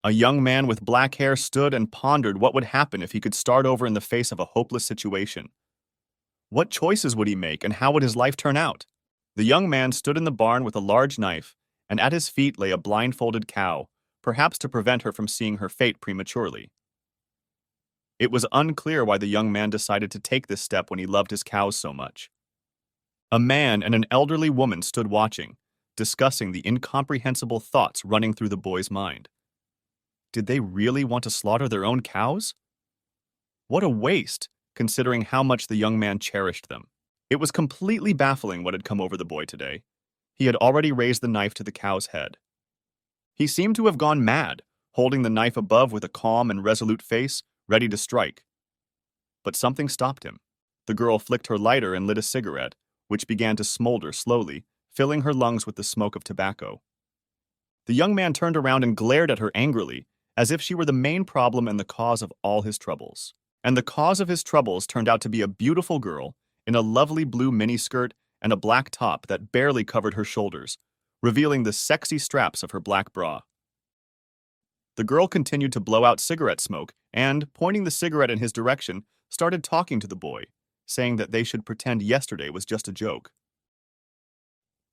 A young man with black hair stood and pondered what would happen if he could start over in the face of a hopeless situation. What choices would he make and how would his life turn out? The young man stood in the barn with a large knife, and at his feet lay a blindfolded cow, perhaps to prevent her from seeing her fate prematurely. It was unclear why the young man decided to take this step when he loved his cows so much. A man and an elderly woman stood watching, discussing the incomprehensible thoughts running through the boy's mind. Did they really want to slaughter their own cows? What a waste, considering how much the young man cherished them. It was completely baffling what had come over the boy today. He had already raised the knife to the cow's head. He seemed to have gone mad, holding the knife above with a calm and resolute face, ready to strike. But something stopped him. The girl flicked her lighter and lit a cigarette, which began to smolder slowly, filling her lungs with the smoke of tobacco. The young man turned around and glared at her angrily, as if she were the main problem and the cause of all his troubles. And the cause of his troubles turned out to be a beautiful girl in a lovely blue miniskirt and a black top that barely covered her shoulders, revealing the sexy straps of her black bra. The girl continued to blow out cigarette smoke and, pointing the cigarette in his direction, started talking to the boy, saying that they should pretend yesterday was just a joke.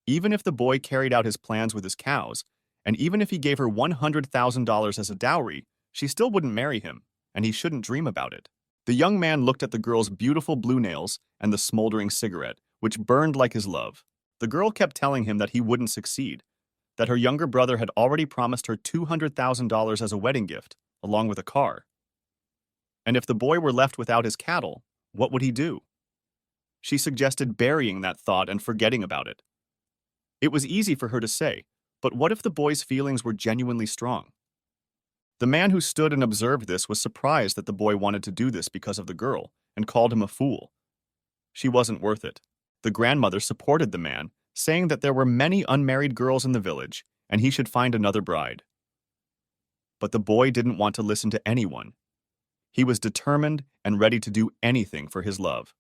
Even if the boy carried out his plans with his cows, and even if he gave her $100,000 as a dowry, she still wouldn't marry him, and he shouldn't dream about it. The young man looked at the girl's beautiful blue nails and the smoldering cigarette, which burned like his love. The girl kept telling him that he wouldn't succeed, that her younger brother had already promised her $200,000 as a wedding gift, along with a car. And if the boy were left without his cattle, what would he do? She suggested burying that thought and forgetting about it. It was easy for her to say, but what if the boy's feelings were genuinely strong? The man who stood and observed this was surprised that the boy wanted to do this because of the girl, and called him a fool. She wasn't worth it. The grandmother supported the man, saying that there were many unmarried girls in the village, and he should find another bride. But the boy didn't want to listen to anyone. He was determined and ready to do anything for his love.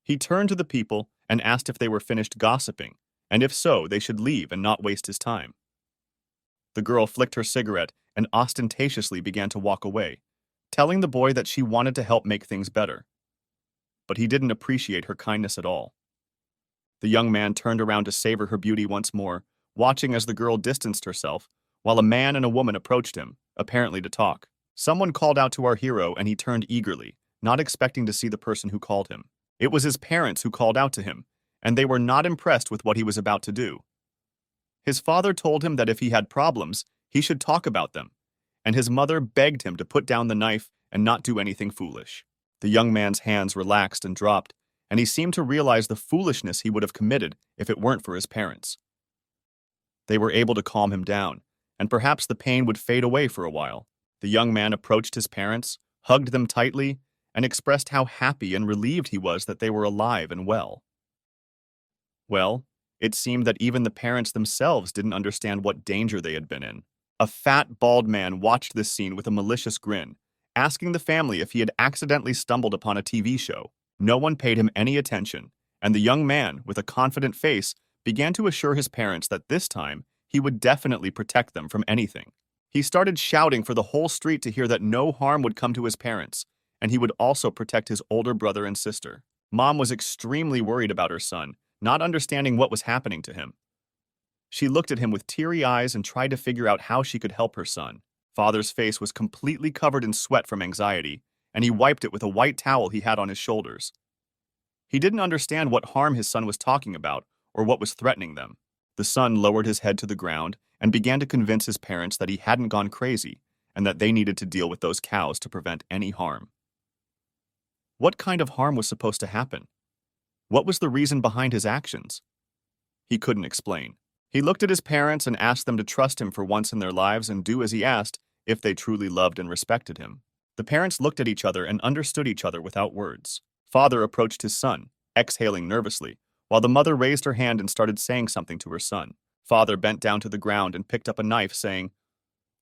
He turned to the people and asked if they were finished gossiping, and if so, they should leave and not waste his time. The girl flicked her cigarette and ostentatiously began to walk away, telling the boy that she wanted to help make things better. But he didn't appreciate her kindness at all. The young man turned around to savor her beauty once more, watching as the girl distanced herself, while a man and a woman approached him, apparently to talk. Someone called out to our hero and he turned eagerly, not expecting to see the person who called him. It was his parents who called out to him, and they were not impressed with what he was about to do. His father told him that if he had problems, he should talk about them, and his mother begged him to put down the knife and not do anything foolish. The young man's hands relaxed and dropped, and he seemed to realize the foolishness he would have committed if it weren't for his parents. They were able to calm him down, and perhaps the pain would fade away for a while. The young man approached his parents, hugged them tightly, and expressed how happy and relieved he was that they were alive and well. Well, it seemed that even the parents themselves didn't understand what danger they had been in. A fat, bald man watched this scene with a malicious grin, asking the family if he had accidentally stumbled upon a TV show. No one paid him any attention, and the young man, with a confident face, began to assure his parents that this time he would definitely protect them from anything. He started shouting for the whole street to hear that no harm would come to his parents, and he would also protect his older brother and sister. Mom was extremely worried about her son, not understanding what was happening to him. She looked at him with teary eyes and tried to figure out how she could help her son. Father's face was completely covered in sweat from anxiety, and he wiped it with a white towel he had on his shoulders. He didn't understand what harm his son was talking about or what was threatening them. The son lowered his head to the ground and began to convince his parents that he hadn't gone crazy and that they needed to deal with those cows to prevent any harm. What kind of harm was supposed to happen? What was the reason behind his actions? He couldn't explain. He looked at his parents and asked them to trust him for once in their lives and do as he asked if they truly loved and respected him. The parents looked at each other and understood each other without words. Father approached his son, exhaling nervously, while the mother raised her hand and started saying something to her son. Father bent down to the ground and picked up a knife, saying,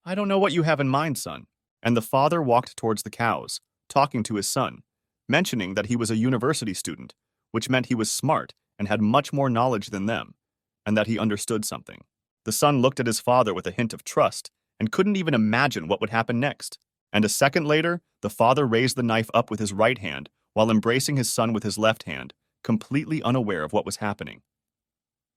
"I don't know what you have in mind, son." And the father walked towards the cows, talking to his son, mentioning that he was a university student, which meant he was smart and had much more knowledge than them, and that he understood something. The son looked at his father with a hint of trust and couldn't even imagine what would happen next. And a second later, the father raised the knife up with his right hand while embracing his son with his left hand, completely unaware of what was happening.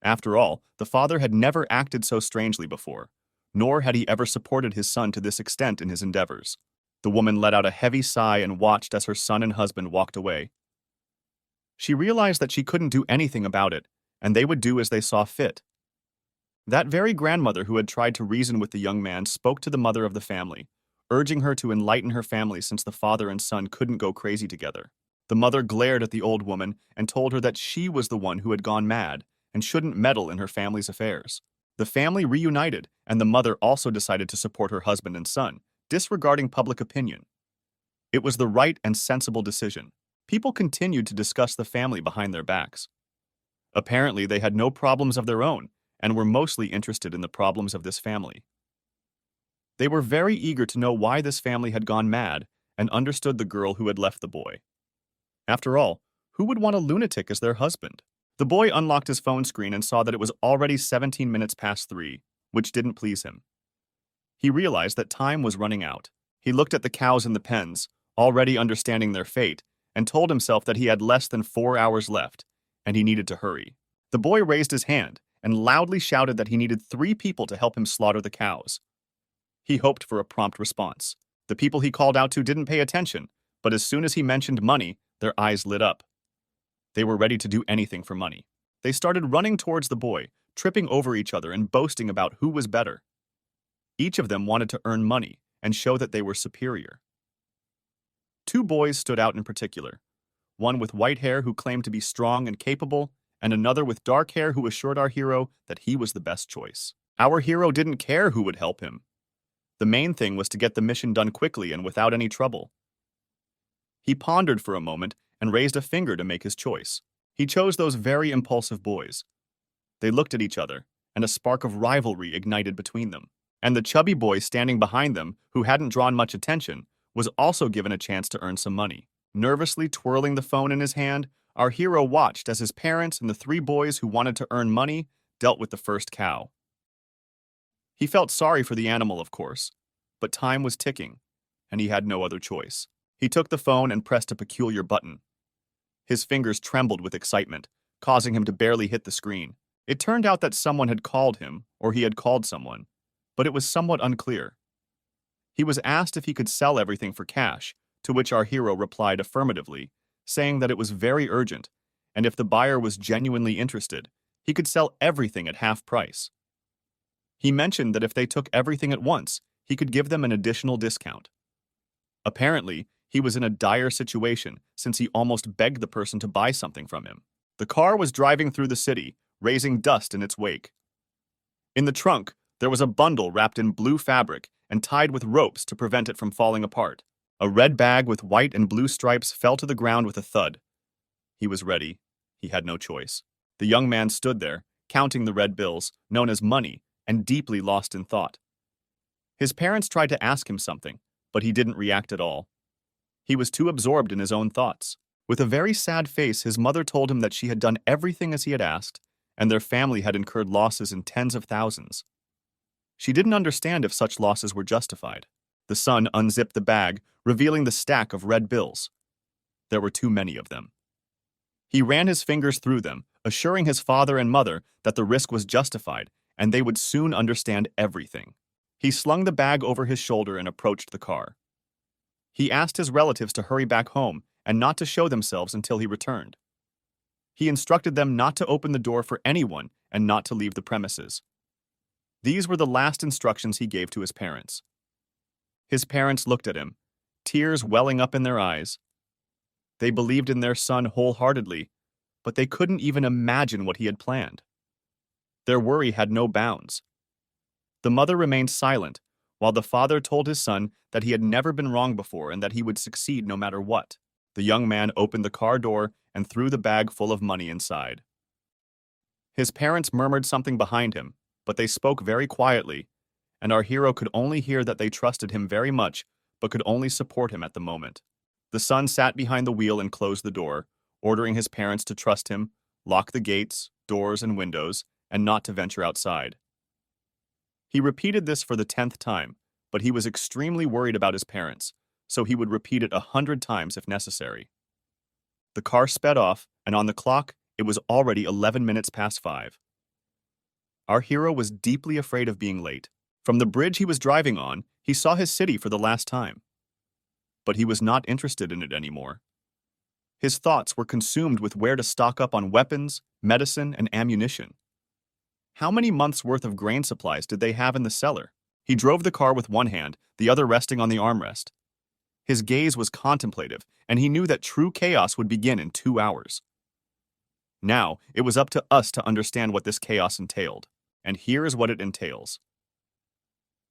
After all, the father had never acted so strangely before, nor had he ever supported his son to this extent in his endeavors. The woman let out a heavy sigh and watched as her son and husband walked away. She realized that she couldn't do anything about it, and they would do as they saw fit. That very grandmother who had tried to reason with the young man spoke to the mother of the family, urging her to enlighten her family since the father and son couldn't go crazy together. The mother glared at the old woman and told her that she was the one who had gone mad and shouldn't meddle in her family's affairs. The family reunited, and the mother also decided to support her husband and son, disregarding public opinion. It was the right and sensible decision. People continued to discuss the family behind their backs. Apparently, they had no problems of their own and were mostly interested in the problems of this family. They were very eager to know why this family had gone mad and understood the girl who had left the boy. After all, who would want a lunatic as their husband? The boy unlocked his phone screen and saw that it was already 17 minutes past 3, which didn't please him. He realized that time was running out. He looked at the cows in the pens, already understanding their fate, and told himself that he had less than 4 hours left, and he needed to hurry. The boy raised his hand and loudly shouted that he needed 3 people to help him slaughter the cows. He hoped for a prompt response. The people he called out to didn't pay attention, but as soon as he mentioned money, their eyes lit up. They were ready to do anything for money. They started running towards the boy, tripping over each other and boasting about who was better. Each of them wanted to earn money and show that they were superior. 2 boys stood out in particular, one with white hair who claimed to be strong and capable, and another with dark hair who assured our hero that he was the best choice. Our hero didn't care who would help him. The main thing was to get the mission done quickly and without any trouble. He pondered for a moment and raised a finger to make his choice. He chose those very impulsive boys. They looked at each other, and a spark of rivalry ignited between them. And the chubby boy standing behind them, who hadn't drawn much attention, was also given a chance to earn some money. Nervously twirling the phone in his hand, our hero watched as his parents and the 3 boys who wanted to earn money dealt with the first cow. He felt sorry for the animal, of course, but time was ticking, and he had no other choice. He took the phone and pressed a peculiar button. His fingers trembled with excitement, causing him to barely hit the screen. It turned out that someone had called him, or he had called someone, but it was somewhat unclear. He was asked if he could sell everything for cash, to which our hero replied affirmatively, saying that it was very urgent, and if the buyer was genuinely interested, he could sell everything at half price. He mentioned that if they took everything at once, he could give them an additional discount. Apparently, he was in a dire situation since he almost begged the person to buy something from him. The car was driving through the city, raising dust in its wake. In the trunk, there was a bundle wrapped in blue fabric and tied with ropes to prevent it from falling apart. A red bag with white and blue stripes fell to the ground with a thud. He was ready. He had no choice. The young man stood there, counting the red bills, known as money, and deeply lost in thought. His parents tried to ask him something, but he didn't react at all. He was too absorbed in his own thoughts. With a very sad face, his mother told him that she had done everything as he had asked, and their family had incurred losses in tens of thousands. She didn't understand if such losses were justified. The son unzipped the bag, revealing the stack of red bills. There were too many of them. He ran his fingers through them, assuring his father and mother that the risk was justified, and they would soon understand everything. He slung the bag over his shoulder and approached the car. He asked his relatives to hurry back home and not to show themselves until he returned. He instructed them not to open the door for anyone and not to leave the premises. These were the last instructions he gave to his parents. His parents looked at him, tears welling up in their eyes. They believed in their son wholeheartedly, but they couldn't even imagine what he had planned. Their worry had no bounds. The mother remained silent, while the father told his son that he had never been wrong before and that he would succeed no matter what. The young man opened the car door and threw the bag full of money inside. His parents murmured something behind him, but they spoke very quietly, and our hero could only hear that they trusted him very much, but could only support him at the moment. The son sat behind the wheel and closed the door, ordering his parents to trust him, lock the gates, doors, and windows, and not to venture outside. He repeated this for the 10th time, but he was extremely worried about his parents, so he would repeat it 100 times if necessary. The car sped off, and on the clock, it was already 11 minutes past 5. Our hero was deeply afraid of being late. From the bridge he was driving on, he saw his city for the last time. But he was not interested in it anymore. His thoughts were consumed with where to stock up on weapons, medicine, and ammunition. How many months' worth of grain supplies did they have in the cellar? He drove the car with one hand, the other resting on the armrest. His gaze was contemplative, and he knew that true chaos would begin in 2 hours. Now, it was up to us to understand what this chaos entailed, and here is what it entails.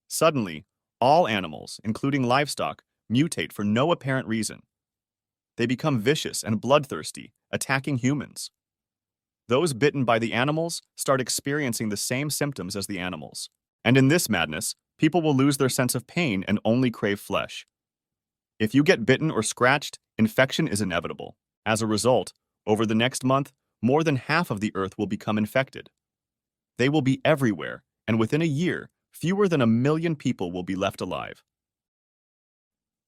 Suddenly, all animals, including livestock, mutate for no apparent reason. They become vicious and bloodthirsty, attacking humans. Those bitten by the animals start experiencing the same symptoms as the animals. And in this madness, people will lose their sense of pain and only crave flesh. If you get bitten or scratched, infection is inevitable. As a result, over the next month, more than half of the earth will become infected. They will be everywhere, and within a year, fewer than 1 million people will be left alive.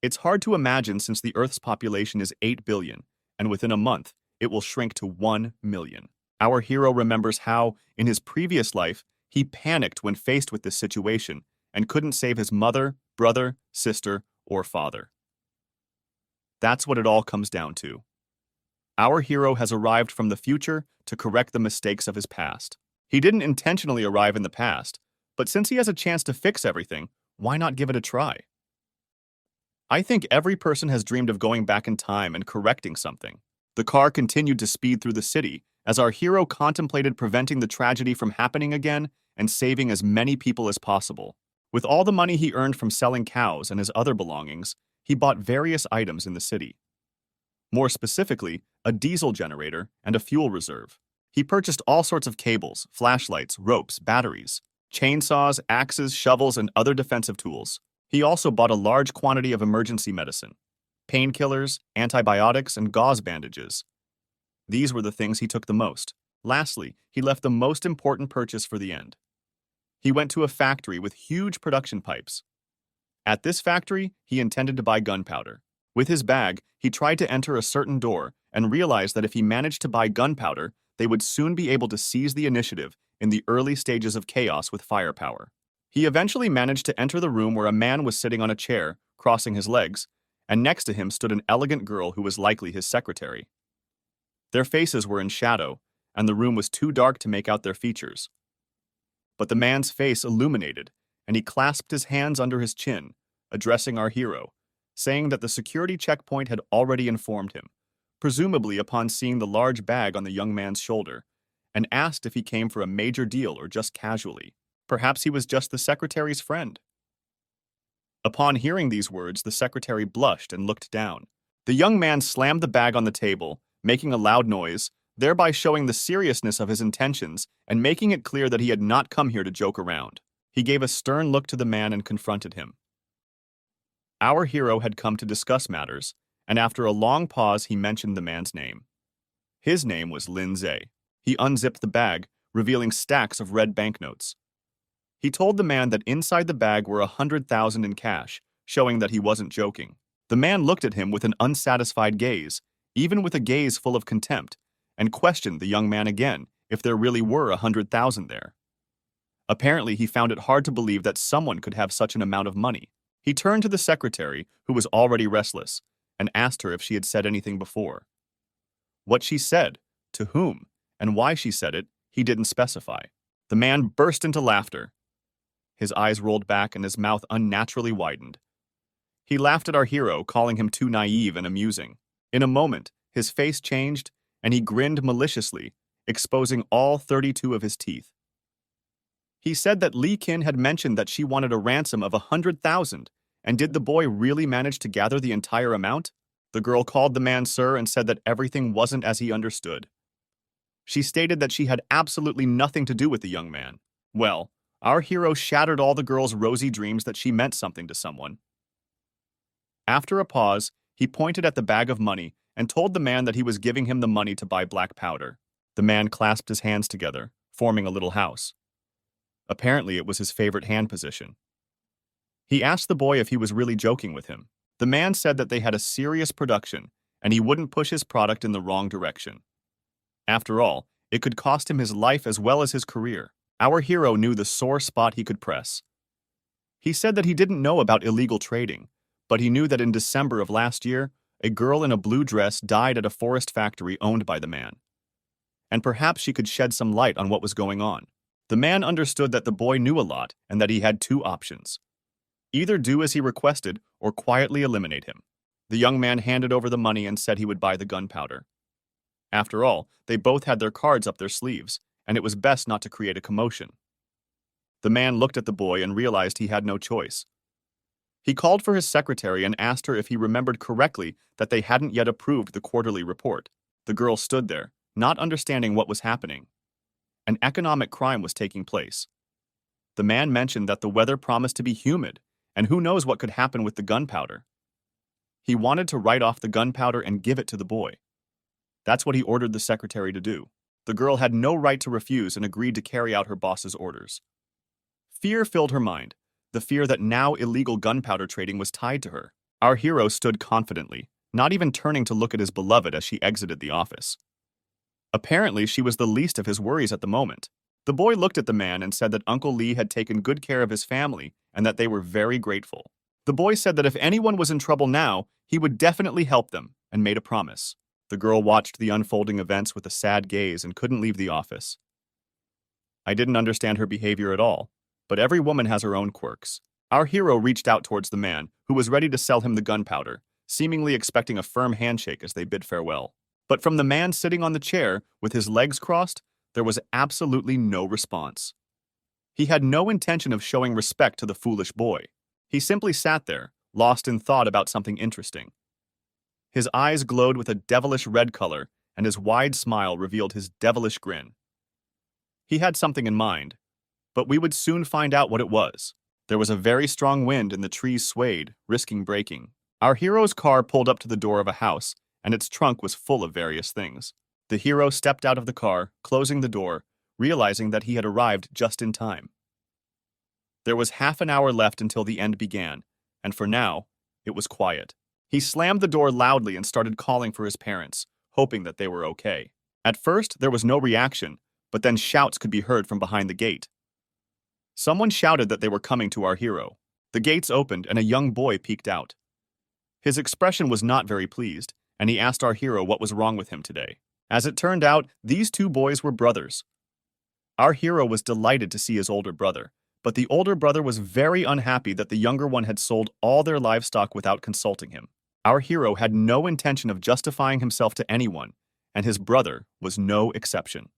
It's hard to imagine since the Earth's population is 8 billion, and within a month, it will shrink to 1 million. Our hero remembers how, in his previous life, he panicked when faced with this situation and couldn't save his mother, brother, sister, or father. That's what it all comes down to. Our hero has arrived from the future to correct the mistakes of his past. He didn't intentionally arrive in the past, but since he has a chance to fix everything, why not give it a try? I think every person has dreamed of going back in time and correcting something. The car continued to speed through the city as our hero contemplated preventing the tragedy from happening again and saving as many people as possible. With all the money he earned from selling cows and his other belongings, he bought various items in the city. More specifically, a diesel generator and a fuel reserve. He purchased all sorts of cables, flashlights, ropes, batteries, chainsaws, axes, shovels, and other defensive tools. He also bought a large quantity of emergency medicine, painkillers, antibiotics, and gauze bandages. These were the things he took the most. Lastly, he left the most important purchase for the end. He went to a factory with huge production pipes. At this factory, he intended to buy gunpowder. With his bag, he tried to enter a certain door and realized that if he managed to buy gunpowder, they would soon be able to seize the initiative in the early stages of chaos with firepower. He eventually managed to enter the room where a man was sitting on a chair, crossing his legs, and next to him stood an elegant girl who was likely his secretary. Their faces were in shadow, and the room was too dark to make out their features. But the man's face illuminated, and he clasped his hands under his chin, addressing our hero, saying that the security checkpoint had already informed him, presumably upon seeing the large bag on the young man's shoulder, and asked if he came for a major deal or just casually. Perhaps he was just the secretary's friend. Upon hearing these words, the secretary blushed and looked down. The young man slammed the bag on the table, making a loud noise, thereby showing the seriousness of his intentions and making it clear that he had not come here to joke around. He gave a stern look to the man and confronted him. Our hero had come to discuss matters, and after a long pause he mentioned the man's name. His name was Lin Zhe. He unzipped the bag, revealing stacks of red banknotes. He told the man that inside the bag were 100,000 in cash, showing that he wasn't joking. The man looked at him with an unsatisfied gaze, even with a gaze full of contempt, and questioned the young man again if there really were 100,000 there. Apparently, he found it hard to believe that someone could have such an amount of money. He turned to the secretary, who was already restless, and asked her if she had said anything before. What she said, to whom, and why she said it, he didn't specify. The man burst into laughter. His eyes rolled back and his mouth unnaturally widened. He laughed at our hero, calling him too naive and amusing. In a moment, his face changed, and he grinned maliciously, exposing all 32 of his teeth. He said that Li Qin had mentioned that she wanted a ransom of 100,000, and did the boy really manage to gather the entire amount? The girl called the man sir and said that everything wasn't as he understood. She stated that she had absolutely nothing to do with the young man. Well, our hero shattered all the girl's rosy dreams that she meant something to someone. After a pause, he pointed at the bag of money and told the man that he was giving him the money to buy black powder. The man clasped his hands together, forming a little house. Apparently, it was his favorite hand position. He asked the boy if he was really joking with him. The man said that they had a serious production, and he wouldn't push his product in the wrong direction. After all, it could cost him his life as well as his career. Our hero knew the sore spot he could press. He said that he didn't know about illegal trading, but he knew that in December of last year, a girl in a blue dress died at a forest factory owned by the man. And perhaps she could shed some light on what was going on. The man understood that the boy knew a lot and that he had two options. Either do as he requested or quietly eliminate him. The young man handed over the money and said he would buy the gunpowder. After all, they both had their cards up their sleeves, and it was best not to create a commotion. The man looked at the boy and realized he had no choice. He called for his secretary and asked her if he remembered correctly that they hadn't yet approved the quarterly report. The girl stood there, not understanding what was happening. An economic crime was taking place. The man mentioned that the weather promised to be humid, and who knows what could happen with the gunpowder. He wanted to write off the gunpowder and give it to the boy. That's what he ordered the secretary to do. The girl had no right to refuse and agreed to carry out her boss's orders. Fear filled her mind, the fear that now illegal gunpowder trading was tied to her. Our hero stood confidently, not even turning to look at his beloved as she exited the office. Apparently, she was the least of his worries at the moment. The boy looked at the man and said that Uncle Lee had taken good care of his family and that they were very grateful. The boy said that if anyone was in trouble now, he would definitely help them and made a promise. The girl watched the unfolding events with a sad gaze and couldn't leave the office. I didn't understand her behavior at all, but every woman has her own quirks. Our hero reached out towards the man, who was ready to sell him the gunpowder, seemingly expecting a firm handshake as they bid farewell. But from the man sitting on the chair, with his legs crossed, there was absolutely no response. He had no intention of showing respect to the foolish boy. He simply sat there, lost in thought about something interesting. His eyes glowed with a devilish red color, and his wide smile revealed his devilish grin. He had something in mind, but we would soon find out what it was. There was a very strong wind and the trees swayed, risking breaking. Our hero's car pulled up to the door of a house, and its trunk was full of various things. The hero stepped out of the car, closing the door, realizing that he had arrived just in time. There was half an hour left until the end began, and for now, it was quiet. He slammed the door loudly and started calling for his parents, hoping that they were okay. At first, there was no reaction, but then shouts could be heard from behind the gate. Someone shouted that they were coming to our hero. The gates opened and a young boy peeked out. His expression was not very pleased, and he asked our hero what was wrong with him today. As it turned out, these two boys were brothers. Our hero was delighted to see his older brother, but the older brother was very unhappy that the younger one had sold all their livestock without consulting him. Our hero had no intention of justifying himself to anyone, and his brother was no exception.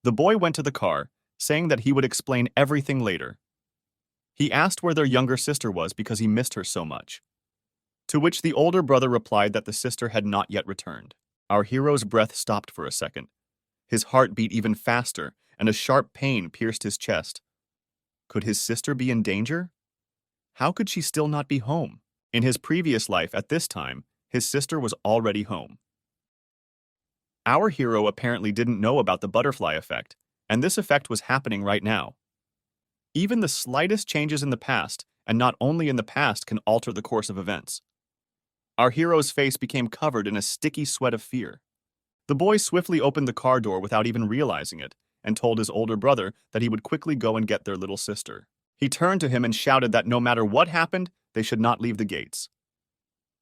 The boy went to the car, saying that he would explain everything later. He asked where their younger sister was because he missed her so much. To which the older brother replied that the sister had not yet returned. Our hero's breath stopped for a second. His heart beat even faster, and a sharp pain pierced his chest. Could his sister be in danger? How could she still not be home? In his previous life at this time, his sister was already home. Our hero apparently didn't know about the butterfly effect, and this effect was happening right now. Even the slightest changes in the past, and not only in the past, can alter the course of events. Our hero's face became covered in a sticky sweat of fear. The boy swiftly opened the car door without even realizing it, and told his older brother that he would quickly go and get their little sister. He turned to him and shouted that no matter what happened, they should not leave the gates.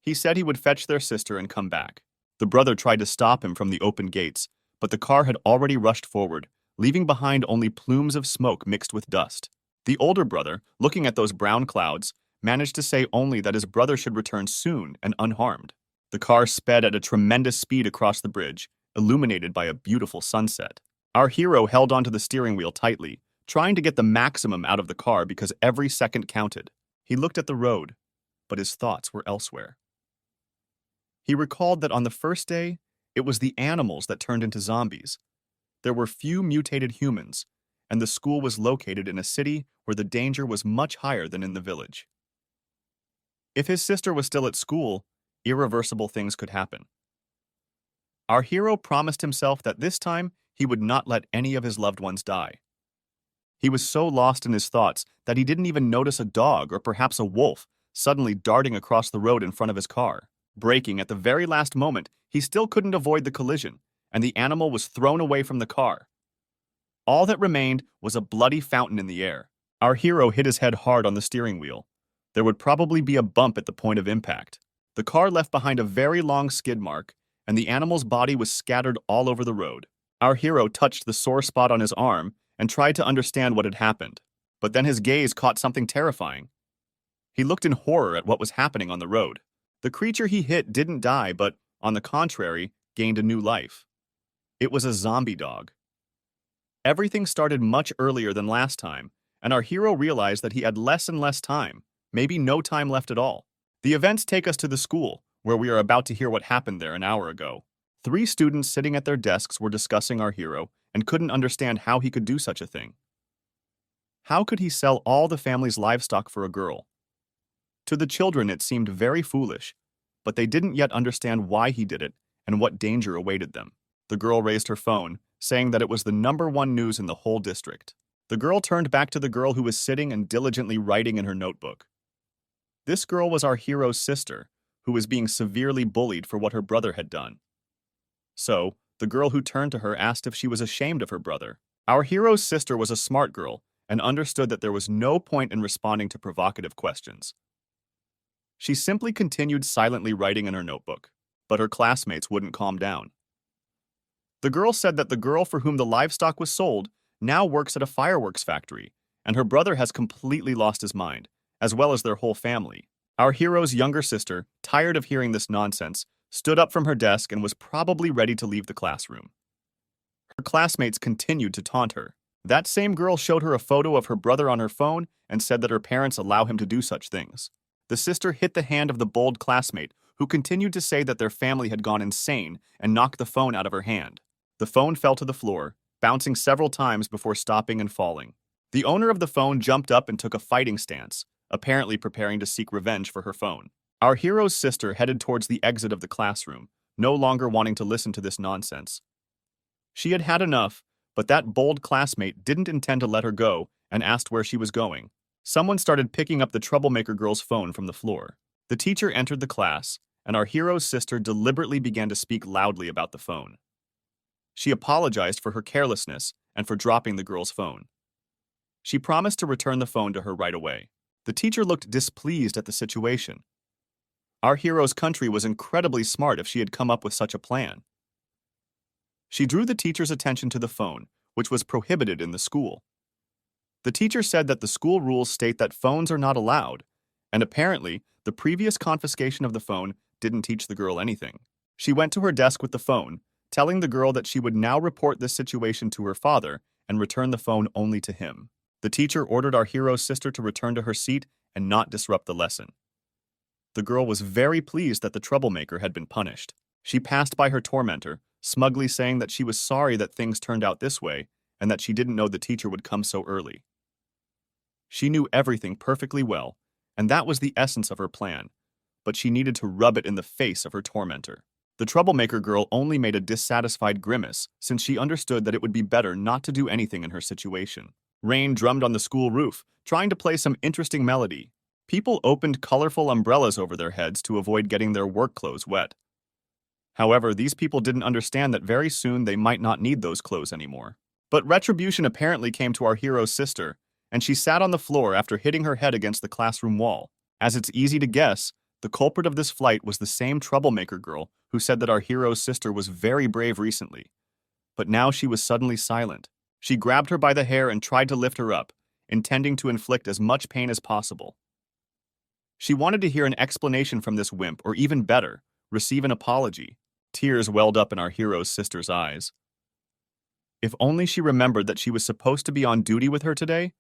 He said he would fetch their sister and come back. The brother tried to stop him from the open gates, but the car had already rushed forward, leaving behind only plumes of smoke mixed with dust. The older brother, looking at those brown clouds, managed to say only that his brother should return soon and unharmed. The car sped at a tremendous speed across the bridge, illuminated by a beautiful sunset. Our hero held onto the steering wheel tightly, trying to get the maximum out of the car because every second counted. He looked at the road, but his thoughts were elsewhere. He recalled that on the first day, it was the animals that turned into zombies. There were few mutated humans, and the school was located in a city where the danger was much higher than in the village. If his sister was still at school, irreversible things could happen. Our hero promised himself that this time he would not let any of his loved ones die. He was so lost in his thoughts that he didn't even notice a dog or perhaps a wolf suddenly darting across the road in front of his car. Braking at the very last moment, he still couldn't avoid the collision, and the animal was thrown away from the car. All that remained was a bloody fountain in the air. Our hero hit his head hard on the steering wheel. There would probably be a bump at the point of impact. The car left behind a very long skid mark, and the animal's body was scattered all over the road. Our hero touched the sore spot on his arm and tried to understand what had happened. But then his gaze caught something terrifying. He looked in horror at what was happening on the road. The creature he hit didn't die, but, on the contrary, gained a new life. It was a zombie dog. Everything started much earlier than last time, and our hero realized that he had less and less time, maybe no time left at all. The events take us to the school, where we are about to hear what happened there an hour ago. 3 students sitting at their desks were discussing our hero and couldn't understand how he could do such a thing. How could he sell all the family's livestock for a girl? To the children it seemed very foolish, but they didn't yet understand why he did it and what danger awaited them. The girl raised her phone, saying that it was the #1 news in the whole district. The girl turned back to the girl who was sitting and diligently writing in her notebook. This girl was our hero's sister, who was being severely bullied for what her brother had done. So, the girl who turned to her asked if she was ashamed of her brother. Our hero's sister was a smart girl and understood that there was no point in responding to provocative questions. She simply continued silently writing in her notebook, but her classmates wouldn't calm down. The girl said that the girl for whom the livestock was sold now works at a fireworks factory, and her brother has completely lost his mind, as well as their whole family. Our hero's younger sister, tired of hearing this nonsense, stood up from her desk and was probably ready to leave the classroom. Her classmates continued to taunt her. That same girl showed her a photo of her brother on her phone and said that her parents allow him to do such things. The sister hit the hand of the bold classmate, who continued to say that their family had gone insane and knocked the phone out of her hand. The phone fell to the floor, bouncing several times before stopping and falling. The owner of the phone jumped up and took a fighting stance, apparently preparing to seek revenge for her phone. Our hero's sister headed towards the exit of the classroom, no longer wanting to listen to this nonsense. She had had enough, but that bold classmate didn't intend to let her go and asked where she was going. Someone started picking up the troublemaker girl's phone from the floor. The teacher entered the class, and our hero's sister deliberately began to speak loudly about the phone. She apologized for her carelessness and for dropping the girl's phone. She promised to return the phone to her right away. The teacher looked displeased at the situation. Our hero's country was incredibly smart if she had come up with such a plan. She drew the teacher's attention to the phone, which was prohibited in the school. The teacher said that the school rules state that phones are not allowed, and apparently, the previous confiscation of the phone didn't teach the girl anything. She went to her desk with the phone, telling the girl that she would now report this situation to her father and return the phone only to him. The teacher ordered our hero's sister to return to her seat and not disrupt the lesson. The girl was very pleased that the troublemaker had been punished. She passed by her tormentor, smugly saying that she was sorry that things turned out this way and that she didn't know the teacher would come so early. She knew everything perfectly well, and that was the essence of her plan, but she needed to rub it in the face of her tormentor. The troublemaker girl only made a dissatisfied grimace since she understood that it would be better not to do anything in her situation. Rain drummed on the school roof, trying to play some interesting melody. People opened colorful umbrellas over their heads to avoid getting their work clothes wet. However, these people didn't understand that very soon they might not need those clothes anymore. But retribution apparently came to our hero's sister, and she sat on the floor after hitting her head against the classroom wall. As it's easy to guess, the culprit of this flight was the same troublemaker girl who said that our hero's sister was very brave recently. But now she was suddenly silent. She grabbed her by the hair and tried to lift her up, intending to inflict as much pain as possible. She wanted to hear an explanation from this wimp, or even better, receive an apology. Tears welled up in our hero's sister's eyes. If only she remembered that she was supposed to be on duty with her today,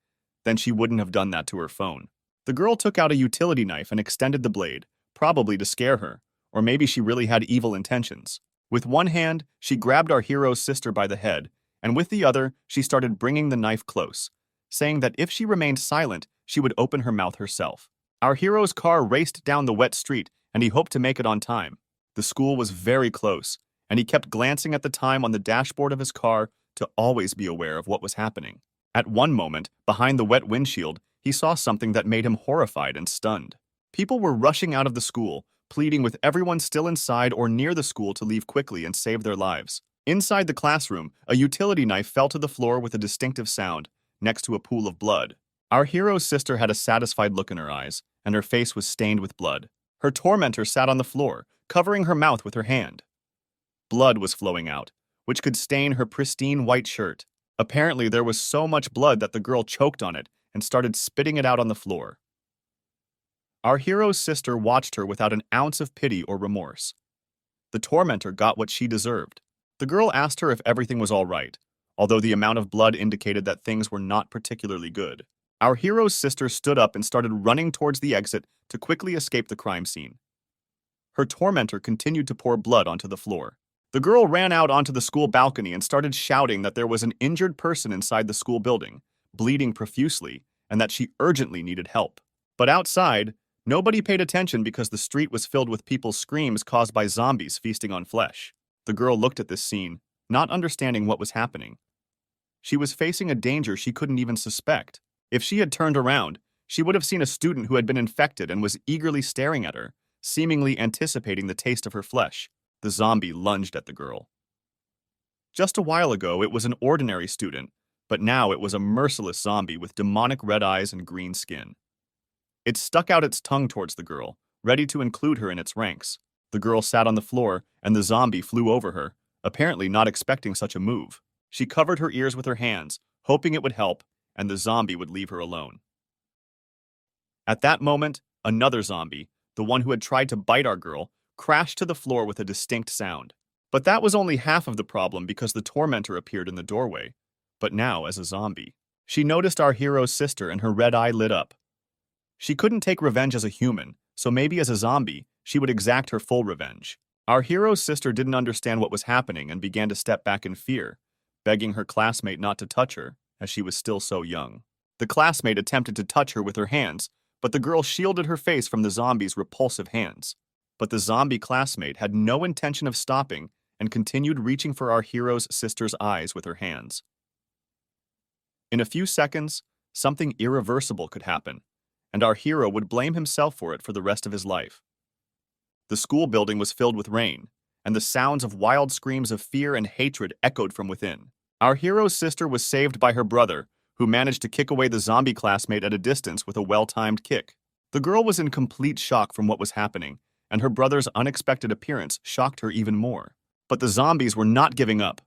then she wouldn't have done that to her phone. The girl took out a utility knife and extended the blade, probably to scare her, or maybe she really had evil intentions. With one hand, she grabbed our hero's sister by the head, and with the other, she started bringing the knife close, saying that if she remained silent, she would open her mouth herself. Our hero's car raced down the wet street, and he hoped to make it on time. The school was very close, and he kept glancing at the time on the dashboard of his car to always be aware of what was happening. At one moment, behind the wet windshield, he saw something that made him horrified and stunned. People were rushing out of the school, pleading with everyone still inside or near the school to leave quickly and save their lives. Inside the classroom, a utility knife fell to the floor with a distinctive sound, next to a pool of blood. Our hero's sister had a satisfied look in her eyes, and her face was stained with blood. Her tormentor sat on the floor, covering her mouth with her hand. Blood was flowing out, which could stain her pristine white shirt. Apparently, there was so much blood that the girl choked on it and started spitting it out on the floor. Our hero's sister watched her without an ounce of pity or remorse. The tormentor got what she deserved. The girl asked her if everything was all right, although the amount of blood indicated that things were not particularly good. Our hero's sister stood up and started running towards the exit to quickly escape the crime scene. Her tormentor continued to pour blood onto the floor. The girl ran out onto the school balcony and started shouting that there was an injured person inside the school building, bleeding profusely, and that she urgently needed help. But outside, nobody paid attention because the street was filled with people's screams caused by zombies feasting on flesh. The girl looked at this scene, not understanding what was happening. She was facing a danger she couldn't even suspect. If she had turned around, she would have seen a student who had been infected and was eagerly staring at her, seemingly anticipating the taste of her flesh. The zombie lunged at the girl. Just a while ago, it was an ordinary student, but now it was a merciless zombie with demonic red eyes and green skin. It stuck out its tongue towards the girl, ready to include her in its ranks. The girl sat on the floor, and the zombie flew over her, apparently not expecting such a move. She covered her ears with her hands, hoping it would help, and the zombie would leave her alone. At that moment, another zombie, the one who had tried to bite our girl, crashed to the floor with a distinct sound. But that was only half of the problem because the tormentor appeared in the doorway, but now as a zombie. She noticed our hero's sister and her red eye lit up. She couldn't take revenge as a human, so maybe as a zombie, she would exact her full revenge. Our hero's sister didn't understand what was happening and began to step back in fear, begging her classmate not to touch her, as she was still so young. The classmate attempted to touch her with her hands, but the girl shielded her face from the zombie's repulsive hands. But the zombie classmate had no intention of stopping and continued reaching for our hero's sister's eyes with her hands. In a few seconds, something irreversible could happen, and our hero would blame himself for it for the rest of his life. The school building was filled with rain, and the sounds of wild screams of fear and hatred echoed from within. Our hero's sister was saved by her brother, who managed to kick away the zombie classmate at a distance with a well-timed kick. The girl was in complete shock from what was happening, and her brother's unexpected appearance shocked her even more. But the zombies were not giving up.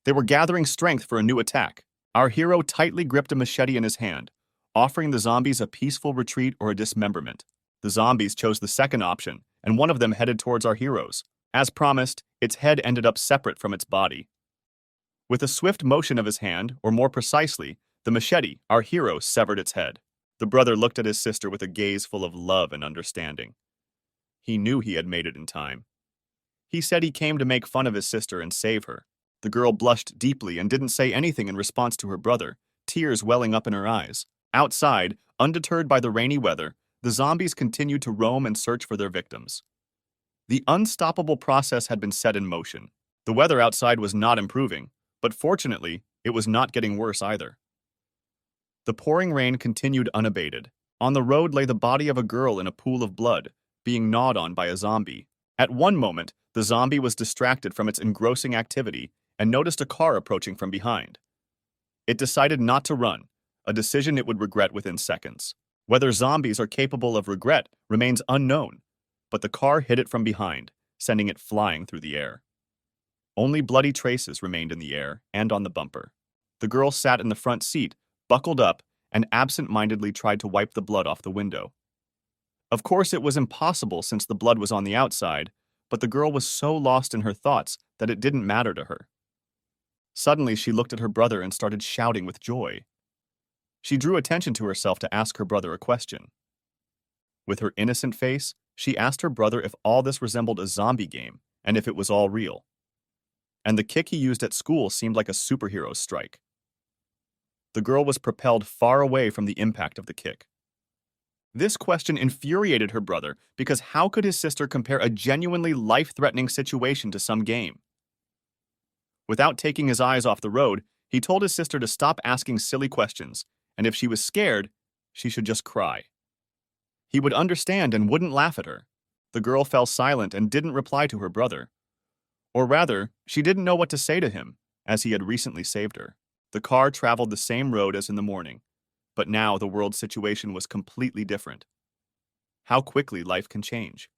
They were gathering strength for a new attack. Our hero tightly gripped a machete in his hand, offering the zombies a peaceful retreat or a dismemberment. The zombies chose the second option, and one of them headed towards our heroes. As promised, its head ended up separate from its body. With a swift motion of his hand, or more precisely, the machete, our hero severed its head. The brother looked at his sister with a gaze full of love and understanding. He knew he had made it in time. He said he came to make fun of his sister and save her. The girl blushed deeply and didn't say anything in response to her brother, tears welling up in her eyes. Outside, undeterred by the rainy weather, the zombies continued to roam and search for their victims. The unstoppable process had been set in motion. The weather outside was not improving, but fortunately, it was not getting worse either. The pouring rain continued unabated. On the road lay the body of a girl in a pool of blood, being gnawed on by a zombie. At one moment, the zombie was distracted from its engrossing activity and noticed a car approaching from behind. It decided not to run, a decision it would regret within seconds. Whether zombies are capable of regret remains unknown, but the car hit it from behind, sending it flying through the air. Only bloody traces remained in the air and on the bumper. The girl sat in the front seat, buckled up, and absent-mindedly tried to wipe the blood off the window. Of course, it was impossible since the blood was on the outside, but the girl was so lost in her thoughts that it didn't matter to her. Suddenly, she looked at her brother and started shouting with joy. She drew attention to herself to ask her brother a question. With her innocent face, she asked her brother if all this resembled a zombie game and if it was all real. And the kick he used at school seemed like a superhero's strike. The girl was propelled far away from the impact of the kick. This question infuriated her brother because how could his sister compare a genuinely life-threatening situation to some game? Without taking his eyes off the road, He told his sister to stop asking silly questions, and if she was scared, she should just cry. He would understand and wouldn't laugh at her. The girl fell silent and didn't reply to her brother. Or rather, she didn't know what to say to him, as he had recently saved her. The car traveled the same road as in the morning, but now the world's situation was completely different. How quickly life can change.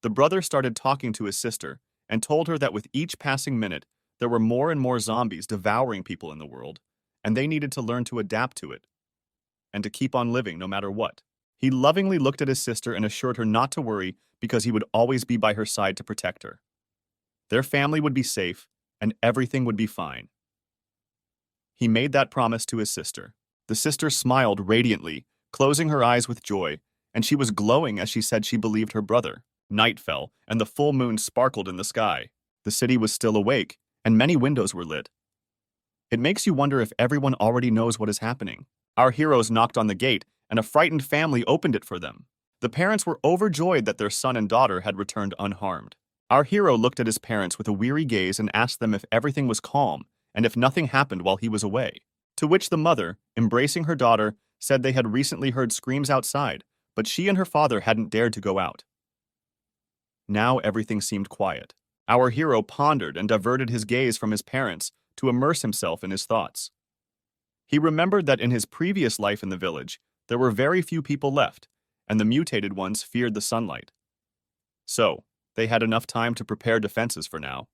The brother started talking to his sister and told her that with each passing minute, there were more and more zombies devouring people in the world, and they needed to learn to adapt to it and to keep on living no matter what. He lovingly looked at his sister and assured her not to worry because he would always be by her side to protect her. Their family would be safe, and everything would be fine. He made that promise to his sister. The sister smiled radiantly, closing her eyes with joy, and she was glowing as she said she believed her brother. Night fell, and the full moon sparkled in the sky. The city was still awake, and many windows were lit. It makes you wonder if everyone already knows what is happening. Our heroes knocked on the gate, and a frightened family opened it for them. The parents were overjoyed that their son and daughter had returned unharmed. Our hero looked at his parents with a weary gaze and asked them if everything was calm and if nothing happened while he was away. To which the mother, embracing her daughter, said they had recently heard screams outside, but she and her father hadn't dared to go out. Now everything seemed quiet. Our hero pondered and diverted his gaze from his parents to immerse himself in his thoughts. He remembered that in his previous life in the village, there were very few people left, and the mutated ones feared the sunlight. So, they had enough time to prepare defenses for now.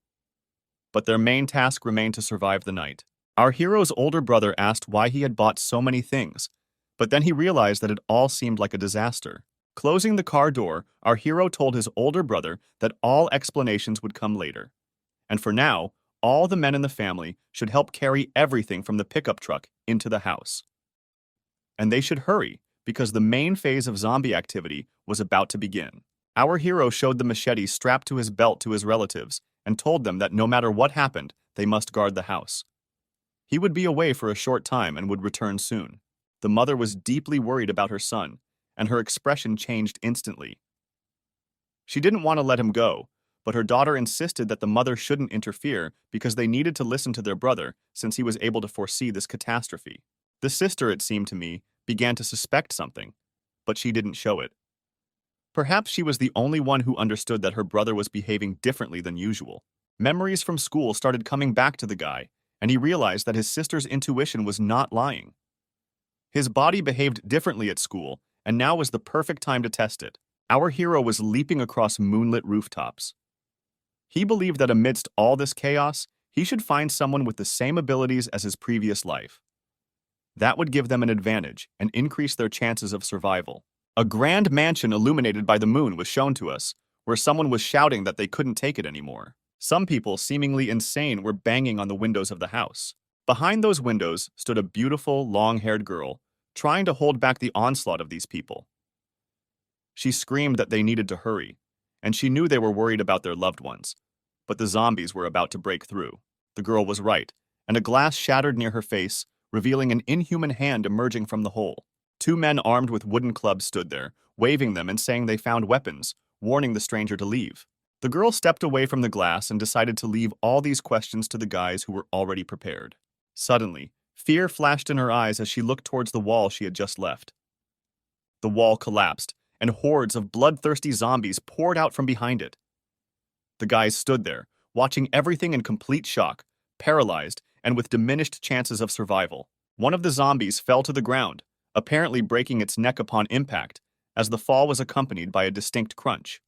But their main task remained to survive the night. Our hero's older brother asked why he had bought so many things, but then he realized that it all seemed like a disaster. Closing the car door, our hero told his older brother that all explanations would come later. And for now, all the men in the family should help carry everything from the pickup truck into the house. And they should hurry, because the main phase of zombie activity was about to begin. Our hero showed the machete strapped to his belt to his relatives and told them that no matter what happened, they must guard the house. He would be away for a short time and would return soon. The mother was deeply worried about her son, and her expression changed instantly. She didn't want to let him go, but her daughter insisted that the mother shouldn't interfere because they needed to listen to their brother since he was able to foresee this catastrophe. The sister, it seemed to me, began to suspect something, but she didn't show it. Perhaps she was the only one who understood that her brother was behaving differently than usual. Memories from school started coming back to the guy, and he realized that his sister's intuition was not lying. His body behaved differently at school, and now was the perfect time to test it. Our hero was leaping across moonlit rooftops. He believed that amidst all this chaos, he should find someone with the same abilities as his previous life. That would give them an advantage and increase their chances of survival. A grand mansion illuminated by the moon was shown to us, where someone was shouting that they couldn't take it anymore. Some people, seemingly insane, were banging on the windows of the house. Behind those windows stood a beautiful, long-haired girl, trying to hold back the onslaught of these people. She screamed that they needed to hurry, and she knew they were worried about their loved ones, but the zombies were about to break through. The girl was right, and a glass shattered near her face, revealing an inhuman hand emerging from the hole. Two men armed with wooden clubs stood there, waving them and saying they found weapons, warning the stranger to leave. The girl stepped away from the glass and decided to leave all these questions to the guys who were already prepared. Suddenly, fear flashed in her eyes as she looked towards the wall she had just left. The wall collapsed, and hordes of bloodthirsty zombies poured out from behind it. The guys stood there, watching everything in complete shock, paralyzed, and with diminished chances of survival. One of the zombies fell to the ground, apparently breaking its neck upon impact, as the fall was accompanied by a distinct crunch.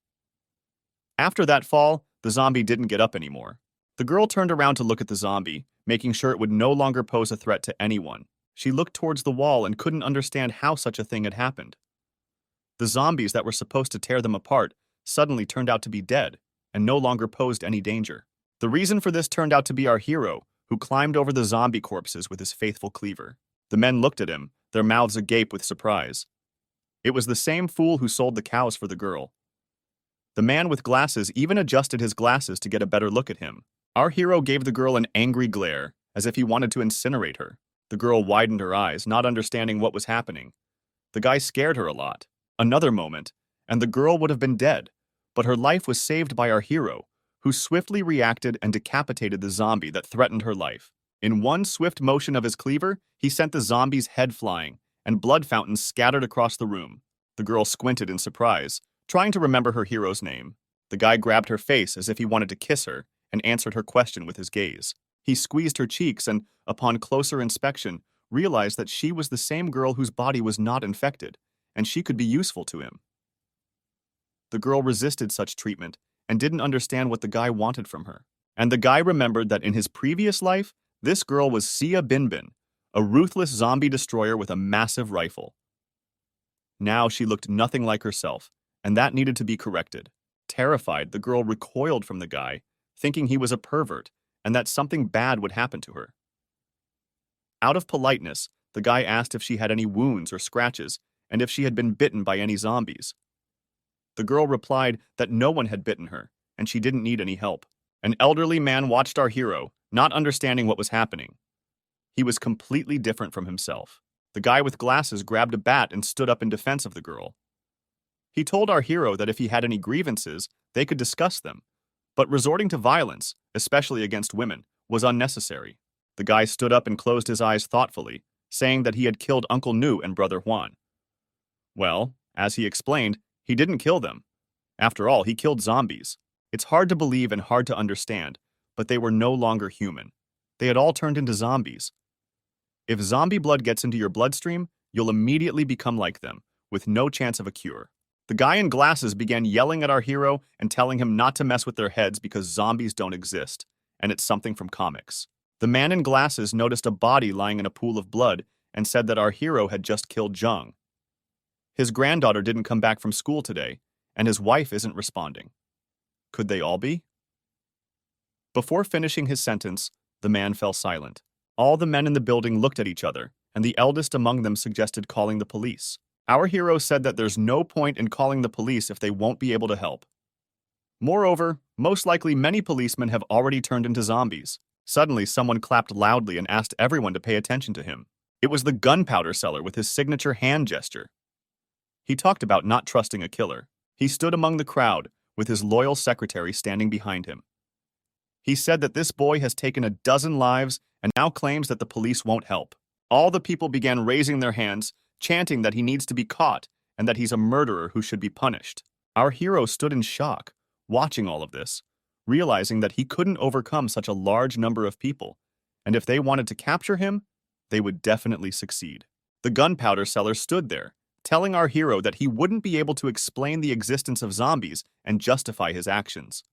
After that fall, the zombie didn't get up anymore. The girl turned around to look at the zombie, making sure it would no longer pose a threat to anyone. She looked towards the wall and couldn't understand how such a thing had happened. The zombies that were supposed to tear them apart suddenly turned out to be dead and no longer posed any danger. The reason for this turned out to be our hero, who climbed over the zombie corpses with his faithful cleaver. The men looked at him, their mouths agape with surprise. It was the same fool who sold the cows for the girl. The man with glasses even adjusted his glasses to get a better look at him. Our hero gave the girl an angry glare, as if he wanted to incinerate her. The girl widened her eyes, not understanding what was happening. The guy scared her a lot. Another moment, and the girl would have been dead, but her life was saved by our hero, who swiftly reacted and decapitated the zombie that threatened her life. In one swift motion of his cleaver, he sent the zombie's head flying, and blood fountains scattered across the room. The girl squinted in surprise, trying to remember her hero's name. The guy grabbed her face as if he wanted to kiss her, and answered her question with his gaze. He squeezed her cheeks and, upon closer inspection, realized that she was the same girl whose body was not infected, and she could be useful to him. The girl resisted such treatment and didn't understand what the guy wanted from her. And the guy remembered that in his previous life, this girl was Sia Binbin, a ruthless zombie destroyer with a massive rifle. Now she looked nothing like herself, and that needed to be corrected. Terrified, the girl recoiled from the guy, thinking he was a pervert and that something bad would happen to her. Out of politeness, the guy asked if she had any wounds or scratches and if she had been bitten by any zombies. The girl replied that no one had bitten her and she didn't need any help. An elderly man watched our hero, not understanding what was happening. He was completely different from himself. The guy with glasses grabbed a bat and stood up in defense of the girl. He told our hero that if he had any grievances, they could discuss them, but resorting to violence, especially against women, was unnecessary. The guy stood up and closed his eyes thoughtfully, saying that he had killed Uncle Nu and Brother Juan. Well, as he explained, he didn't kill them. After all, he killed zombies. It's hard to believe and hard to understand, but they were no longer human. They had all turned into zombies. If zombie blood gets into your bloodstream, you'll immediately become like them, with no chance of a cure. The guy in glasses began yelling at our hero and telling him not to mess with their heads because zombies don't exist, and it's something from comics. The man in glasses noticed a body lying in a pool of blood and said that our hero had just killed Jung. His granddaughter didn't come back from school today, and his wife isn't responding. Could they all be? Before finishing his sentence, the man fell silent. All the men in the building looked at each other, and the eldest among them suggested calling the police. Our hero said that there's no point in calling the police if they won't be able to help. Moreover, most likely many policemen have already turned into zombies. Suddenly, someone clapped loudly and asked everyone to pay attention to him. It was the gunpowder seller with his signature hand gesture. He talked about not trusting a killer. He stood among the crowd, with his loyal secretary standing behind him. He said that this boy has taken a dozen lives and now claims that the police won't help. All the people began raising their hands, chanting that he needs to be caught and that he's a murderer who should be punished. Our hero stood in shock, watching all of this, realizing that he couldn't overcome such a large number of people, and if they wanted to capture him, they would definitely succeed. The gunpowder seller stood there, telling our hero that he wouldn't be able to explain the existence of zombies and justify his actions.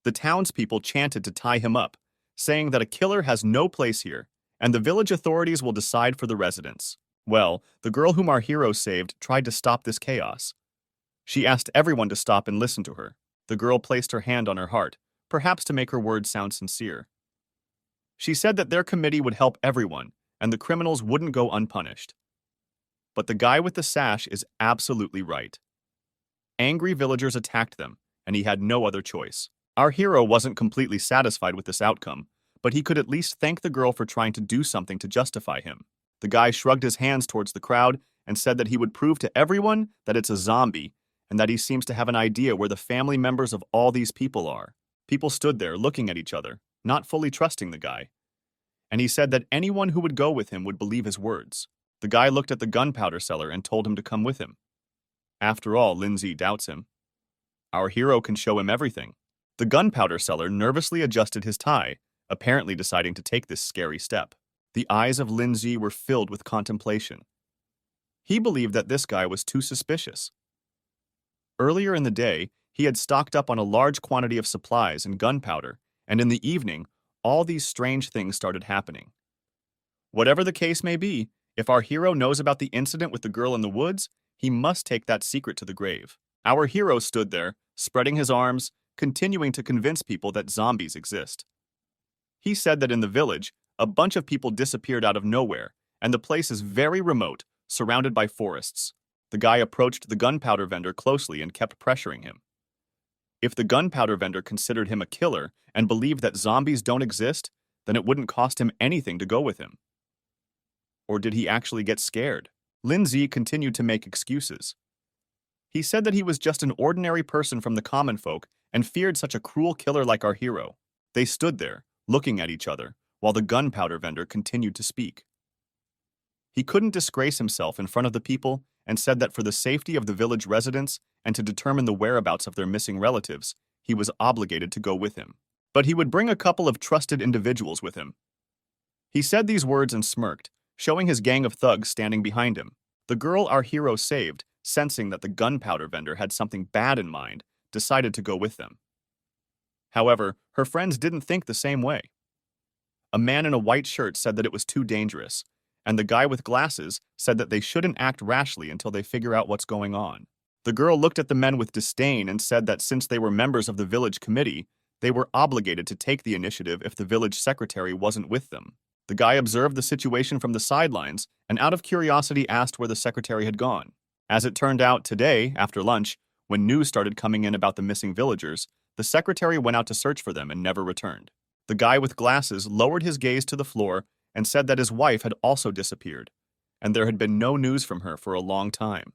The townspeople chanted to tie him up, saying that a killer has no place here, and the village authorities will decide for the residents. Well, the girl whom our hero saved tried to stop this chaos. She asked everyone to stop and listen to her. The girl placed her hand on her heart, perhaps to make her words sound sincere. She said that their committee would help everyone, and the criminals wouldn't go unpunished. But the guy with the sash is absolutely right. Angry villagers attacked them, and he had no other choice. Our hero wasn't completely satisfied with this outcome, but he could at least thank the girl for trying to do something to justify him. The guy shrugged his hands towards the crowd and said that he would prove to everyone that it's a zombie and that he seems to have an idea where the family members of all these people are. People stood there looking at each other, not fully trusting the guy. And he said that anyone who would go with him would believe his words. The guy looked at the gunpowder seller and told him to come with him. After all, Lindsay doubts him. Our hero can show him everything. The gunpowder seller nervously adjusted his tie, apparently deciding to take this scary step. The eyes of Lindsay were filled with contemplation. He believed that this guy was too suspicious. Earlier in the day, he had stocked up on a large quantity of supplies and gunpowder, and in the evening, all these strange things started happening. Whatever the case may be, if our hero knows about the incident with the girl in the woods, he must take that secret to the grave. Our hero stood there, spreading his arms, continuing to convince people that zombies exist. He said that in the village, a bunch of people disappeared out of nowhere, and the place is very remote, surrounded by forests. The guy approached the gunpowder vendor closely and kept pressuring him. If the gunpowder vendor considered him a killer and believed that zombies don't exist, then it wouldn't cost him anything to go with him. Or did he actually get scared? Lindsay continued to make excuses. He said that he was just an ordinary person from the common folk and feared such a cruel killer like our hero. They stood there, looking at each other, while the gunpowder vendor continued to speak. He couldn't disgrace himself in front of the people and said that for the safety of the village residents and to determine the whereabouts of their missing relatives, he was obligated to go with him. But he would bring a couple of trusted individuals with him. He said these words and smirked, showing his gang of thugs standing behind him. The girl our hero saved, sensing that the gunpowder vendor had something bad in mind, decided to go with them. However, her friends didn't think the same way. A man in a white shirt said that it was too dangerous, and the guy with glasses said that they shouldn't act rashly until they figure out what's going on. The girl looked at the men with disdain and said that since they were members of the village committee, they were obligated to take the initiative if the village secretary wasn't with them. The guy observed the situation from the sidelines and out of curiosity asked where the secretary had gone. As it turned out, today, after lunch, when news started coming in about the missing villagers, the secretary went out to search for them and never returned. The guy with glasses lowered his gaze to the floor and said that his wife had also disappeared, and there had been no news from her for a long time.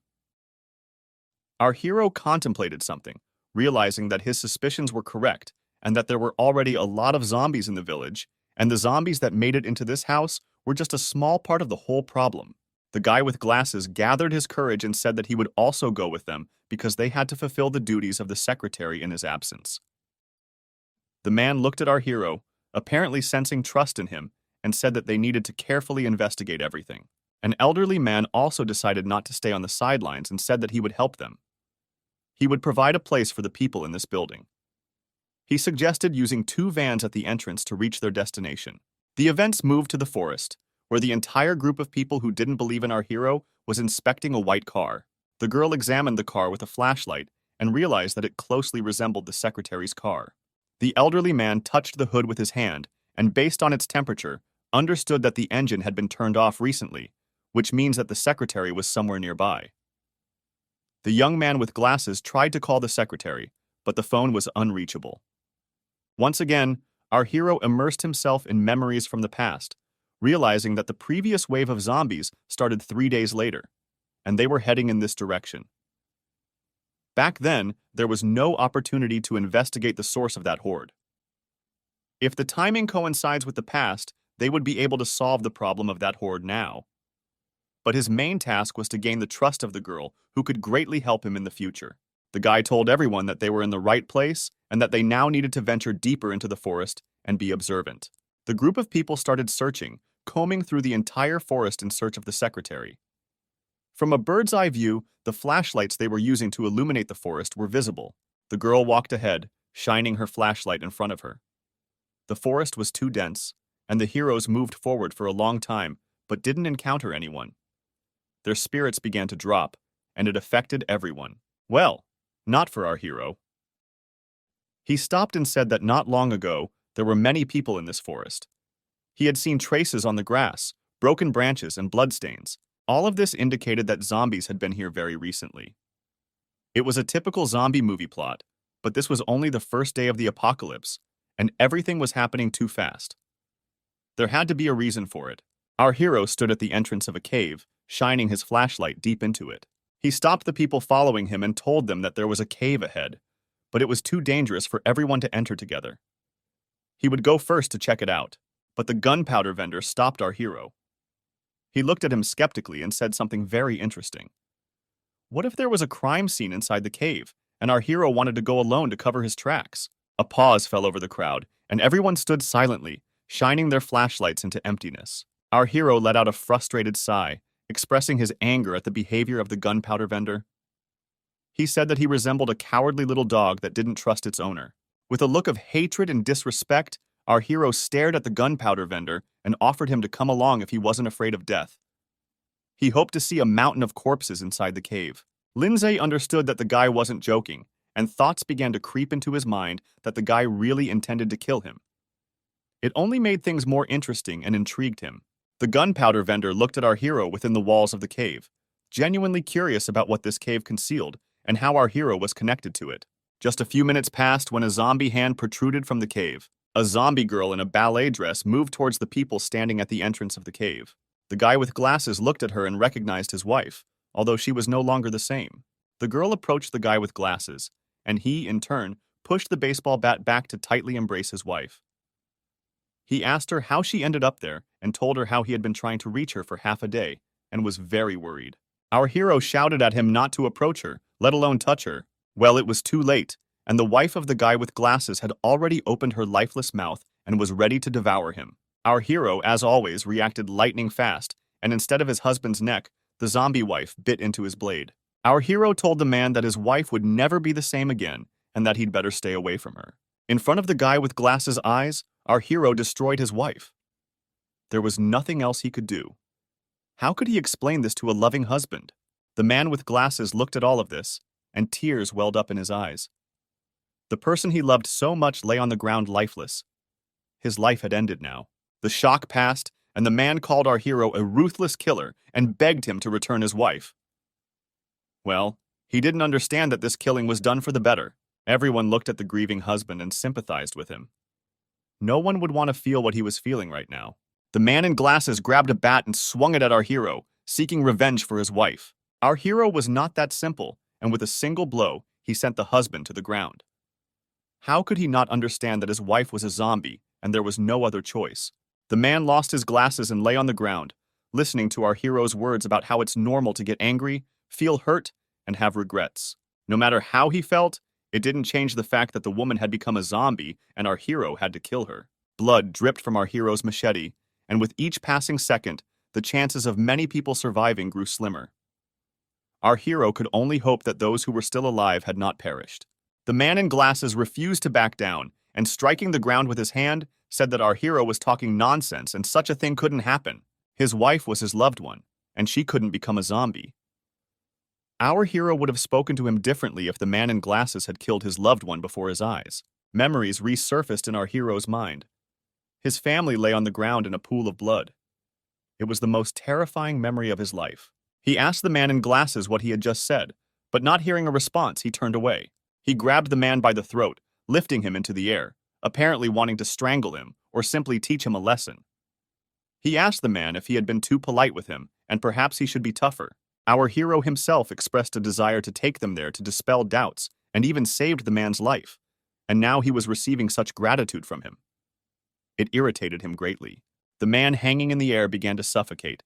Our hero contemplated something, realizing that his suspicions were correct and that there were already a lot of zombies in the village, and the zombies that made it into this house were just a small part of the whole problem. The guy with glasses gathered his courage and said that he would also go with them because they had to fulfill the duties of the secretary in his absence. The man looked at our hero, apparently sensing trust in him, and said that they needed to carefully investigate everything. An elderly man also decided not to stay on the sidelines and said that he would help them. He would provide a place for the people in this building. He suggested using 2 vans at the entrance to reach their destination. The events moved to the forest, where the entire group of people who didn't believe in our hero was inspecting a white car. The girl examined the car with a flashlight and realized that it closely resembled the secretary's car. The elderly man touched the hood with his hand and, based on its temperature, understood that the engine had been turned off recently, which means that the secretary was somewhere nearby. The young man with glasses tried to call the secretary, but the phone was unreachable. Once again, our hero immersed himself in memories from the past, realizing that the previous wave of zombies started 3 days later, and they were heading in this direction. Back then, there was no opportunity to investigate the source of that horde. If the timing coincides with the past, they would be able to solve the problem of that horde now. But his main task was to gain the trust of the girl, who could greatly help him in the future. The guy told everyone that they were in the right place and that they now needed to venture deeper into the forest and be observant. The group of people started searching, combing through the entire forest in search of the secretary. From a bird's eye view, the flashlights they were using to illuminate the forest were visible. The girl walked ahead, shining her flashlight in front of her. The forest was too dense, and the heroes moved forward for a long time, but didn't encounter anyone. Their spirits began to drop, and it affected everyone. Well, not for our hero. He stopped and said that not long ago, there were many people in this forest. He had seen traces on the grass, broken branches, and bloodstains. All of this indicated that zombies had been here very recently. It was a typical zombie movie plot, but this was only the first day of the apocalypse, and everything was happening too fast. There had to be a reason for it. Our hero stood at the entrance of a cave, shining his flashlight deep into it. He stopped the people following him and told them that there was a cave ahead, but it was too dangerous for everyone to enter together. He would go first to check it out, but the gunpowder vendor stopped our hero. He looked at him skeptically and said something very interesting. What if there was a crime scene inside the cave, and our hero wanted to go alone to cover his tracks? A pause fell over the crowd, and everyone stood silently, shining their flashlights into emptiness. Our hero let out a frustrated sigh, expressing his anger at the behavior of the gunpowder vendor. He said that he resembled a cowardly little dog that didn't trust its owner. With a look of hatred and disrespect, our hero stared at the gunpowder vendor and offered him to come along if he wasn't afraid of death. He hoped to see a mountain of corpses inside the cave. Lindsay understood that the guy wasn't joking, and thoughts began to creep into his mind that the guy really intended to kill him. It only made things more interesting and intrigued him. The gunpowder vendor looked at our hero within the walls of the cave, genuinely curious about what this cave concealed and how our hero was connected to it. Just a few minutes passed when a zombie hand protruded from the cave. A zombie girl in a ballet dress moved towards the people standing at the entrance of the cave. The guy with glasses looked at her and recognized his wife, although she was no longer the same. The girl approached the guy with glasses, and he, in turn, pushed the baseball bat back to tightly embrace his wife. He asked her how she ended up there and told her how he had been trying to reach her for half a day and was very worried. Our hero shouted at him not to approach her, let alone touch her. Well, it was too late, and the wife of the guy with glasses had already opened her lifeless mouth and was ready to devour him. Our hero, as always, reacted lightning fast, and instead of his husband's neck, the zombie wife bit into his blade. Our hero told the man that his wife would never be the same again and that he'd better stay away from her. In front of the guy with glasses' eyes, our hero destroyed his wife. There was nothing else he could do. How could he explain this to a loving husband? The man with glasses looked at all of this, and tears welled up in his eyes. The person he loved so much lay on the ground lifeless. His life had ended now. The shock passed, and the man called our hero a ruthless killer and begged him to return his wife. Well, he didn't understand that this killing was done for the better. Everyone looked at the grieving husband and sympathized with him. No one would want to feel what he was feeling right now. The man in glasses grabbed a bat and swung it at our hero, seeking revenge for his wife. Our hero was not that simple, and with a single blow, he sent the husband to the ground. How could he not understand that his wife was a zombie and there was no other choice? The man lost his glasses and lay on the ground, listening to our hero's words about how it's normal to get angry, feel hurt, and have regrets. No matter how he felt, it didn't change the fact that the woman had become a zombie and our hero had to kill her. Blood dripped from our hero's machete, and with each passing second, the chances of many people surviving grew slimmer. Our hero could only hope that those who were still alive had not perished. The man in glasses refused to back down, and striking the ground with his hand, said that our hero was talking nonsense and such a thing couldn't happen. His wife was his loved one, and she couldn't become a zombie. Our hero would have spoken to him differently if the man in glasses had killed his loved one before his eyes. Memories resurfaced in our hero's mind. His family lay on the ground in a pool of blood. It was the most terrifying memory of his life. He asked the man in glasses what he had just said, but not hearing a response, he turned away. He grabbed the man by the throat, lifting him into the air, apparently wanting to strangle him or simply teach him a lesson. He asked the man if he had been too polite with him and perhaps he should be tougher. Our hero himself expressed a desire to take them there to dispel doubts and even saved the man's life, and now he was receiving such gratitude from him. It irritated him greatly. The man hanging in the air began to suffocate.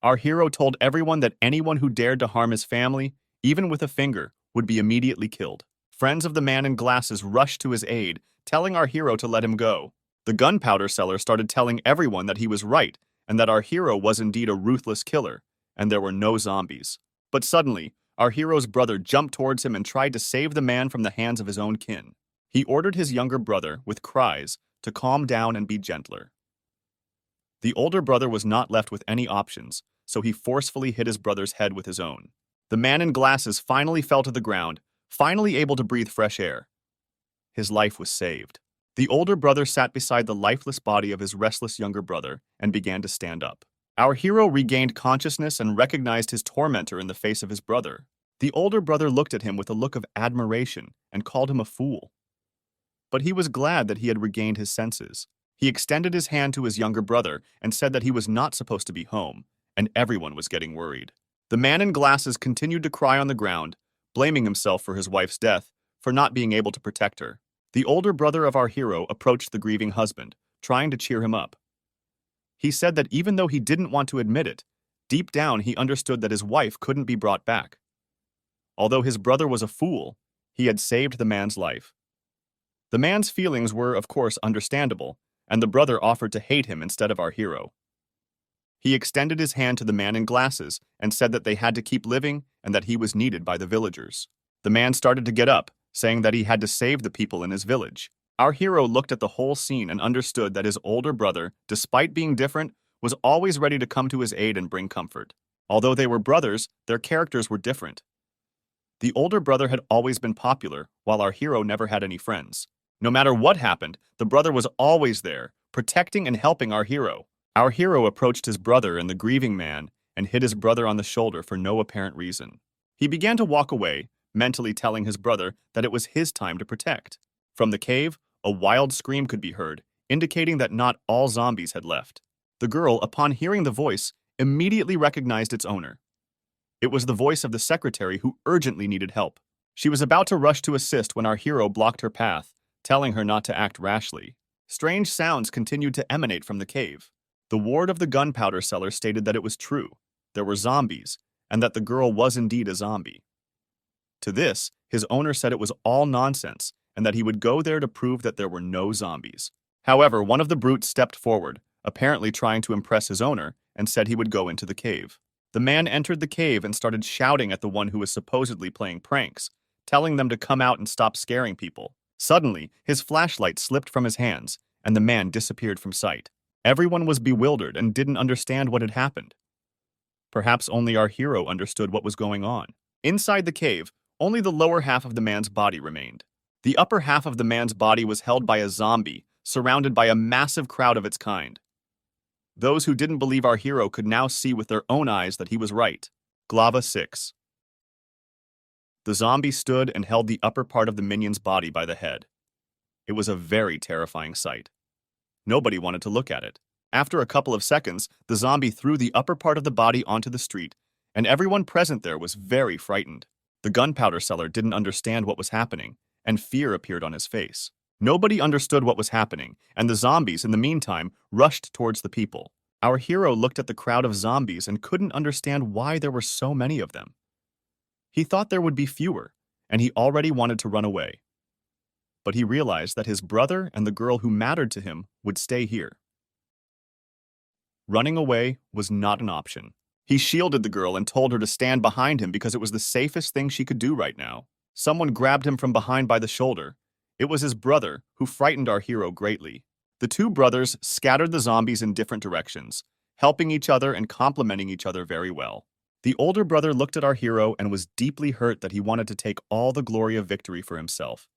Our hero told everyone that anyone who dared to harm his family, even with a finger, would be immediately killed. Friends of the man in glasses rushed to his aid, telling our hero to let him go. The gunpowder seller started telling everyone that he was right and that our hero was indeed a ruthless killer, and there were no zombies. But suddenly, our hero's brother jumped towards him and tried to save the man from the hands of his own kin. He ordered his younger brother, with cries, to calm down and be gentler. The older brother was not left with any options, so he forcefully hit his brother's head with his own. The man in glasses finally fell to the ground, finally able to breathe fresh air. His life was saved. The older brother sat beside the lifeless body of his restless younger brother and began to stand up. Our hero regained consciousness and recognized his tormentor in the face of his brother. The older brother looked at him with a look of admiration and called him a fool. But he was glad that he had regained his senses. He extended his hand to his younger brother and said that he was not supposed to be home, and everyone was getting worried. The man in glasses continued to cry on the ground, blaming himself for his wife's death, for not being able to protect her. The older brother of our hero approached the grieving husband, trying to cheer him up. He said that even though he didn't want to admit it, deep down he understood that his wife couldn't be brought back. Although his brother was a fool, he had saved the man's life. The man's feelings were, of course, understandable, and the brother offered to hate him instead of our hero. He extended his hand to the man in glasses and said that they had to keep living and that he was needed by the villagers. The man started to get up, saying that he had to save the people in his village. Our hero looked at the whole scene and understood that his older brother, despite being different, was always ready to come to his aid and bring comfort. Although they were brothers, their characters were different. The older brother had always been popular, while our hero never had any friends. No matter what happened, the brother was always there, protecting and helping our hero. Our hero approached his brother and the grieving man and hit his brother on the shoulder for no apparent reason. He began to walk away, mentally telling his brother that it was his time to protect. From the cave, a wild scream could be heard, indicating that not all zombies had left. The girl, upon hearing the voice, immediately recognized its owner. It was the voice of the secretary who urgently needed help. She was about to rush to assist when our hero blocked her path, telling her not to act rashly. Strange sounds continued to emanate from the cave. The ward of the gunpowder seller stated that it was true. There were zombies, and that the girl was indeed a zombie. To this, his owner said it was all nonsense, and that he would go there to prove that there were no zombies. However, one of the brutes stepped forward, apparently trying to impress his owner, and said he would go into the cave. The man entered the cave and started shouting at the one who was supposedly playing pranks, telling them to come out and stop scaring people. Suddenly, his flashlight slipped from his hands, and the man disappeared from sight. Everyone was bewildered and didn't understand what had happened. Perhaps only our hero understood what was going on. Inside the cave, only the lower half of the man's body remained. The upper half of the man's body was held by a zombie, surrounded by a massive crowd of its kind. Those who didn't believe our hero could now see with their own eyes that he was right. Glava 6. The zombie stood and held the upper part of the minion's body by the head. It was a very terrifying sight. Nobody wanted to look at it. After a couple of seconds, the zombie threw the upper part of the body onto the street, and everyone present there was very frightened. The gunpowder seller didn't understand what was happening, and fear appeared on his face. Nobody understood what was happening, and the zombies, in the meantime, rushed towards the people. Our hero looked at the crowd of zombies and couldn't understand why there were so many of them. He thought there would be fewer, and he already wanted to run away. But he realized that his brother and the girl who mattered to him would stay here. Running away was not an option. He shielded the girl and told her to stand behind him because it was the safest thing she could do right now. Someone grabbed him from behind by the shoulder. It was his brother, who frightened our hero greatly. The two brothers scattered the zombies in different directions, helping each other and complementing each other very well. The older brother looked at our hero and was deeply hurt that he wanted to take all the glory of victory for himself.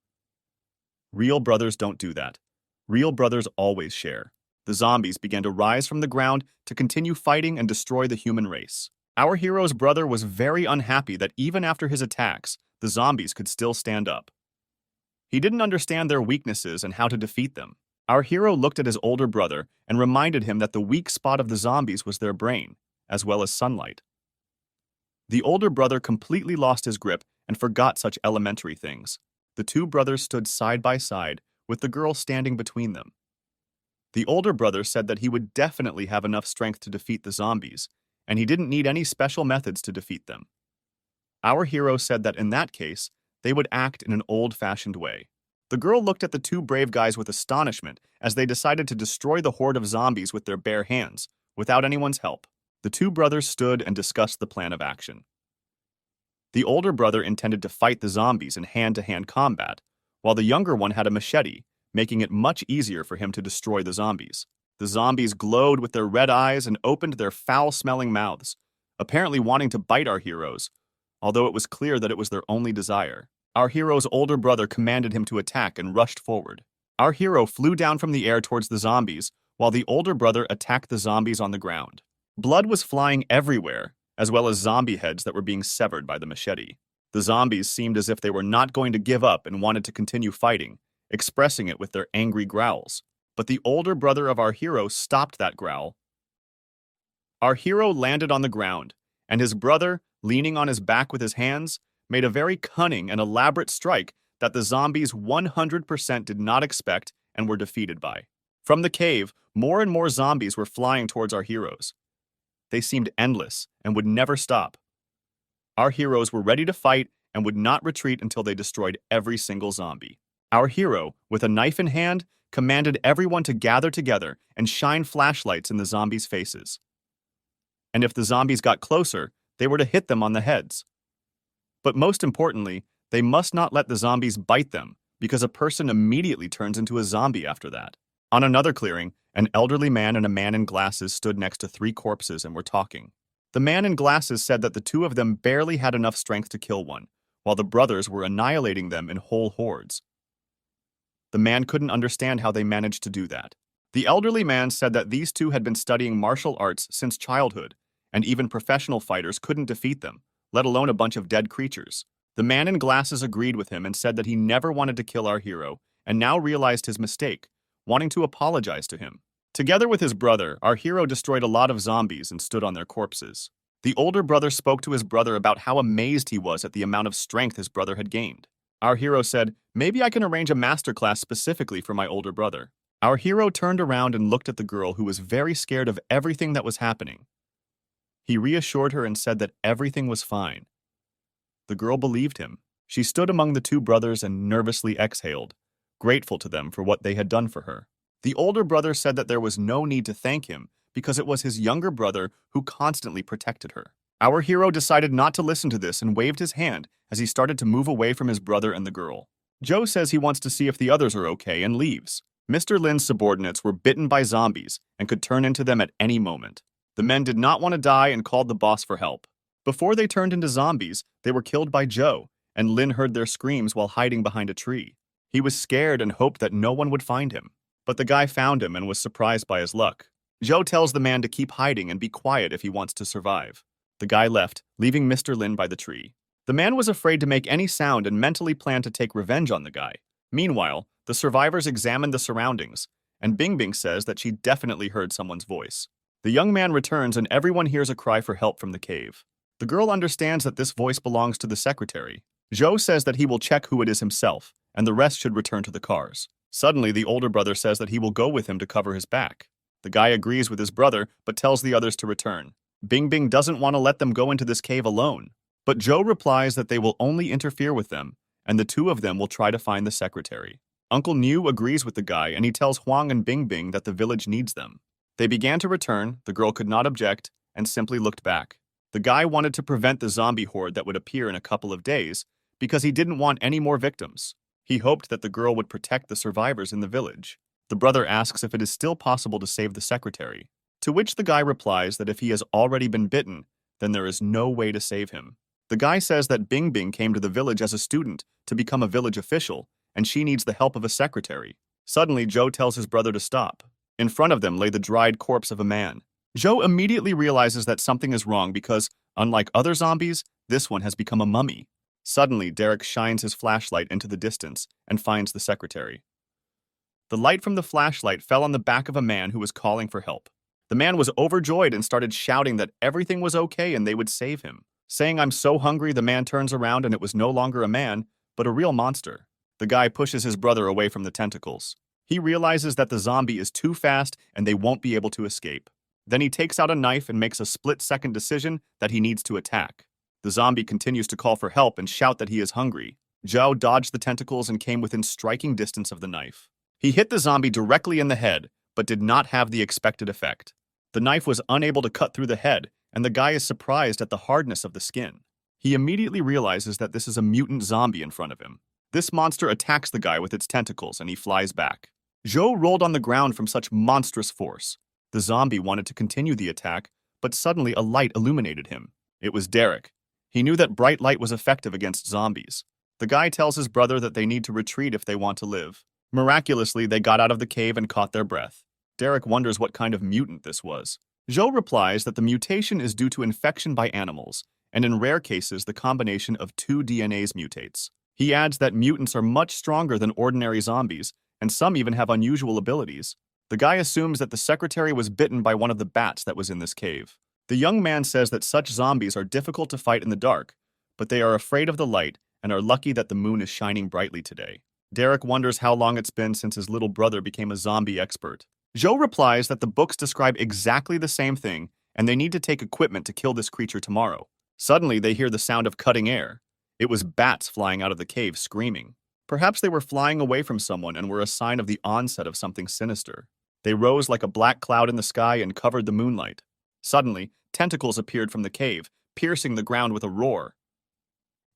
Real brothers don't do that. Real brothers always share. The zombies began to rise from the ground to continue fighting and destroy the human race. Our hero's brother was very unhappy that even after his attacks, the zombies could still stand up. He didn't understand their weaknesses and how to defeat them. Our hero looked at his older brother and reminded him that the weak spot of the zombies was their brain, as well as sunlight. The older brother completely lost his grip and forgot such elementary things. The two brothers stood side by side, with the girl standing between them. The older brother said that he would definitely have enough strength to defeat the zombies, and he didn't need any special methods to defeat them. Our hero said that in that case, they would act in an old-fashioned way. The girl looked at the two brave guys with astonishment as they decided to destroy the horde of zombies with their bare hands, without anyone's help. The two brothers stood and discussed the plan of action. The older brother intended to fight the zombies in hand-to-hand combat, while the younger one had a machete, making it much easier for him to destroy the zombies. The zombies glowed with their red eyes and opened their foul-smelling mouths, apparently wanting to bite our heroes, although it was clear that it was their only desire. Our hero's older brother commanded him to attack and rushed forward. Our hero flew down from the air towards the zombies, while the older brother attacked the zombies on the ground. Blood was flying everywhere, as well as zombie heads that were being severed by the machete. The zombies seemed as if they were not going to give up and wanted to continue fighting, expressing it with their angry growls. But the older brother of our hero stopped that growl. Our hero landed on the ground, and his brother, leaning on his back with his hands, made a very cunning and elaborate strike that the zombies 100% did not expect and were defeated by. From the cave, more and more zombies were flying towards our heroes. They seemed endless and would never stop. Our heroes were ready to fight and would not retreat until they destroyed every single zombie. Our hero, with a knife in hand, commanded everyone to gather together and shine flashlights in the zombies' faces. And if the zombies got closer, they were to hit them on the heads. But most importantly, they must not let the zombies bite them, because a person immediately turns into a zombie after that. On another clearing, an elderly man and a man in glasses stood next to 3 corpses and were talking. The man in glasses said that the two of them barely had enough strength to kill one, while the brothers were annihilating them in whole hordes. The man couldn't understand how they managed to do that. The elderly man said that these two had been studying martial arts since childhood, and even professional fighters couldn't defeat them, let alone a bunch of dead creatures. The man in glasses agreed with him and said that he never wanted to kill our hero, and now realized his mistake, wanting to apologize to him. Together with his brother, our hero destroyed a lot of zombies and stood on their corpses. The older brother spoke to his brother about how amazed he was at the amount of strength his brother had gained. Our hero said, "Maybe I can arrange a masterclass specifically for my older brother." Our hero turned around and looked at the girl who was very scared of everything that was happening. He reassured her and said that everything was fine. The girl believed him. She stood among the two brothers and nervously exhaled, grateful to them for what they had done for her. The older brother said that there was no need to thank him because it was his younger brother who constantly protected her. Our hero decided not to listen to this and waved his hand as he started to move away from his brother and the girl. Joe says he wants to see if the others are okay and leaves. Mr. Lin's subordinates were bitten by zombies and could turn into them at any moment. The men did not want to die and called the boss for help. Before they turned into zombies, they were killed by Joe, and Lin heard their screams while hiding behind a tree. He was scared and hoped that no one would find him. But the guy found him and was surprised by his luck. Joe tells the man to keep hiding and be quiet if he wants to survive. The guy left, leaving Mr. Lin by the tree. The man was afraid to make any sound and mentally planned to take revenge on the guy. Meanwhile, the survivors examined the surroundings, and Bing Bing says that she definitely heard someone's voice. The young man returns and everyone hears a cry for help from the cave. The girl understands that this voice belongs to the secretary. Joe says that he will check who it is himself, and the rest should return to the cars. Suddenly, the older brother says that he will go with him to cover his back. The guy agrees with his brother, but tells the others to return. Bing Bing doesn't want to let them go into this cave alone. But Joe replies that they will only interfere with them, and the two of them will try to find the secretary. Uncle Niu agrees with the guy, and he tells Huang and Bing Bing that the village needs them. They began to return, the girl could not object, and simply looked back. The guy wanted to prevent the zombie horde that would appear in a couple of days, because he didn't want any more victims. He hoped that the girl would protect the survivors in the village. The brother asks if it is still possible to save the secretary, to which the guy replies that if he has already been bitten, then there is no way to save him. The guy says that Bing Bing came to the village as a student to become a village official, and she needs the help of a secretary. Suddenly, Joe tells his brother to stop. In front of them lay the dried corpse of a man. Joe immediately realizes that something is wrong because, unlike other zombies, this one has become a mummy. Suddenly, Derek shines his flashlight into the distance and finds the secretary. The light from the flashlight fell on the back of a man who was calling for help. The man was overjoyed and started shouting that everything was okay and they would save him. Saying, "I'm so hungry," the man turns around and it was no longer a man, but a real monster. The guy pushes his brother away from the tentacles. He realizes that the zombie is too fast and they won't be able to escape. Then he takes out a knife and makes a split-second decision that he needs to attack. The zombie continues to call for help and shout that he is hungry. Joe dodged the tentacles and came within striking distance of the knife. He hit the zombie directly in the head, but did not have the expected effect. The knife was unable to cut through the head, and the guy is surprised at the hardness of the skin. He immediately realizes that this is a mutant zombie in front of him. This monster attacks the guy with its tentacles and he flies back. Joe rolled on the ground from such monstrous force. The zombie wanted to continue the attack, but suddenly a light illuminated him. It was Derek. He knew that bright light was effective against zombies. The guy tells his brother that they need to retreat if they want to live. Miraculously, they got out of the cave and caught their breath. Derek wonders what kind of mutant this was. Joe replies that the mutation is due to infection by animals, and in rare cases the combination of two DNAs mutates. He adds that mutants are much stronger than ordinary zombies, and some even have unusual abilities. The guy assumes that the secretary was bitten by one of the bats that was in this cave. The young man says that such zombies are difficult to fight in the dark, but they are afraid of the light and are lucky that the moon is shining brightly today. Derek wonders how long it's been since his little brother became a zombie expert. Joe replies that the books describe exactly the same thing, and they need to take equipment to kill this creature tomorrow. Suddenly, they hear the sound of cutting air. It was bats flying out of the cave screaming. Perhaps they were flying away from someone and were a sign of the onset of something sinister. They rose like a black cloud in the sky and covered the moonlight. Suddenly, tentacles appeared from the cave, piercing the ground with a roar.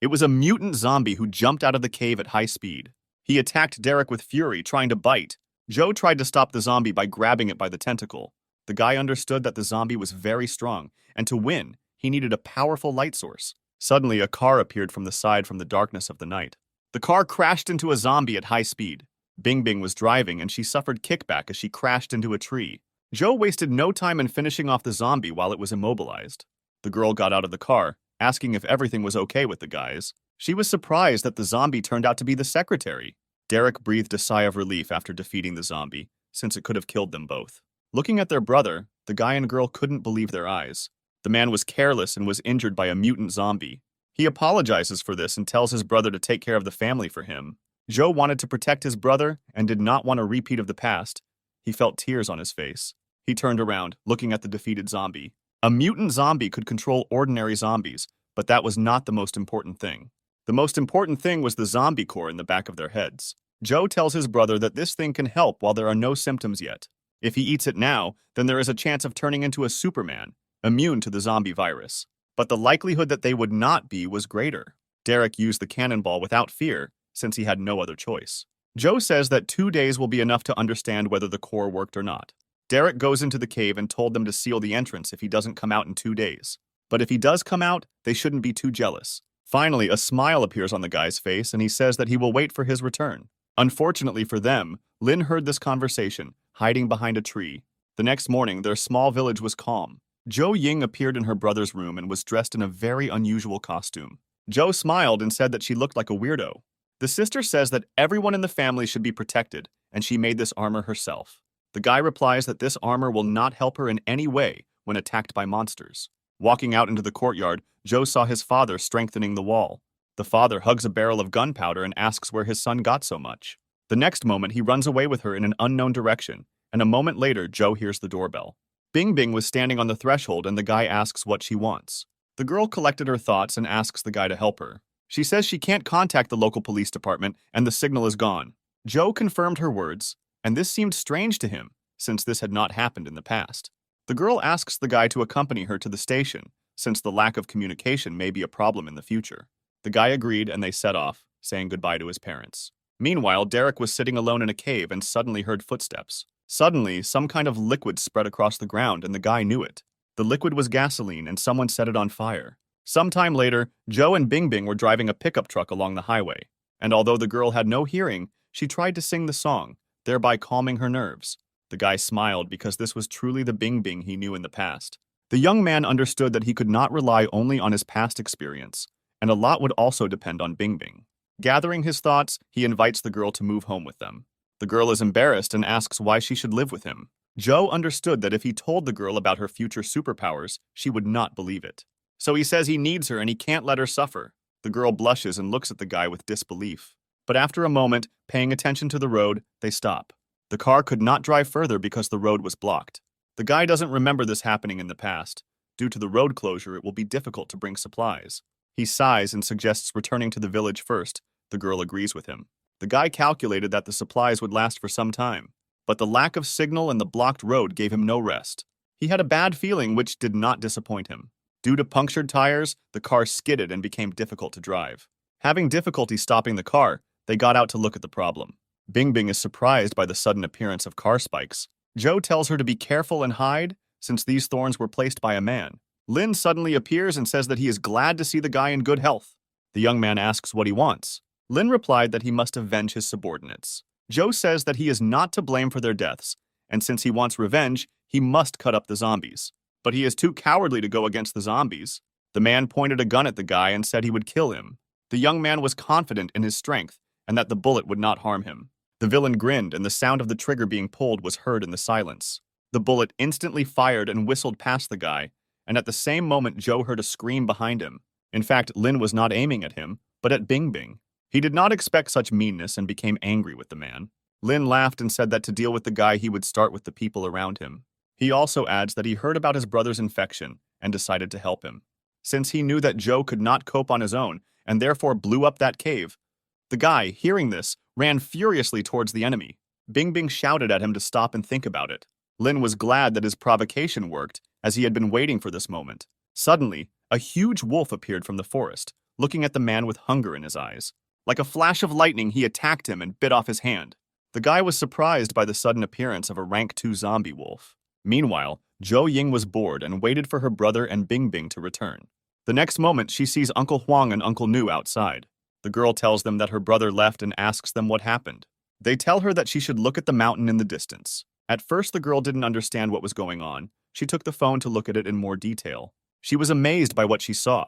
It was a mutant zombie who jumped out of the cave at high speed. He attacked Derek with fury, trying to bite. Joe tried to stop the zombie by grabbing it by the tentacle. The guy understood that the zombie was very strong, and to win, he needed a powerful light source. Suddenly, a car appeared from the side from the darkness of the night. The car crashed into a zombie at high speed. Bing Bing was driving, and she suffered kickback as she crashed into a tree. Joe wasted no time in finishing off the zombie while it was immobilized. The girl got out of the car, asking if everything was okay with the guys. She was surprised that the zombie turned out to be the secretary. Derek breathed a sigh of relief after defeating the zombie, since it could have killed them both. Looking at their brother, the guy and girl couldn't believe their eyes. The man was careless and was injured by a mutant zombie. He apologizes for this and tells his brother to take care of the family for him. Joe wanted to protect his brother and did not want a repeat of the past, He felt tears on his face. He turned around, looking at the defeated zombie. A mutant zombie could control ordinary zombies, but that was not the most important thing. The most important thing was the zombie core in the back of their heads. Joe tells his brother that this thing can help while there are no symptoms yet. If he eats it now, then there is a chance of turning into a Superman, immune to the zombie virus. But the likelihood that they would not be was greater. Derek used the cannonball without fear, since he had no other choice. Joe says that 2 days will be enough to understand whether the core worked or not. Derek goes into the cave and told them to seal the entrance if he doesn't come out in 2 days. But if he does come out, they shouldn't be too jealous. Finally, a smile appears on the guy's face and he says that he will wait for his return. Unfortunately for them, Lin heard this conversation, hiding behind a tree. The next morning, their small village was calm. Joe Ying appeared in her brother's room and was dressed in a very unusual costume. Joe smiled and said that she looked like a weirdo. The sister says that everyone in the family should be protected, and she made this armor herself. The guy replies that this armor will not help her in any way when attacked by monsters. Walking out into the courtyard, Joe saw his father strengthening the wall. The father hugs a barrel of gunpowder and asks where his son got so much. The next moment, he runs away with her in an unknown direction, and a moment later, Joe hears the doorbell. Bing Bing was standing on the threshold and the guy asks what she wants. The girl collected her thoughts and asks the guy to help her. She says she can't contact the local police department and the signal is gone. Joe confirmed her words, and this seemed strange to him, since this had not happened in the past. The girl asks the guy to accompany her to the station, since the lack of communication may be a problem in the future. The guy agreed and they set off, saying goodbye to his parents. Meanwhile, Derek was sitting alone in a cave and suddenly heard footsteps. Suddenly, some kind of liquid spread across the ground and the guy knew it. The liquid was gasoline and someone set it on fire. Sometime later, Joe and Bing Bing were driving a pickup truck along the highway, and although the girl had no hearing, she tried to sing the song, thereby calming her nerves. The guy smiled because this was truly the Bing Bing he knew in the past. The young man understood that he could not rely only on his past experience, and a lot would also depend on Bing Bing. Gathering his thoughts, he invites the girl to move home with them. The girl is embarrassed and asks why she should live with him. Joe understood that if he told the girl about her future superpowers, she would not believe it. So he says he needs her and he can't let her suffer. The girl blushes and looks at the guy with disbelief. But after a moment, paying attention to the road, they stop. The car could not drive further because the road was blocked. The guy doesn't remember this happening in the past. Due to the road closure, it will be difficult to bring supplies. He sighs and suggests returning to the village first. The girl agrees with him. The guy calculated that the supplies would last for some time, but the lack of signal and the blocked road gave him no rest. He had a bad feeling which did not disappoint him. Due to punctured tires, the car skidded and became difficult to drive. Having difficulty stopping the car, they got out to look at the problem. Bing Bing is surprised by the sudden appearance of car spikes. Joe tells her to be careful and hide, since these thorns were placed by a man. Lin suddenly appears and says that he is glad to see the guy in good health. The young man asks what he wants. Lin replied that he must avenge his subordinates. Joe says that he is not to blame for their deaths, and since he wants revenge, he must cut up the zombies. But he is too cowardly to go against the zombies. The man pointed a gun at the guy and said he would kill him. The young man was confident in his strength and that the bullet would not harm him. The villain grinned and the sound of the trigger being pulled was heard in the silence. The bullet instantly fired and whistled past the guy, and at the same moment Joe heard a scream behind him. In fact, Lin was not aiming at him, but at Bing Bing. He did not expect such meanness and became angry with the man. Lin laughed and said that to deal with the guy he would start with the people around him. He also adds that he heard about his brother's infection and decided to help him. Since he knew that Joe could not cope on his own and therefore blew up that cave, the guy, hearing this, ran furiously towards the enemy. Bing Bing shouted at him to stop and think about it. Lin was glad that his provocation worked, as he had been waiting for this moment. Suddenly, a huge wolf appeared from the forest, looking at the man with hunger in his eyes. Like a flash of lightning, he attacked him and bit off his hand. The guy was surprised by the sudden appearance of a rank 2 zombie wolf. Meanwhile, Zhou Ying was bored and waited for her brother and Bing Bing to return. The next moment, she sees Uncle Huang and Uncle Nu outside. The girl tells them that her brother left and asks them what happened. They tell her that she should look at the mountain in the distance. At first, the girl didn't understand what was going on. She took the phone to look at it in more detail. She was amazed by what she saw.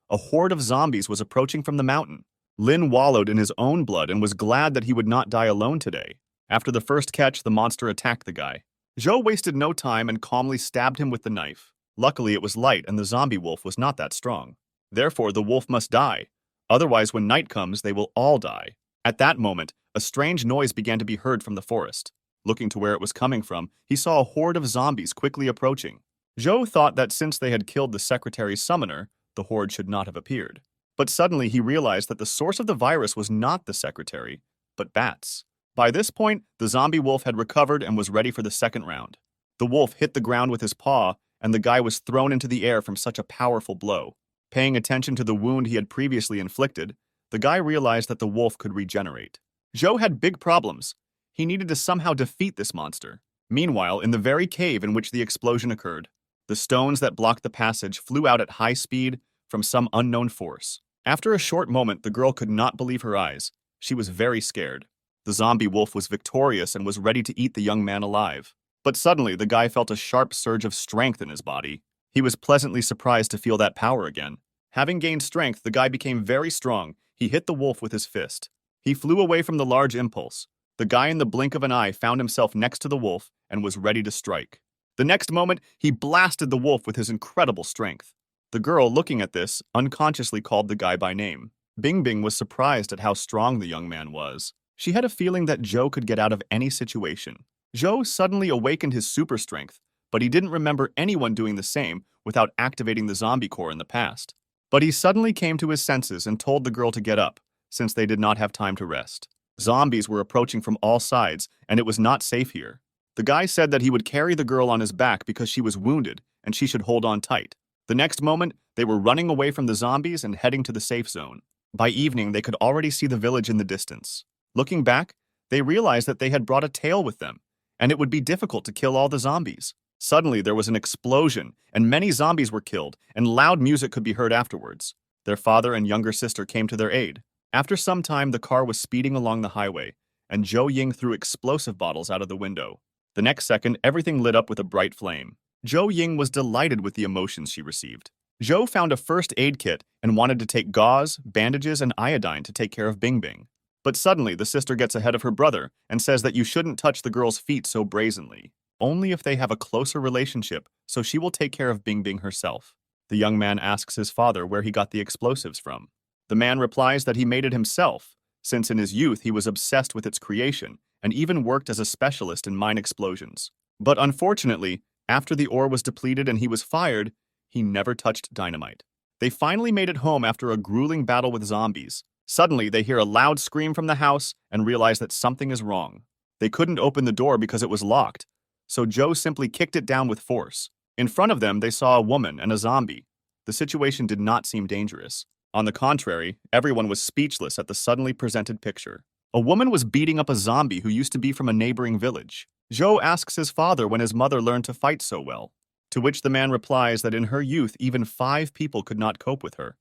A horde of zombies was approaching from the mountain. Lin wallowed in his own blood and was glad that he would not die alone today. After the first catch, the monster attacked the guy. Zhou wasted no time and calmly stabbed him with the knife. Luckily, it was light and the zombie wolf was not that strong. Therefore, the wolf must die. Otherwise, when night comes, they will all die. At that moment, a strange noise began to be heard from the forest. Looking to where it was coming from, he saw a horde of zombies quickly approaching. Zhou thought that since they had killed the secretary's summoner, the horde should not have appeared. But suddenly he realized that the source of the virus was not the secretary, but bats. By this point, the zombie wolf had recovered and was ready for the second round. The wolf hit the ground with his paw, and the guy was thrown into the air from such a powerful blow. Paying attention to the wound he had previously inflicted, the guy realized that the wolf could regenerate. Zhou had big problems. He needed to somehow defeat this monster. Meanwhile, in the very cave in which the explosion occurred, the stones that blocked the passage flew out at high speed from some unknown force. After a short moment, the girl could not believe her eyes. She was very scared. The zombie wolf was victorious and was ready to eat the young man alive. But suddenly, the guy felt a sharp surge of strength in his body. He was pleasantly surprised to feel that power again. Having gained strength, the guy became very strong. He hit the wolf with his fist. He flew away from the large impulse. The guy in the blink of an eye found himself next to the wolf and was ready to strike. The next moment, he blasted the wolf with his incredible strength. The girl, looking at this, unconsciously called the guy by name. Bing Bing was surprised at how strong the young man was. She had a feeling that Zhou could get out of any situation. Zhou suddenly awakened his super strength, but he didn't remember anyone doing the same without activating the zombie core in the past. But he suddenly came to his senses and told the girl to get up, since they did not have time to rest. Zombies were approaching from all sides, and it was not safe here. The guy said that he would carry the girl on his back because she was wounded, and she should hold on tight. The next moment, they were running away from the zombies and heading to the safe zone. By evening, they could already see the village in the distance. Looking back, they realized that they had brought a tail with them, and it would be difficult to kill all the zombies. Suddenly, there was an explosion, and many zombies were killed, and loud music could be heard afterwards. Their father and younger sister came to their aid. After some time, the car was speeding along the highway, and Zhou Ying threw explosive bottles out of the window. The next second, everything lit up with a bright flame. Zhou Ying was delighted with the emotions she received. Zhou found a first aid kit and wanted to take gauze, bandages, and iodine to take care of Bing Bing. But suddenly, the sister gets ahead of her brother and says that you shouldn't touch the girl's feet so brazenly. Only if they have a closer relationship, so she will take care of Bing Bing herself. The young man asks his father where he got the explosives from. The man replies that he made it himself, since in his youth he was obsessed with its creation and even worked as a specialist in mine explosions. But unfortunately, after the ore was depleted and he was fired, he never touched dynamite. They finally made it home after a grueling battle with zombies. Suddenly, they hear a loud scream from the house and realize that something is wrong. They couldn't open the door because it was locked, so Joe simply kicked it down with force. In front of them, they saw a woman and a zombie. The situation did not seem dangerous. On the contrary, everyone was speechless at the suddenly presented picture. A woman was beating up a zombie who used to be from a neighboring village. Joe asks his father when his mother learned to fight so well, to which the man replies that in her youth even 5 people could not cope with her.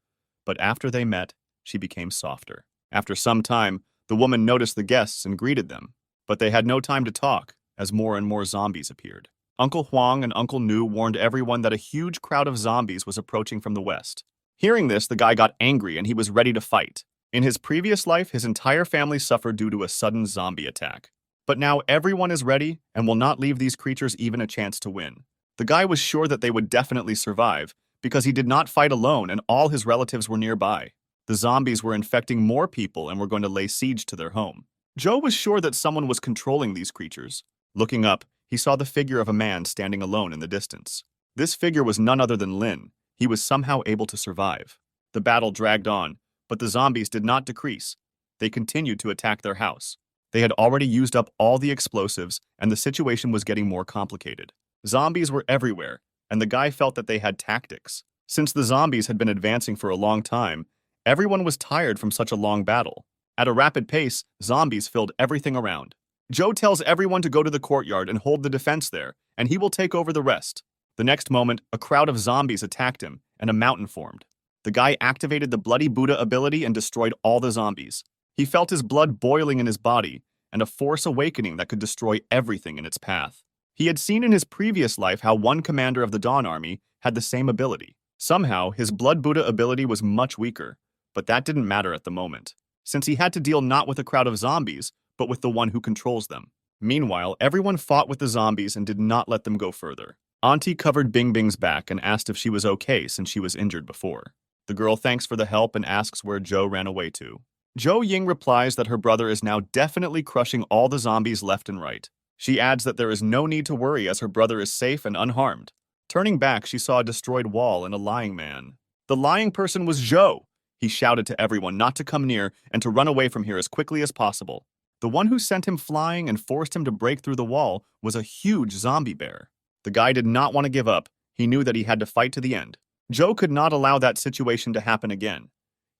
But after they met, she became softer. After some time, the woman noticed the guests and greeted them, but they had no time to talk, as more and more zombies appeared. Uncle Huang and Uncle Nu warned everyone that a huge crowd of zombies was approaching from the west. Hearing this, the guy got angry and he was ready to fight. In his previous life, his entire family suffered due to a sudden zombie attack. But now everyone is ready and will not leave these creatures even a chance to win. The guy was sure that they would definitely survive because he did not fight alone and all his relatives were nearby. The zombies were infecting more people and were going to lay siege to their home. Joe was sure that someone was controlling these creatures. Looking up, he saw the figure of a man standing alone in the distance. This figure was none other than Lin. He was somehow able to survive. The battle dragged on, but the zombies did not decrease. They continued to attack their house. They had already used up all the explosives, and the situation was getting more complicated. Zombies were everywhere, and the guy felt that they had tactics. Since the zombies had been advancing for a long time, everyone was tired from such a long battle. At a rapid pace, zombies filled everything around. Joe tells everyone to go to the courtyard and hold the defense there, and he will take over the rest. The next moment, a crowd of zombies attacked him, and a mountain formed. The guy activated the Bloody Buddha ability and destroyed all the zombies. He felt his blood boiling in his body, and a force awakening that could destroy everything in its path. He had seen in his previous life how one commander of the Dawn Army had the same ability. Somehow, his Blood Buddha ability was much weaker, but that didn't matter at the moment, since he had to deal not with a crowd of zombies, but with the one who controls them. Meanwhile, everyone fought with the zombies and did not let them go further. Auntie covered Bing Bing's back and asked if she was okay since she was injured before. The girl thanks for the help and asks where Joe ran away to. Zhou Ying replies that her brother is now definitely crushing all the zombies left and right. She adds that there is no need to worry as her brother is safe and unharmed. Turning back, she saw a destroyed wall and a lying man. The lying person was Joe. He shouted to everyone not to come near and to run away from here as quickly as possible. The one who sent him flying and forced him to break through the wall was a huge zombie bear. The guy did not want to give up. He knew that he had to fight to the end. Joe could not allow that situation to happen again.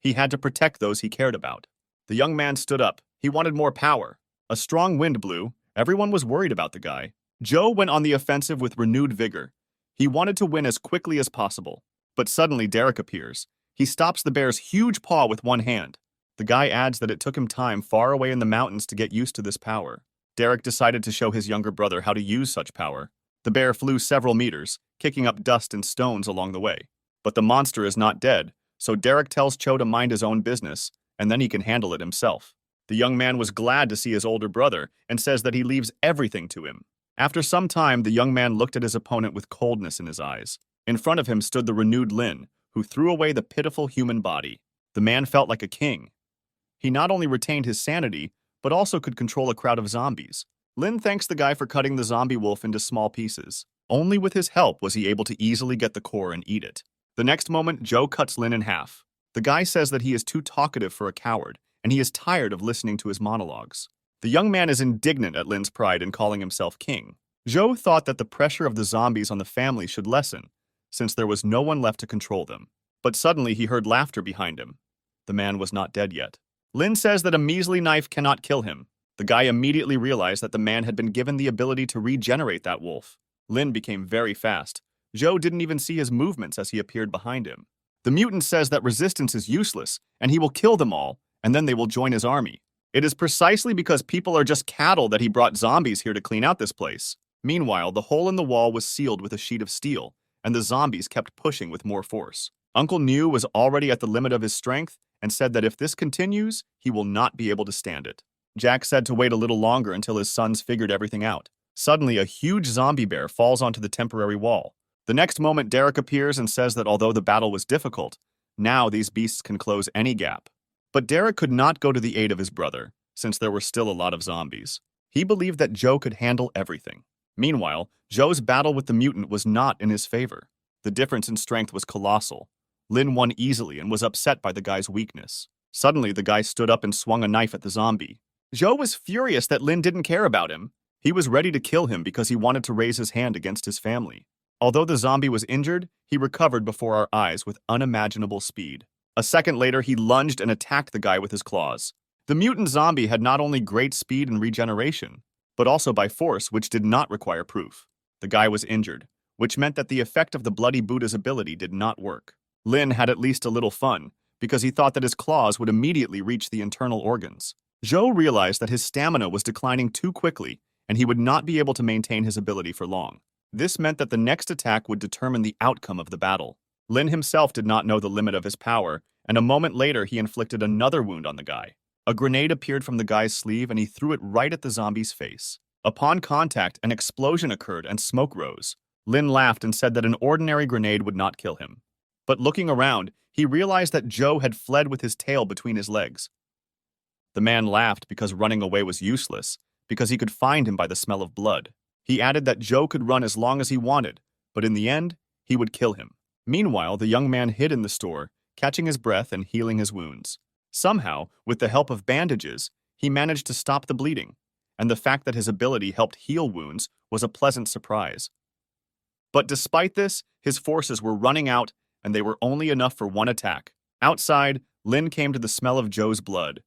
He had to protect those he cared about. The young man stood up. He wanted more power. A strong wind blew. Everyone was worried about the guy. Joe went on the offensive with renewed vigor. He wanted to win as quickly as possible. But suddenly Derek appears. He stops the bear's huge paw with one hand. The guy adds that it took him time far away in the mountains to get used to this power. Derek decided to show his younger brother how to use such power. The bear flew several meters, kicking up dust and stones along the way. But the monster is not dead, so Derek tells Cho to mind his own business, and then he can handle it himself. The young man was glad to see his older brother and says that he leaves everything to him. After some time, the young man looked at his opponent with coldness in his eyes. In front of him stood the renewed Lin, who threw away the pitiful human body. The man felt like a king. He not only retained his sanity, but also could control a crowd of zombies. Lin thanks the guy for cutting the zombie wolf into small pieces. Only with his help was he able to easily get the core and eat it. The next moment, Joe cuts Lin in half. The guy says that he is too talkative for a coward, and he is tired of listening to his monologues. The young man is indignant at Lin's pride in calling himself king. Joe thought that the pressure of the zombies on the family should lessen, since there was no one left to control them. But suddenly he heard laughter behind him. The man was not dead yet. Lin says that a measly knife cannot kill him. The guy immediately realized that the man had been given the ability to regenerate that wolf. Lin became very fast. Joe didn't even see his movements as he appeared behind him. The mutant says that resistance is useless, and he will kill them all, and then they will join his army. It is precisely because people are just cattle that he brought zombies here to clean out this place. Meanwhile, the hole in the wall was sealed with a sheet of steel, and the zombies kept pushing with more force. Uncle New was already at the limit of his strength and said that if this continues, he will not be able to stand it. Jack said to wait a little longer until his sons figured everything out. Suddenly, a huge zombie bear falls onto the temporary wall. The next moment, Derek appears and says that although the battle was difficult, now these beasts can close any gap. But Derek could not go to the aid of his brother, since there were still a lot of zombies. He believed that Joe could handle everything. Meanwhile, Joe's battle with the mutant was not in his favor. The difference in strength was colossal. Lin won easily and was upset by the guy's weakness. Suddenly, the guy stood up and swung a knife at the zombie. Joe was furious that Lin didn't care about him. He was ready to kill him because he wanted to raise his hand against his family. Although the zombie was injured, he recovered before our eyes with unimaginable speed. A second later, he lunged and attacked the guy with his claws. The mutant zombie had not only great speed and regeneration, but also by force, which did not require proof. The guy was injured, which meant that the effect of the Bloody Buddha's ability did not work. Lin had at least a little fun, because he thought that his claws would immediately reach the internal organs. Joe realized that his stamina was declining too quickly, and he would not be able to maintain his ability for long. This meant that the next attack would determine the outcome of the battle. Lin himself did not know the limit of his power, and a moment later he inflicted another wound on the guy. A grenade appeared from the guy's sleeve and he threw it right at the zombie's face. Upon contact, an explosion occurred and smoke rose. Lin laughed and said that an ordinary grenade would not kill him. But looking around, he realized that Joe had fled with his tail between his legs. The man laughed because running away was useless, because he could find him by the smell of blood. He added that Joe could run as long as he wanted, but in the end, he would kill him. Meanwhile, the young man hid in the store, catching his breath and healing his wounds. Somehow, with the help of bandages, he managed to stop the bleeding, and the fact that his ability helped heal wounds was a pleasant surprise. But despite this, his forces were running out, and they were only enough for one attack. Outside, Lin came to the smell of Joe's blood.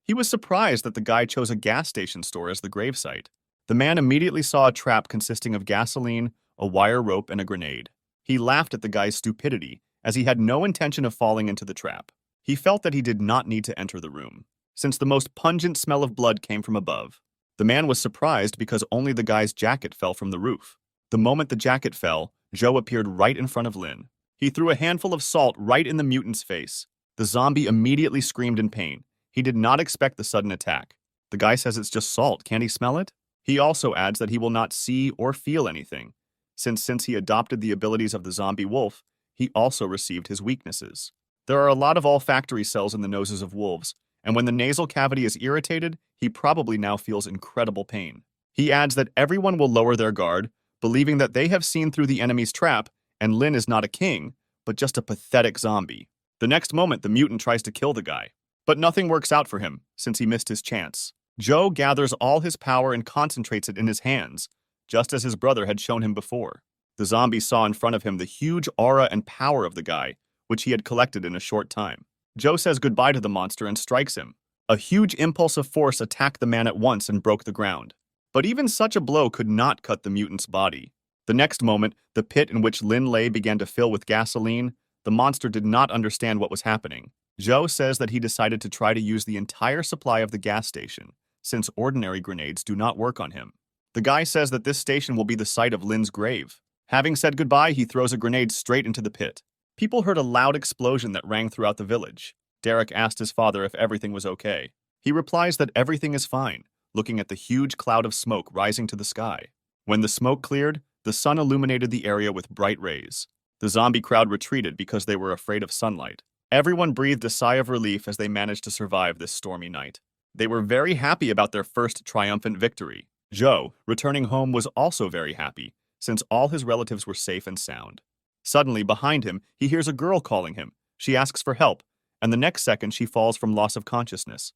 He was surprised that the guy chose a gas station store as the gravesite. The man immediately saw a trap consisting of gasoline, a wire rope, and a grenade. He laughed at the guy's stupidity, as he had no intention of falling into the trap. He felt that he did not need to enter the room, since the most pungent smell of blood came from above. The man was surprised because only the guy's jacket fell from the roof. The moment the jacket fell, Joe appeared right in front of Lin. He threw a handful of salt right in the mutant's face. The zombie immediately screamed in pain. He did not expect the sudden attack. The guy says it's just salt. Can't he smell it? He also adds that he will not see or feel anything, since he adopted the abilities of the zombie wolf, he also received his weaknesses. There are a lot of olfactory cells in the noses of wolves, and when the nasal cavity is irritated, he probably now feels incredible pain. He adds that everyone will lower their guard, believing that they have seen through the enemy's trap and Lin is not a king, but just a pathetic zombie. The next moment, the mutant tries to kill the guy. But nothing works out for him, since he missed his chance. Joe gathers all his power and concentrates it in his hands, just as his brother had shown him before. The zombie saw in front of him the huge aura and power of the guy, which he had collected in a short time. Joe says goodbye to the monster and strikes him. A huge impulse of force attacked the man at once and broke the ground. But even such a blow could not cut the mutant's body. The next moment, the pit in which Lin lay began to fill with gasoline. The monster did not understand what was happening. Joe says that he decided to try to use the entire supply of the gas station, since ordinary grenades do not work on him. The guy says that this station will be the site of Lin's grave. Having said goodbye, he throws a grenade straight into the pit. People heard a loud explosion that rang throughout the village. Derek asked his father if everything was okay. He replies that everything is fine, looking at the huge cloud of smoke rising to the sky. When the smoke cleared, the sun illuminated the area with bright rays. The zombie crowd retreated because they were afraid of sunlight. Everyone breathed a sigh of relief as they managed to survive this stormy night. They were very happy about their first triumphant victory. Joe, returning home, was also very happy, since all his relatives were safe and sound. Suddenly, behind him, he hears a girl calling him. She asks for help, and the next second she falls from loss of consciousness.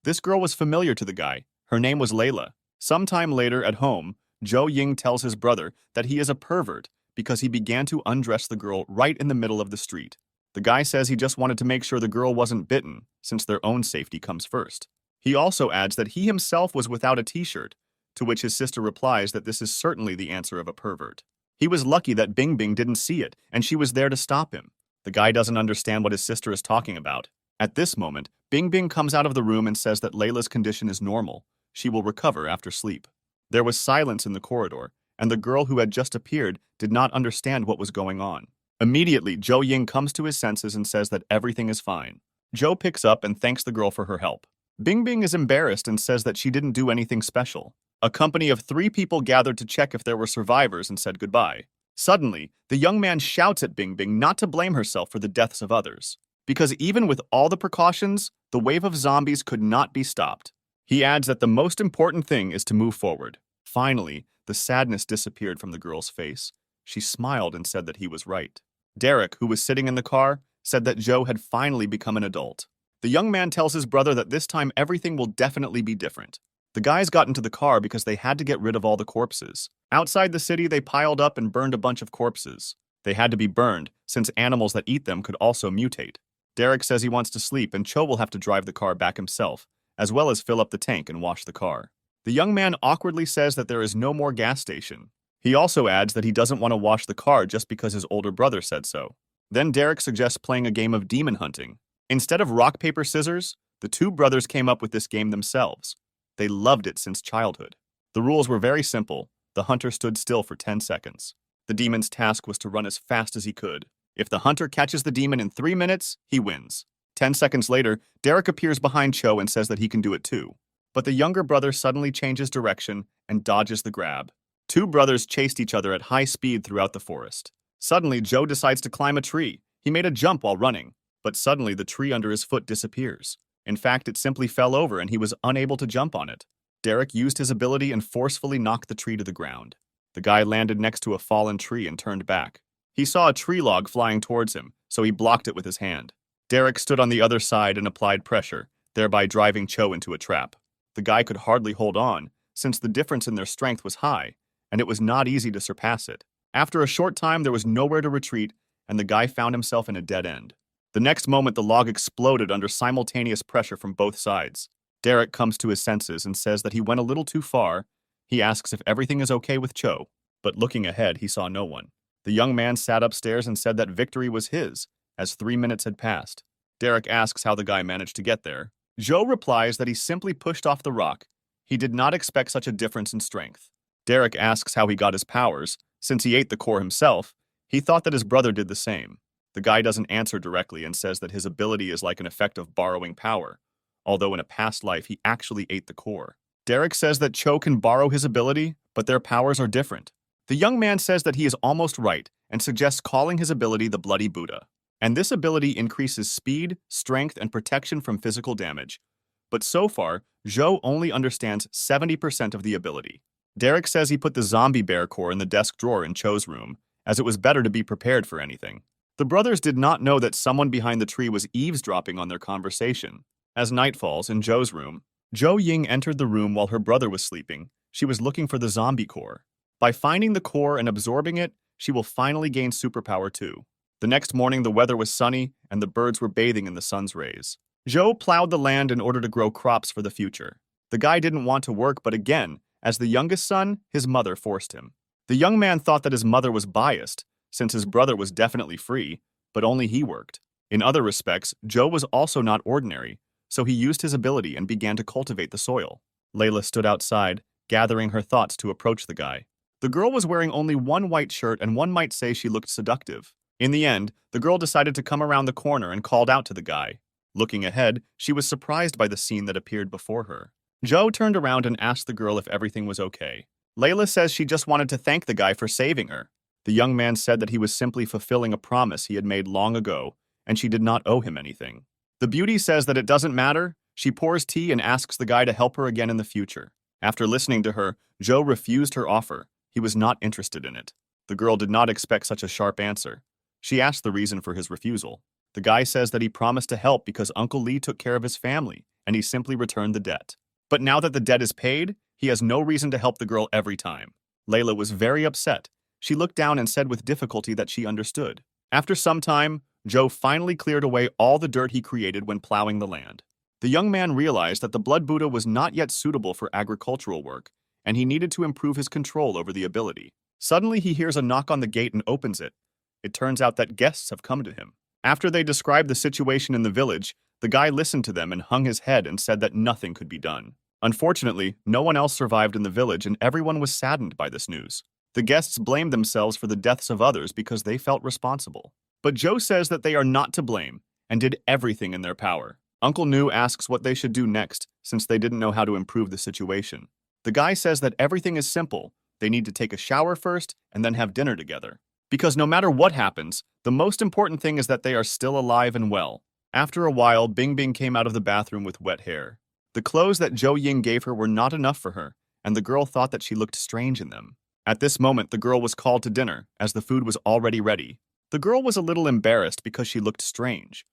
This girl was familiar to the guy. Her name was Layla. Sometime later, at home, Joe Ying tells his brother that he is a pervert because he began to undress the girl right in the middle of the street. The guy says he just wanted to make sure the girl wasn't bitten, since their own safety comes first. He also adds that he himself was without a t-shirt, to which his sister replies that this is certainly the answer of a pervert. He was lucky that Bing Bing didn't see it, and she was there to stop him. The guy doesn't understand what his sister is talking about. At this moment, Bing Bing comes out of the room and says that Layla's condition is normal. She will recover after sleep. There was silence in the corridor, and the girl who had just appeared did not understand what was going on. Immediately, Joe Ying comes to his senses and says that everything is fine. Joe picks up and thanks the girl for her help. Bing Bing is embarrassed and says that she didn't do anything special. A company of 3 people gathered to check if there were survivors and said goodbye. Suddenly, the young man shouts at Bing Bing not to blame herself for the deaths of others, because even with all the precautions, the wave of zombies could not be stopped. He adds that the most important thing is to move forward. Finally, the sadness disappeared from the girl's face. She smiled and said that he was right. Derek, who was sitting in the car, said that Joe had finally become an adult. The young man tells his brother that this time everything will definitely be different. The guys got into the car because they had to get rid of all the corpses. Outside the city, they piled up and burned a bunch of corpses. They had to be burned, since animals that eat them could also mutate. Derek says he wants to sleep and Cho will have to drive the car back himself, as well as fill up the tank and wash the car. The young man awkwardly says that there is no more gas station. He also adds that he doesn't want to wash the car just because his older brother said so. Then Derek suggests playing a game of demon hunting. Instead of rock, paper, scissors, the 2 brothers came up with this game themselves. They loved it since childhood. The rules were very simple. The hunter stood still for 10 seconds. The demon's task was to run as fast as he could. If the hunter catches the demon in 3 minutes, he wins. 10 seconds later, Derek appears behind Cho and says that he can do it too. But the younger brother suddenly changes direction and dodges the grab. 2 brothers chased each other at high speed throughout the forest. Suddenly, Joe decides to climb a tree. He made a jump while running, but suddenly the tree under his foot disappears. In fact, it simply fell over and he was unable to jump on it. Derek used his ability and forcefully knocked the tree to the ground. The guy landed next to a fallen tree and turned back. He saw a tree log flying towards him, so he blocked it with his hand. Derek stood on the other side and applied pressure, thereby driving Cho into a trap. The guy could hardly hold on, since the difference in their strength was high, and it was not easy to surpass it. After a short time, there was nowhere to retreat, and the guy found himself in a dead end. The next moment, the log exploded under simultaneous pressure from both sides. Derek comes to his senses and says that he went a little too far. He asks if everything is okay with Cho, but looking ahead, he saw no one. The young man sat upstairs and said that victory was his, as 3 minutes had passed. Derek asks how the guy managed to get there. Joe replies that he simply pushed off the rock. He did not expect such a difference in strength. Derek asks how he got his powers. Since he ate the core himself, he thought that his brother did the same. The guy doesn't answer directly and says that his ability is like an effect of borrowing power, although in a past life he actually ate the core. Derek says that Cho can borrow his ability, but their powers are different. The young man says that he is almost right and suggests calling his ability the Bloody Buddha. And this ability increases speed, strength, and protection from physical damage, but so far, Zhou only understands 70% of the ability. Derek says he put the zombie bear core in the desk drawer in Cho's room, as it was better to be prepared for anything. The brothers did not know that someone behind the tree was eavesdropping on their conversation. As night falls in Zhou's room, Zhou Ying entered the room while her brother was sleeping. She was looking for the zombie core. By finding the core and absorbing it, she will finally gain superpower too. The next morning, the weather was sunny and the birds were bathing in the sun's rays. Zhou plowed the land in order to grow crops for the future. The guy didn't want to work, but again, as the youngest son, his mother forced him. The young man thought that his mother was biased, since his brother was definitely free, but only he worked. In other respects, Zhou was also not ordinary, so he used his ability and began to cultivate the soil. Layla stood outside, gathering her thoughts to approach the guy. The girl was wearing only one white shirt, and one might say she looked seductive. In the end, the girl decided to come around the corner and called out to the guy. Looking ahead, she was surprised by the scene that appeared before her. Zhou turned around and asked the girl if everything was okay. Layla says she just wanted to thank the guy for saving her. The young man said that he was simply fulfilling a promise he had made long ago, and she did not owe him anything. The beauty says that it doesn't matter. She pours tea and asks the guy to help her again in the future. After listening to her, Zhou refused her offer. He was not interested in it. The girl did not expect such a sharp answer. She asked the reason for his refusal. The guy says that he promised to help because Uncle Lee took care of his family, and he simply returned the debt. But now that the debt is paid, he has no reason to help the girl every time. Layla was very upset. She looked down and said with difficulty that she understood. After some time, Zhou finally cleared away all the dirt he created when plowing the land. The young man realized that the Blood Buddha was not yet suitable for agricultural work, and he needed to improve his control over the ability. Suddenly, he hears a knock on the gate and opens it. It turns out that guests have come to him. After they described the situation in the village, the guy listened to them and hung his head and said that nothing could be done. Unfortunately, no one else survived in the village, and everyone was saddened by this news. The guests blamed themselves for the deaths of others because they felt responsible. But Zhou says that they are not to blame and did everything in their power. Uncle Nu asks what they should do next, since they didn't know how to improve the situation. The guy says that everything is simple. They need to take a shower first and then have dinner together. Because no matter what happens, the most important thing is that they are still alive and well. After a while, Bing Bing came out of the bathroom with wet hair. The clothes that Zhou Ying gave her were not enough for her, and the girl thought that she looked strange in them. At this moment, the girl was called to dinner, as the food was already ready. The girl was a little embarrassed because she looked strange,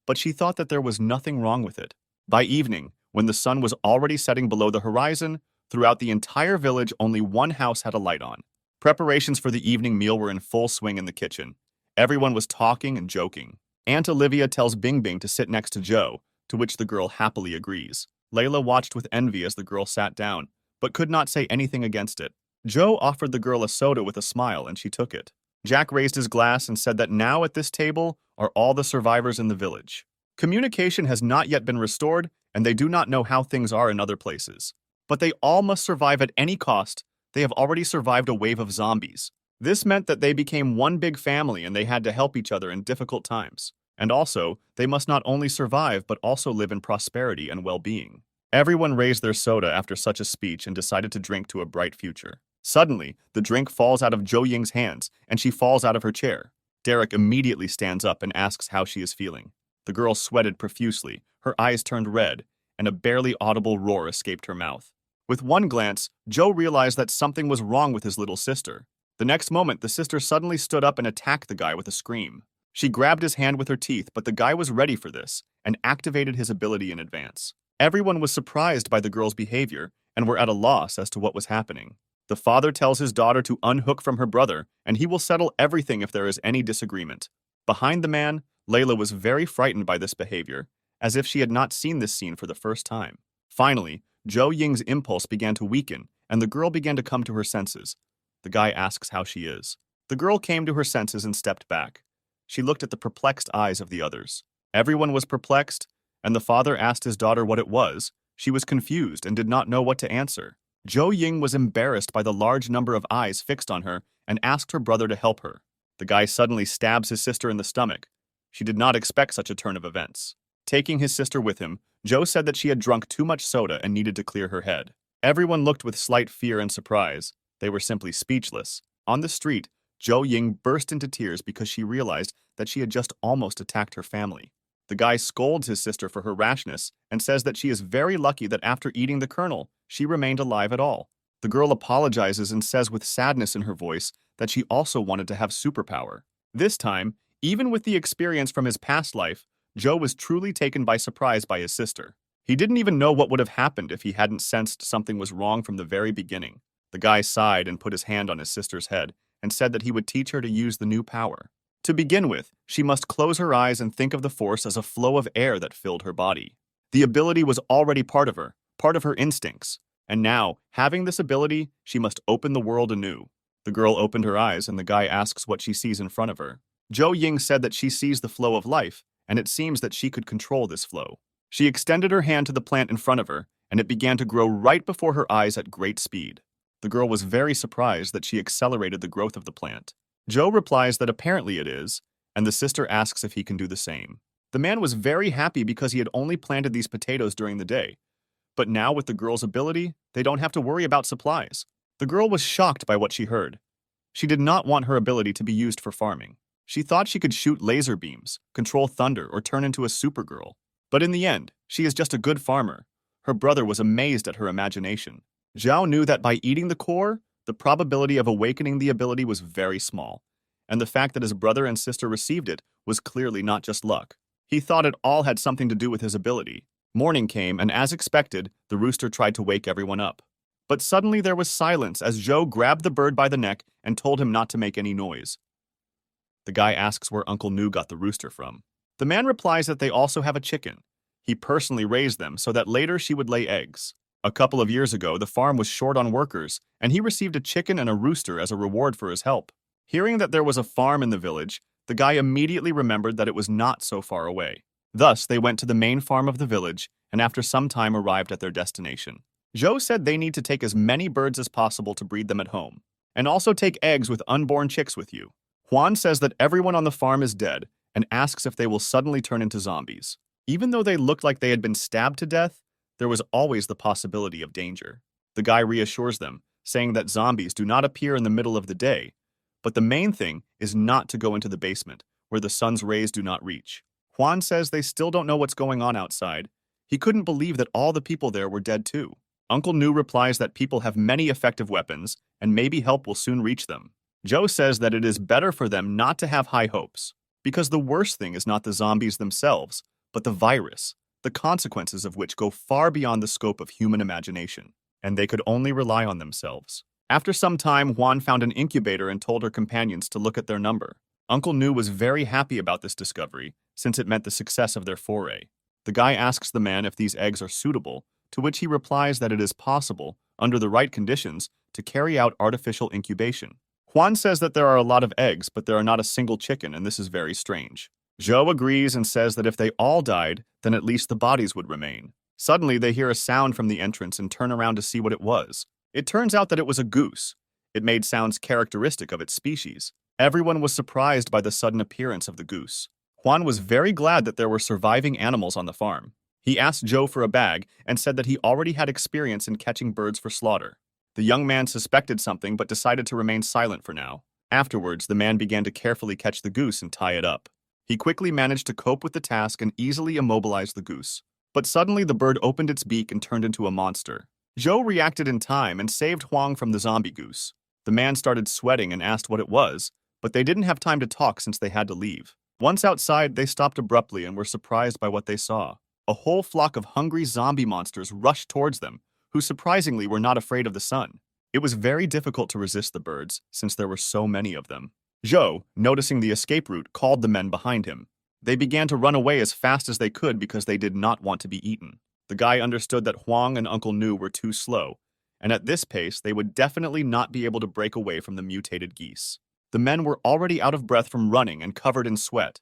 but she thought that there was nothing wrong with it. By evening, when the sun was already setting below the horizon, throughout the entire village only one house had a light on. Preparations for the evening meal were in full swing in the kitchen. Everyone was talking and joking. Aunt Olivia tells Bing Bing to sit next to Zhou, to which the girl happily agrees. Layla watched with envy as the girl sat down, but could not say anything against it. Zhou offered the girl a soda with a smile, and she took it. Jack raised his glass and said that now at this table are all the survivors in the village. Communication has not yet been restored, and they do not know how things are in other places. But they all must survive at any cost. They have already survived a wave of zombies. This meant that they became one big family and they had to help each other in difficult times. And also, they must not only survive but also live in prosperity and well-being. Everyone raised their soda after such a speech and decided to drink to a bright future. Suddenly, the drink falls out of Zhou Ying's hands and she falls out of her chair. Derek immediately stands up and asks how she is feeling. The girl sweated profusely, her eyes turned red, and a barely audible roar escaped her mouth. With one glance, Zhou realized that something was wrong with his little sister. The next moment, the sister suddenly stood up and attacked the guy with a scream. She grabbed his hand with her teeth, but the guy was ready for this and activated his ability in advance. Everyone was surprised by the girl's behavior and were at a loss as to what was happening. The father tells his daughter to unhook from her brother, and he will settle everything if there is any disagreement. Behind the man, Layla was very frightened by this behavior, as if she had not seen this scene for the first time. Finally, Zhou Ying's impulse began to weaken, and the girl began to come to her senses. The guy asks how she is. The girl came to her senses and stepped back. She looked at the perplexed eyes of the others. Everyone was perplexed, and the father asked his daughter what it was. She was confused and did not know what to answer. Zhou Ying was embarrassed by the large number of eyes fixed on her and asked her brother to help her. The guy suddenly stabs his sister in the stomach. She did not expect such a turn of events. Taking his sister with him, Zhou said that she had drunk too much soda and needed to clear her head. Everyone looked with slight fear and surprise. They were simply speechless. On the street, Zhou Ying burst into tears because she realized that she had just almost attacked her family. The guy scolds his sister for her rashness and says that she is very lucky that after eating the kernel, she remained alive at all. The girl apologizes and says with sadness in her voice that she also wanted to have superpower. This time, even with the experience from his past life, Joe was truly taken by surprise by his sister. He didn't even know what would have happened if he hadn't sensed something was wrong from the very beginning. The guy sighed and put his hand on his sister's head and said that he would teach her to use the new power. To begin with, she must close her eyes and think of the force as a flow of air that filled her body. The ability was already part of her instincts. And now, having this ability, she must open the world anew. The girl opened her eyes and the guy asks what she sees in front of her. Zhou Ying said that she sees the flow of life, and it seems that she could control this flow. She extended her hand to the plant in front of her, and it began to grow right before her eyes at great speed. The girl was very surprised that she accelerated the growth of the plant. Zhou replies that apparently it is, and the sister asks if he can do the same. The man was very happy because he had only planted these potatoes during the day. But now with the girl's ability, they don't have to worry about supplies. The girl was shocked by what she heard. She did not want her ability to be used for farming. She thought she could shoot laser beams, control thunder, or turn into a supergirl. But in the end, she is just a good farmer. Her brother was amazed at her imagination. Zhao knew that by eating the core, the probability of awakening the ability was very small, and the fact that his brother and sister received it was clearly not just luck. He thought it all had something to do with his ability. Morning came, and as expected, the rooster tried to wake everyone up. But suddenly there was silence as Zhou grabbed the bird by the neck and told him not to make any noise. The guy asks where Uncle Nu got the rooster from. The man replies that they also have a chicken. He personally raised them so that later she would lay eggs. A couple of years ago, the farm was short on workers, and he received a chicken and a rooster as a reward for his help. Hearing that there was a farm in the village, the guy immediately remembered that it was not so far away. Thus, they went to the main farm of the village, and after some time arrived at their destination. Zhou said they need to take as many birds as possible to breed them at home, and also take eggs with unborn chicks with you. Juan says that everyone on the farm is dead, and asks if they will suddenly turn into zombies. Even though they looked like they had been stabbed to death, there was always the possibility of danger. The guy reassures them, saying that zombies do not appear in the middle of the day, but the main thing is not to go into the basement, where the sun's rays do not reach. Juan says they still don't know what's going on outside. He couldn't believe that all the people there were dead too. Uncle Nu replies that people have many effective weapons, and maybe help will soon reach them. Joe says that it is better for them not to have high hopes, because the worst thing is not the zombies themselves, but the virus, the consequences of which go far beyond the scope of human imagination, and they could only rely on themselves. After some time, Juan found an incubator and told her companions to look at their number. Uncle Nu was very happy about this discovery, since it meant the success of their foray. The guy asks the man if these eggs are suitable, to which he replies that it is possible, under the right conditions, to carry out artificial incubation. Juan says that there are a lot of eggs, but there are not a single chicken, and this is very strange. Zhou agrees and says that if they all died, then at least the bodies would remain. Suddenly, they hear a sound from the entrance and turn around to see what it was. It turns out that it was a goose. It made sounds characteristic of its species. Everyone was surprised by the sudden appearance of the goose. Juan was very glad that there were surviving animals on the farm. He asked Zhou for a bag and said that he already had experience in catching birds for slaughter. The young man suspected something but decided to remain silent for now. Afterwards, the man began to carefully catch the goose and tie it up. He quickly managed to cope with the task and easily immobilized the goose. But suddenly the bird opened its beak and turned into a monster. Zhou reacted in time and saved Huang from the zombie goose. The man started sweating and asked what it was, but they didn't have time to talk since they had to leave. Once outside, they stopped abruptly and were surprised by what they saw. A whole flock of hungry zombie monsters rushed towards them, who surprisingly were not afraid of the sun. It was very difficult to resist the birds, since there were so many of them. Zhou, noticing the escape route, called the men behind him. They began to run away as fast as they could because they did not want to be eaten. The guy understood that Huang and Uncle Nu were too slow, and at this pace they would definitely not be able to break away from the mutated geese. The men were already out of breath from running and covered in sweat.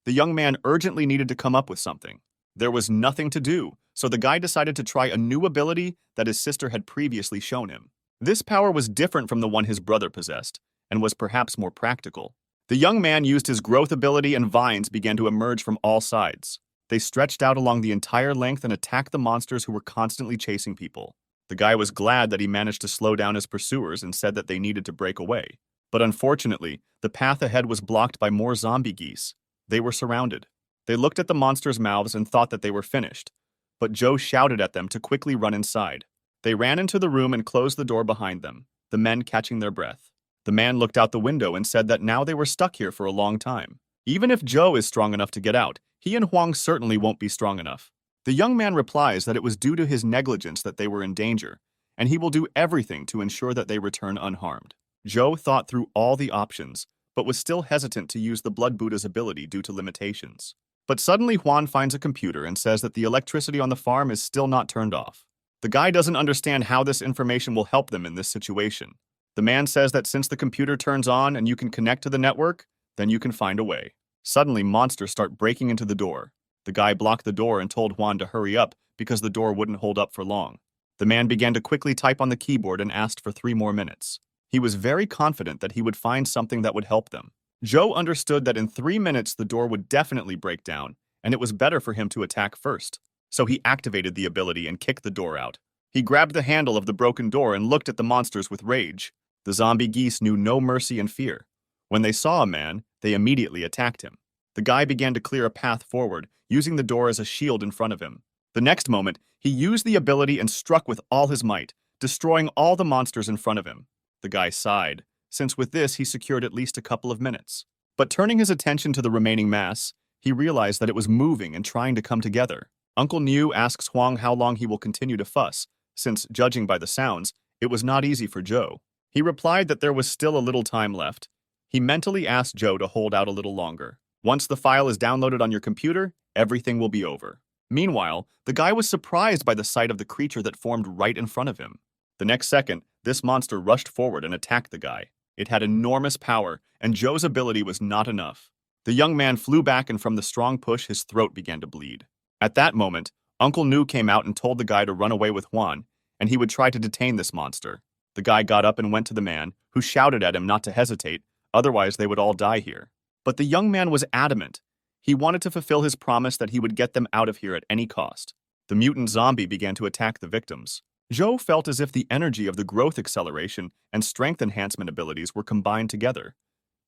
The young man urgently needed to come up with something. There was nothing to do, so the guy decided to try a new ability that his sister had previously shown him. This power was different from the one his brother possessed, and was perhaps more practical. The young man used his growth ability and vines began to emerge from all sides. They stretched out along the entire length and attacked the monsters who were constantly chasing people. The guy was glad that he managed to slow down his pursuers and said that they needed to break away. But unfortunately, the path ahead was blocked by more zombie geese. They were surrounded. They looked at the monsters' mouths and thought that they were finished, but Joe shouted at them to quickly run inside. They ran into the room and closed the door behind them, the men catching their breath. The man looked out the window and said that now they were stuck here for a long time. Even if Joe is strong enough to get out, he and Huang certainly won't be strong enough. The young man replies that it was due to his negligence that they were in danger, and he will do everything to ensure that they return unharmed. Joe thought through all the options, but was still hesitant to use the Blood Buddha's ability due to limitations. But suddenly Juan finds a computer and says that the electricity on the farm is still not turned off. The guy doesn't understand how this information will help them in this situation. The man says that since the computer turns on and you can connect to the network, then you can find a way. Suddenly, monsters start breaking into the door. The guy blocked the door and told Juan to hurry up because the door wouldn't hold up for long. The man began to quickly type on the keyboard and asked for 3 more minutes. He was very confident that he would find something that would help them. Joe understood that in 3 minutes the door would definitely break down, and it was better for him to attack first. So he activated the ability and kicked the door out. He grabbed the handle of the broken door and looked at the monsters with rage. The zombie geese knew no mercy and fear. When they saw a man, they immediately attacked him. The guy began to clear a path forward, using the door as a shield in front of him. The next moment, he used the ability and struck with all his might, destroying all the monsters in front of him. The guy sighed, since with this he secured at least a couple of minutes. But turning his attention to the remaining mass, he realized that it was moving and trying to come together. Uncle Niu asks Huang how long he will continue to fuss, since, judging by the sounds, it was not easy for Joe. He replied that there was still a little time left. He mentally asked Joe to hold out a little longer. Once the file is downloaded on your computer, everything will be over. Meanwhile, the guy was surprised by the sight of the creature that formed right in front of him. The next second, this monster rushed forward and attacked the guy. It had enormous power, and Joe's ability was not enough. The young man flew back, and from the strong push, his throat began to bleed. At that moment, Uncle Nu came out and told the guy to run away with Juan, and he would try to detain this monster. The guy got up and went to the man, who shouted at him not to hesitate, otherwise they would all die here. But the young man was adamant. He wanted to fulfill his promise that he would get them out of here at any cost. The mutant zombie began to attack the victims. Joe felt as if the energy of the growth acceleration and strength enhancement abilities were combined together.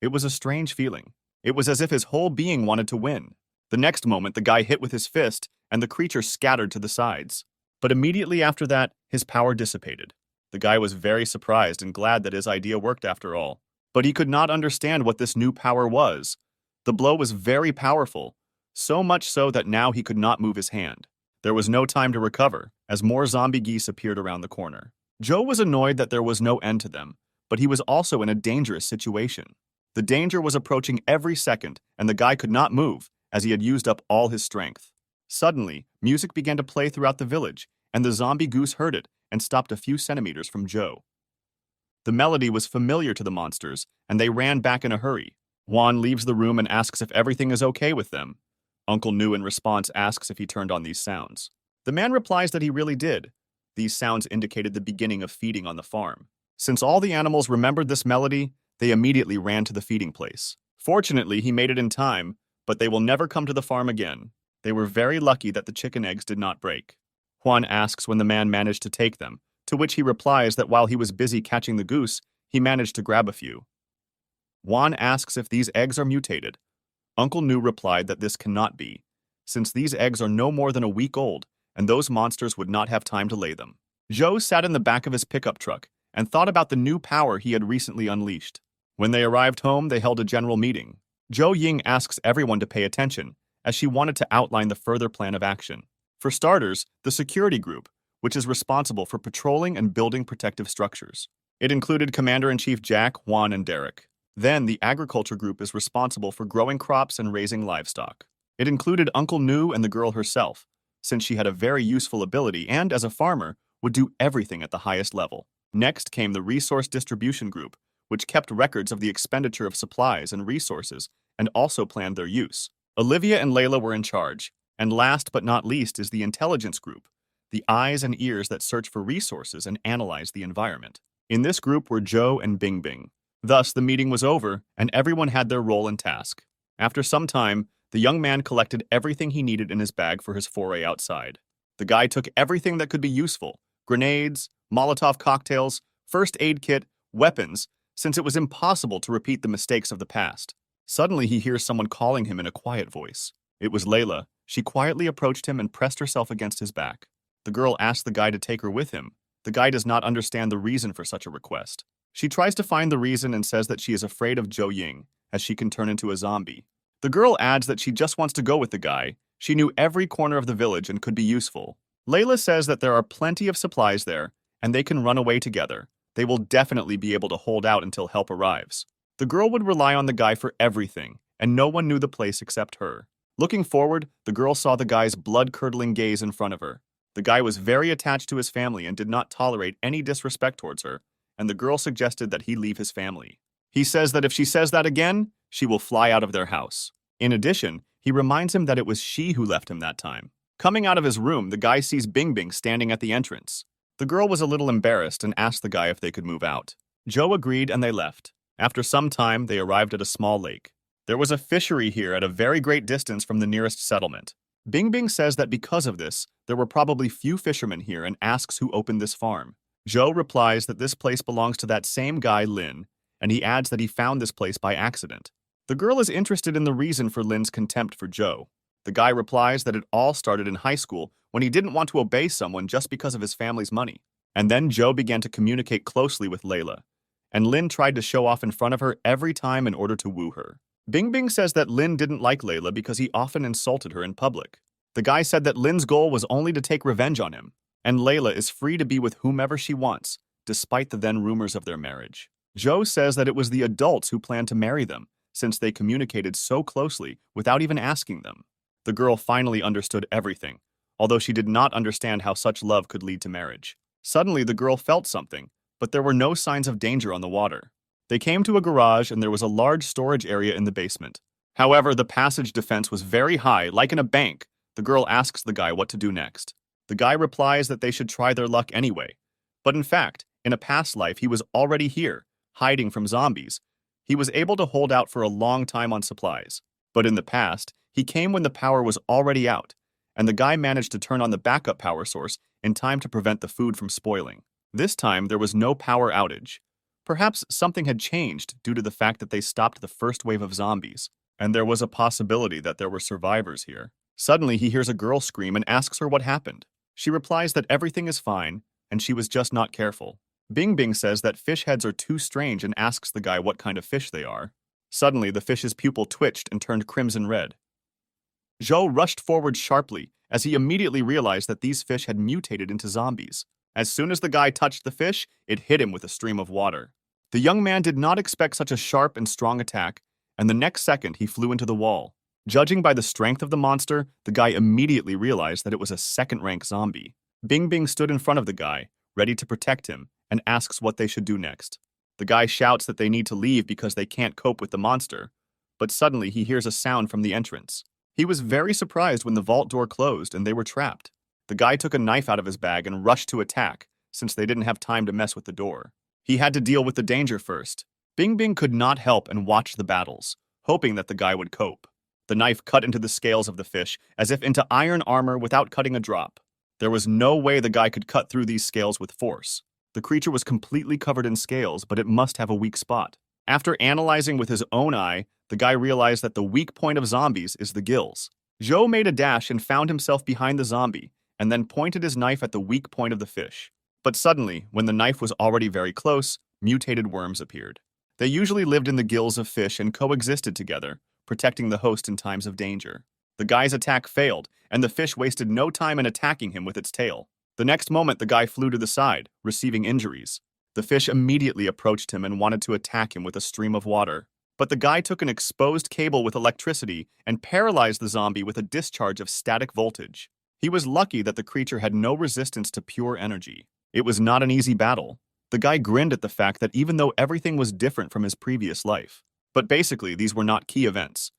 It was a strange feeling. It was as if his whole being wanted to win. The next moment, the guy hit with his fist, and the creature scattered to the sides. But immediately after that, his power dissipated. The guy was very surprised and glad that his idea worked after all. But he could not understand what this new power was. The blow was very powerful, so much so that now he could not move his hand. There was no time to recover, as more zombie geese appeared around the corner. Joe was annoyed that there was no end to them, but he was also in a dangerous situation. The danger was approaching every second, and the guy could not move, as he had used up all his strength. Suddenly, music began to play throughout the village, and the zombie goose heard it and stopped a few centimeters from Joe. The melody was familiar to the monsters, and they ran back in a hurry. Juan leaves the room and asks if everything is okay with them. Uncle Nu in response asks if he turned on these sounds. The man replies that he really did. These sounds indicated the beginning of feeding on the farm. Since all the animals remembered this melody, they immediately ran to the feeding place. Fortunately, he made it in time, but they will never come to the farm again. They were very lucky that the chicken eggs did not break. Juan asks when the man managed to take them, to which he replies that while he was busy catching the goose, he managed to grab a few. Juan asks if these eggs are mutated. Uncle Nu replied that this cannot be, since these eggs are no more than a week old, and those monsters would not have time to lay them. Joe sat in the back of his pickup truck and thought about the new power he had recently unleashed. When they arrived home, they held a general meeting. Zhou Ying asks everyone to pay attention, as she wanted to outline the further plan of action. For starters, the security group, which is responsible for patrolling and building protective structures. It included Commander-in-Chief Jack, Juan, and Derek. Then, the agriculture group is responsible for growing crops and raising livestock. It included Uncle Nu and the girl herself, since she had a very useful ability and, as a farmer, would do everything at the highest level. Next came the resource distribution group, which kept records of the expenditure of supplies and resources and also planned their use. Olivia and Layla were in charge. And last but not least is the intelligence group, the eyes and ears that search for resources and analyze the environment. In this group were Joe and Bing Bing. Thus, the meeting was over, and everyone had their role and task. After some time, the young man collected everything he needed in his bag for his foray outside. The guy took everything that could be useful: grenades, Molotov cocktails, first aid kit, weapons, since it was impossible to repeat the mistakes of the past. Suddenly, he hears someone calling him in a quiet voice. It was Layla. She quietly approached him and pressed herself against his back. The girl asked the guy to take her with him. The guy does not understand the reason for such a request. She tries to find the reason and says that she is afraid of Zhou Ying, as she can turn into a zombie. The girl adds that she just wants to go with the guy. She knew every corner of the village and could be useful. Layla says that there are plenty of supplies there, and they can run away together. They will definitely be able to hold out until help arrives. The girl would rely on the guy for everything, and no one knew the place except her. Looking forward, the girl saw the guy's blood-curdling gaze in front of her. The guy was very attached to his family and did not tolerate any disrespect towards her, and the girl suggested that he leave his family. He says that if she says that again, she will fly out of their house. In addition, he reminds him that it was she who left him that time. Coming out of his room, the guy sees Bingbing standing at the entrance. The girl was a little embarrassed and asked the guy if they could move out. Joe agreed and they left. After some time, they arrived at a small lake. There was a fishery here at a very great distance from the nearest settlement. Bingbing says that because of this, there were probably few fishermen here and asks who opened this farm. Joe replies that this place belongs to that same guy, Lin, and he adds that he found this place by accident. The girl is interested in the reason for Lin's contempt for Joe. The guy replies that it all started in high school when he didn't want to obey someone just because of his family's money. And then Joe began to communicate closely with Layla, and Lin tried to show off in front of her every time in order to woo her. Bingbing says that Lin didn't like Layla because he often insulted her in public. The guy said that Lin's goal was only to take revenge on him, and Layla is free to be with whomever she wants, despite the then rumors of their marriage. Joe says that it was the adults who planned to marry them, since they communicated so closely without even asking them. The girl finally understood everything, although she did not understand how such love could lead to marriage. Suddenly, the girl felt something, but there were no signs of danger on the water. They came to a garage and there was a large storage area in the basement. However, the passage defense was very high, like in a bank. The girl asks the guy what to do next. The guy replies that they should try their luck anyway. But in fact, in a past life, he was already here, hiding from zombies. He was able to hold out for a long time on supplies. But in the past, he came when the power was already out, and the guy managed to turn on the backup power source in time to prevent the food from spoiling. This time, there was no power outage. Perhaps something had changed due to the fact that they stopped the first wave of zombies, and there was a possibility that there were survivors here. Suddenly, he hears a girl scream and asks her what happened. She replies that everything is fine, and she was just not careful. Bingbing says that fish heads are too strange and asks the guy what kind of fish they are. Suddenly, the fish's pupil twitched and turned crimson red. Zhou rushed forward sharply as he immediately realized that these fish had mutated into zombies. As soon as the guy touched the fish, it hit him with a stream of water. The young man did not expect such a sharp and strong attack, and the next second he flew into the wall. Judging by the strength of the monster, the guy immediately realized that it was a second-rank zombie. Bingbing stood in front of the guy, ready to protect him, and asks what they should do next. The guy shouts that they need to leave because they can't cope with the monster, but suddenly he hears a sound from the entrance. He was very surprised when the vault door closed and they were trapped. The guy took a knife out of his bag and rushed to attack, since they didn't have time to mess with the door. He had to deal with the danger first. Bingbing could not help and watch the battles, hoping that the guy would cope. The knife cut into the scales of the fish, as if into iron armor without cutting a drop. There was no way the guy could cut through these scales with force. The creature was completely covered in scales, but it must have a weak spot. After analyzing with his own eye, the guy realized that the weak point of zombies is the gills. Zhou made a dash and found himself behind the zombie, and then pointed his knife at the weak point of the fish. But suddenly, when the knife was already very close, mutated worms appeared. They usually lived in the gills of fish and coexisted together, protecting the host in times of danger. The guy's attack failed, and the fish wasted no time in attacking him with its tail. The next moment, the guy flew to the side, receiving injuries. The fish immediately approached him and wanted to attack him with a stream of water. But the guy took an exposed cable with electricity and paralyzed the zombie with a discharge of static voltage. He was lucky that the creature had no resistance to pure energy. It was not an easy battle. The guy grinned at the fact that even though everything was different from his previous life, but basically these were not key events.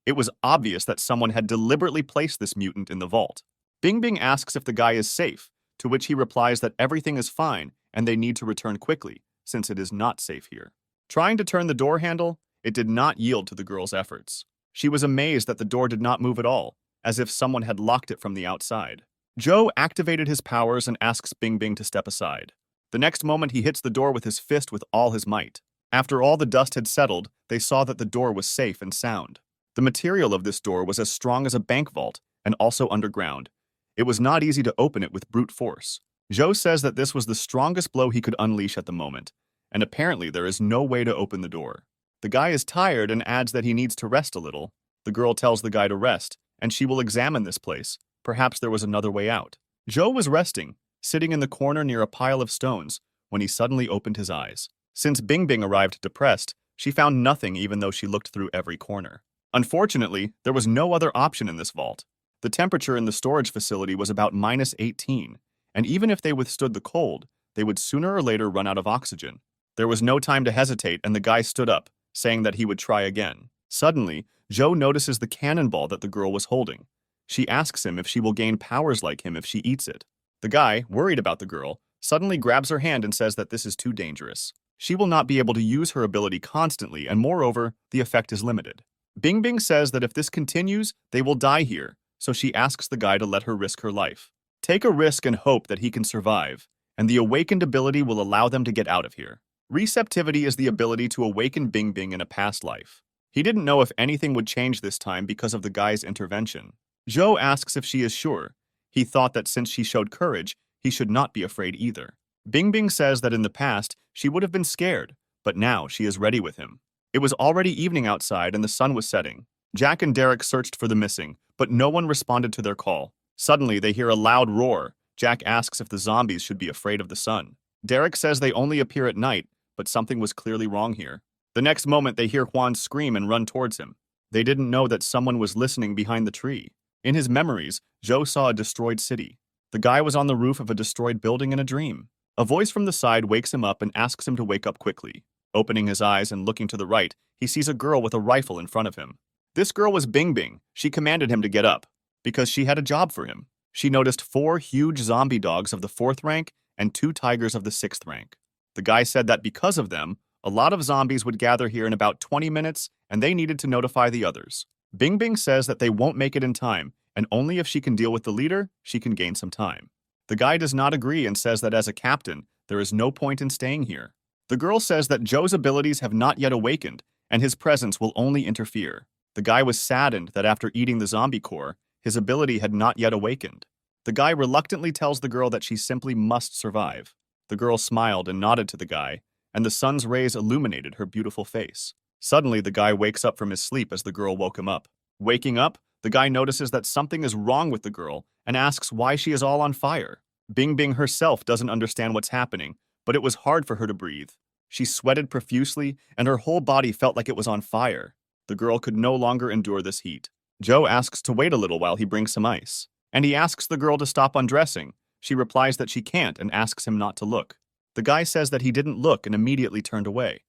It was obvious that someone had deliberately placed this mutant in the vault. Bingbing asks if the guy is safe, to which he replies that everything is fine and they need to return quickly, since it is not safe here. Trying to turn the door handle, it did not yield to the girl's efforts. She was amazed that the door did not move at all, as if someone had locked it from the outside. Joe activated his powers and asks Bingbing to step aside. The next moment, he hits the door with his fist with all his might. After all the dust had settled, they saw that the door was safe and sound. The material of this door was as strong as a bank vault and also underground. It was not easy to open it with brute force. Joe says that this was the strongest blow he could unleash at the moment, and apparently there is no way to open the door. The guy is tired and adds that he needs to rest a little. The girl tells the guy to rest, and she will examine this place. Perhaps there was another way out. Joe was resting, sitting in the corner near a pile of stones, when he suddenly opened his eyes. Since Bing Bing arrived depressed, she found nothing even though she looked through every corner. Unfortunately, there was no other option in this vault. The temperature in the storage facility was about -18, and even if they withstood the cold, they would sooner or later run out of oxygen. There was no time to hesitate, and the guy stood up, saying that he would try again. Suddenly, Joe notices the cannonball that the girl was holding. She asks him if she will gain powers like him if she eats it. The guy, worried about the girl, suddenly grabs her hand and says that this is too dangerous. She will not be able to use her ability constantly, and moreover, the effect is limited. Bing Bing says that if this continues, they will die here, so she asks the guy to let her risk her life. Take a risk and hope that he can survive, and the awakened ability will allow them to get out of here. Receptivity is the ability to awaken Bing Bing in a past life. He didn't know if anything would change this time because of the guy's intervention. Joe asks if she is sure. He thought that since she showed courage, he should not be afraid either. Bing Bing says that in the past, she would have been scared, but now she is ready with him. It was already evening outside and the sun was setting. Jack and Derek searched for the missing, but no one responded to their call. Suddenly, they hear a loud roar. Jack asks if the zombies should be afraid of the sun. Derek says they only appear at night, but something was clearly wrong here. The next moment, they hear Juan scream and run towards him. They didn't know that someone was listening behind the tree. In his memories, Joe saw a destroyed city. The guy was on the roof of a destroyed building in a dream. A voice from the side wakes him up and asks him to wake up quickly. Opening his eyes and looking to the right, he sees a girl with a rifle in front of him. This girl was Bing Bing. She commanded him to get up, because she had a job for him. She noticed 4 huge zombie dogs of the 4th rank and 2 tigers of the 6th rank. The guy said that because of them, a lot of zombies would gather here in about 20 minutes, and they needed to notify the others. Bing Bing says that they won't make it in time, and only if she can deal with the leader, she can gain some time. The guy does not agree and says that as a captain, there is no point in staying here. The girl says that Joe's abilities have not yet awakened, and his presence will only interfere. The guy was saddened that after eating the zombie core, his ability had not yet awakened. The guy reluctantly tells the girl that she simply must survive. The girl smiled and nodded to the guy, and the sun's rays illuminated her beautiful face. Suddenly, the guy wakes up from his sleep as the girl woke him up. Waking up, the guy notices that something is wrong with the girl and asks why she is all on fire. Bing Bing herself doesn't understand what's happening, but it was hard for her to breathe. She sweated profusely, and her whole body felt like it was on fire. The girl could no longer endure this heat. Joe asks to wait a little while he brings some ice, and he asks the girl to stop undressing. She replies that she can't and asks him not to look. The guy says that he didn't look and immediately turned away.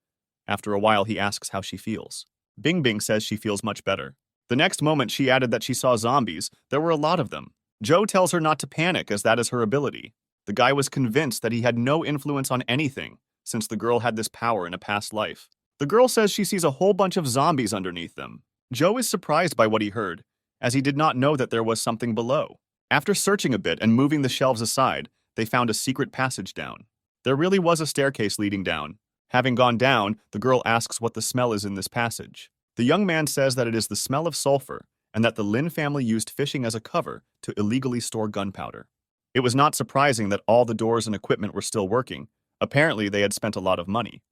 After a while, he asks how she feels. Bing Bing says she feels much better. The next moment, she added that she saw zombies. There were a lot of them. Joe tells her not to panic as that is her ability. The guy was convinced that he had no influence on anything, since the girl had this power in a past life. The girl says she sees a whole bunch of zombies underneath them. Joe is surprised by what he heard, as he did not know that there was something below. After searching a bit and moving the shelves aside, they found a secret passage down. There really was a staircase leading down. Having gone down, the girl asks what the smell is in this passage. The young man says that it is the smell of sulfur, and that the Lin family used fishing as a cover to illegally store gunpowder. It was not surprising that all the doors and equipment were still working. Apparently, they had spent a lot of money.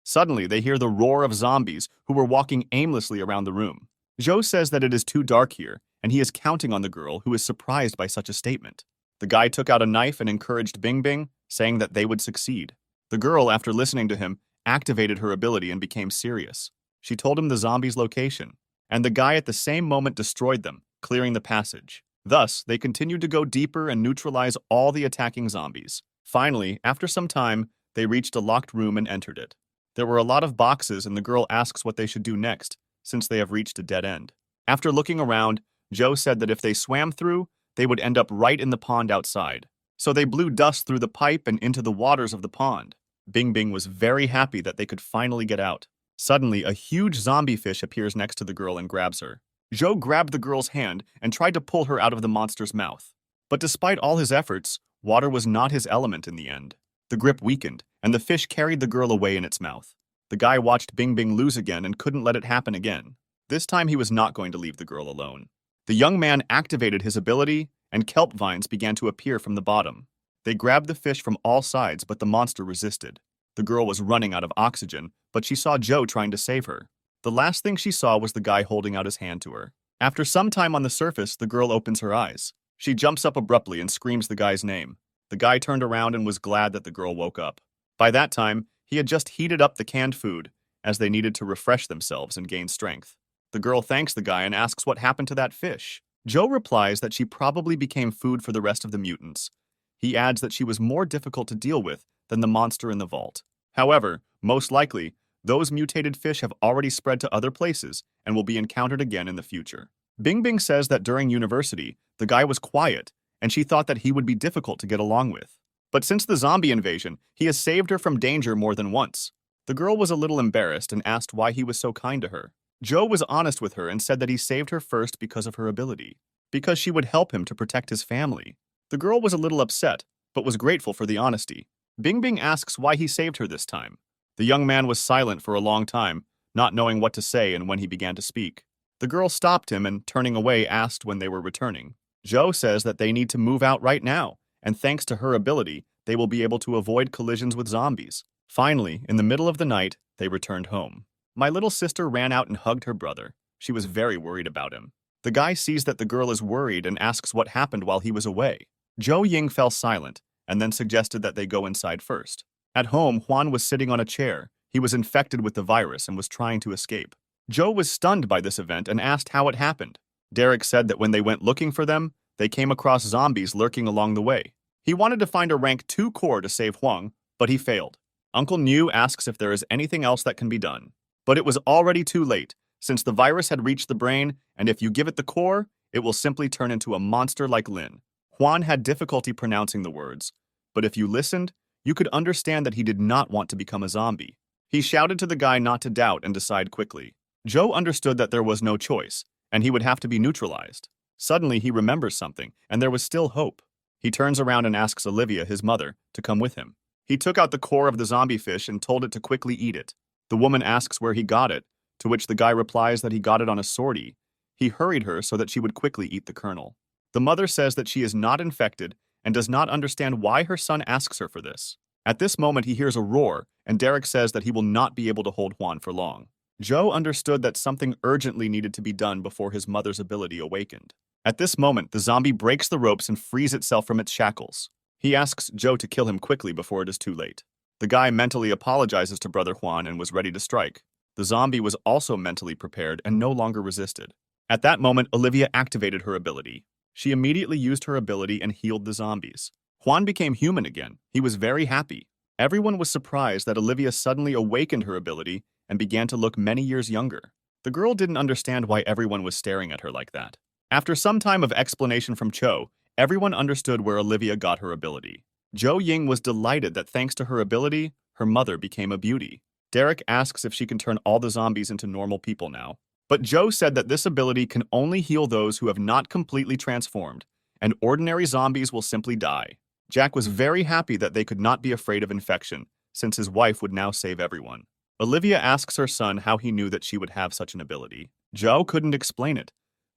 Suddenly, they hear the roar of zombies who were walking aimlessly around the room. Joe says that it is too dark here, and he is counting on the girl, who is surprised by such a statement. The guy took out a knife and encouraged Bing Bing, saying that they would succeed. The girl, after listening to him, activated her ability and became serious. She told him the zombies' location, and the guy at the same moment destroyed them, clearing the passage. Thus, they continued to go deeper and neutralize all the attacking zombies. Finally, after some time, they reached a locked room and entered it. There were a lot of boxes, and the girl asks what they should do next, since they have reached a dead end. After looking around, Joe said that if they swam through, they would end up right in the pond outside. So they blew dust through the pipe and into the waters of the pond. Bing Bing was very happy that they could finally get out. Suddenly, a huge zombie fish appears next to the girl and grabs her. Joe grabbed the girl's hand and tried to pull her out of the monster's mouth. But despite all his efforts, water was not his element in the end. The grip weakened, and the fish carried the girl away in its mouth. The guy watched Bing Bing lose again and couldn't let it happen again. This time he was not going to leave the girl alone. The young man activated his ability, and kelp vines began to appear from the bottom. They grabbed the fish from all sides, but the monster resisted. The girl was running out of oxygen, but she saw Joe trying to save her. The last thing she saw was the guy holding out his hand to her. After some time on the surface, the girl opens her eyes. She jumps up abruptly and screams the guy's name. The guy turned around and was glad that the girl woke up. By that time, he had just heated up the canned food, as they needed to refresh themselves and gain strength. The girl thanks the guy and asks what happened to that fish. Joe replies that she probably became food for the rest of the mutants. He adds that she was more difficult to deal with than the monster in the vault. However, most likely, those mutated fish have already spread to other places and will be encountered again in the future. Bing Bing says that during university, the guy was quiet, and she thought that he would be difficult to get along with. But since the zombie invasion, he has saved her from danger more than once. The girl was a little embarrassed and asked why he was so kind to her. Joe was honest with her and said that he saved her first because of her ability, because she would help him to protect his family. The girl was a little upset, but was grateful for the honesty. Bing Bing asks why he saved her this time. The young man was silent for a long time, not knowing what to say, and when he began to speak, the girl stopped him and, turning away, asked when they were returning. Joe says that they need to move out right now, and thanks to her ability, they will be able to avoid collisions with zombies. Finally, in the middle of the night, they returned home. My little sister ran out and hugged her brother. She was very worried about him. The guy sees that the girl is worried and asks what happened while he was away. Joe Ying fell silent and then suggested that they go inside first. At home, Juan was sitting on a chair. He was infected with the virus and was trying to escape. Joe was stunned by this event and asked how it happened. Derek said that when they went looking for them, they came across zombies lurking along the way. He wanted to find a rank 2 core to save Huang, but he failed. Uncle Niu asks if there is anything else that can be done. But it was already too late, since the virus had reached the brain, and if you give it the core, it will simply turn into a monster like Lin. Juan had difficulty pronouncing the words, but if you listened, you could understand that he did not want to become a zombie. He shouted to the guy not to doubt and decide quickly. Joe understood that there was no choice, and he would have to be neutralized. Suddenly, he remembers something, and there was still hope. He turns around and asks Olivia, his mother, to come with him. He took out the core of the zombie fish and told it to quickly eat it. The woman asks where he got it, to which the guy replies that he got it on a sortie. He hurried her so that she would quickly eat the kernel. The mother says that she is not infected and does not understand why her son asks her for this. At this moment, he hears a roar, and Derek says that he will not be able to hold Juan for long. Joe understood that something urgently needed to be done before his mother's ability awakened. At this moment, the zombie breaks the ropes and frees itself from its shackles. He asks Joe to kill him quickly before it is too late. The guy mentally apologizes to Brother Juan and was ready to strike. The zombie was also mentally prepared and no longer resisted. At that moment, Olivia activated her ability. She immediately used her ability and healed the zombies. Juan became human again. He was very happy. Everyone was surprised that Olivia suddenly awakened her ability and began to look many years younger. The girl didn't understand why everyone was staring at her like that. After some time of explanation from Cho, everyone understood where Olivia got her ability. Joe Ying was delighted that thanks to her ability, her mother became a beauty. Derek asks if she can turn all the zombies into normal people now. But Joe said that this ability can only heal those who have not completely transformed, and ordinary zombies will simply die. Jack was very happy that they could not be afraid of infection, since his wife would now save everyone. Olivia asks her son how he knew that she would have such an ability. Joe couldn't explain it,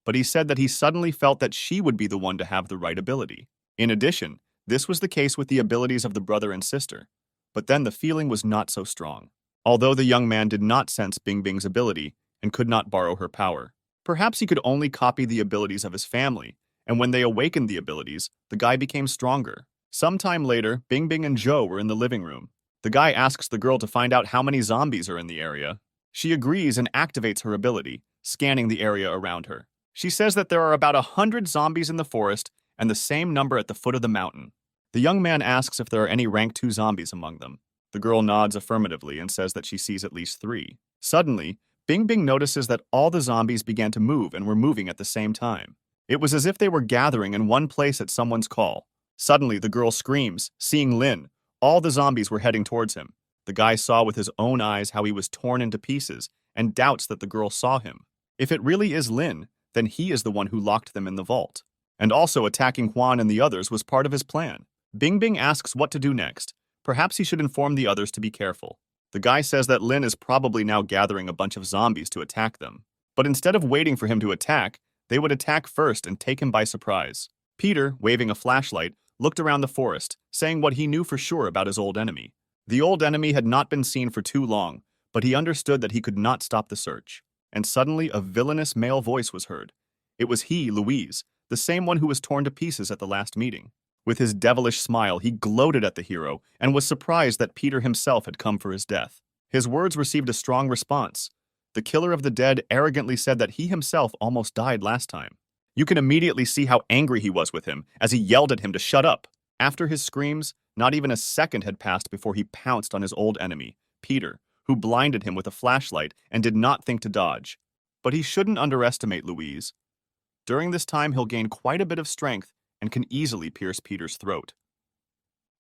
but he said that he suddenly felt that she would be the one to have the right ability. In addition, this was the case with the abilities of the brother and sister, but then the feeling was not so strong. Although the young man did not sense Bing Bing's ability and could not borrow her power, perhaps he could only copy the abilities of his family, and when they awakened the abilities, the guy became stronger. Sometime later, Bing Bing and Joe were in the living room. The guy asks the girl to find out how many zombies are in the area. She agrees and activates her ability, scanning the area around her. She says that there are about 100 zombies in the forest and the same number at the foot of the mountain. The young man asks if there are any rank 2 zombies among them. The girl nods affirmatively and says that she sees at least 3. Suddenly, Bing Bing notices that all the zombies began to move and were moving at the same time. It was as if they were gathering in one place at someone's call. Suddenly, the girl screams, seeing Lin. All the zombies were heading towards him. The guy saw with his own eyes how he was torn into pieces and doubts that the girl saw him. If it really is Lin, then he is the one who locked them in the vault. And also attacking Juan and the others was part of his plan. Bing Bing asks what to do next. Perhaps he should inform the others to be careful. The guy says that Lin is probably now gathering a bunch of zombies to attack them. But instead of waiting for him to attack, they would attack first and take him by surprise. Peter, waving a flashlight, looked around the forest, saying what he knew for sure about his old enemy. The old enemy had not been seen for too long, but he understood that he could not stop the search. And suddenly a villainous male voice was heard. It was he, Louise, the same one who was torn to pieces at the last meeting. With his devilish smile, he gloated at the hero and was surprised that Peter himself had come for his death. His words received a strong response. The killer of the dead arrogantly said that he himself almost died last time. You can immediately see how angry he was with him as he yelled at him to shut up. After his screams, not even a second had passed before he pounced on his old enemy, Peter, who blinded him with a flashlight and did not think to dodge. But he shouldn't underestimate Louise. During this time, he'll gain quite a bit of strength and can easily pierce Peter's throat.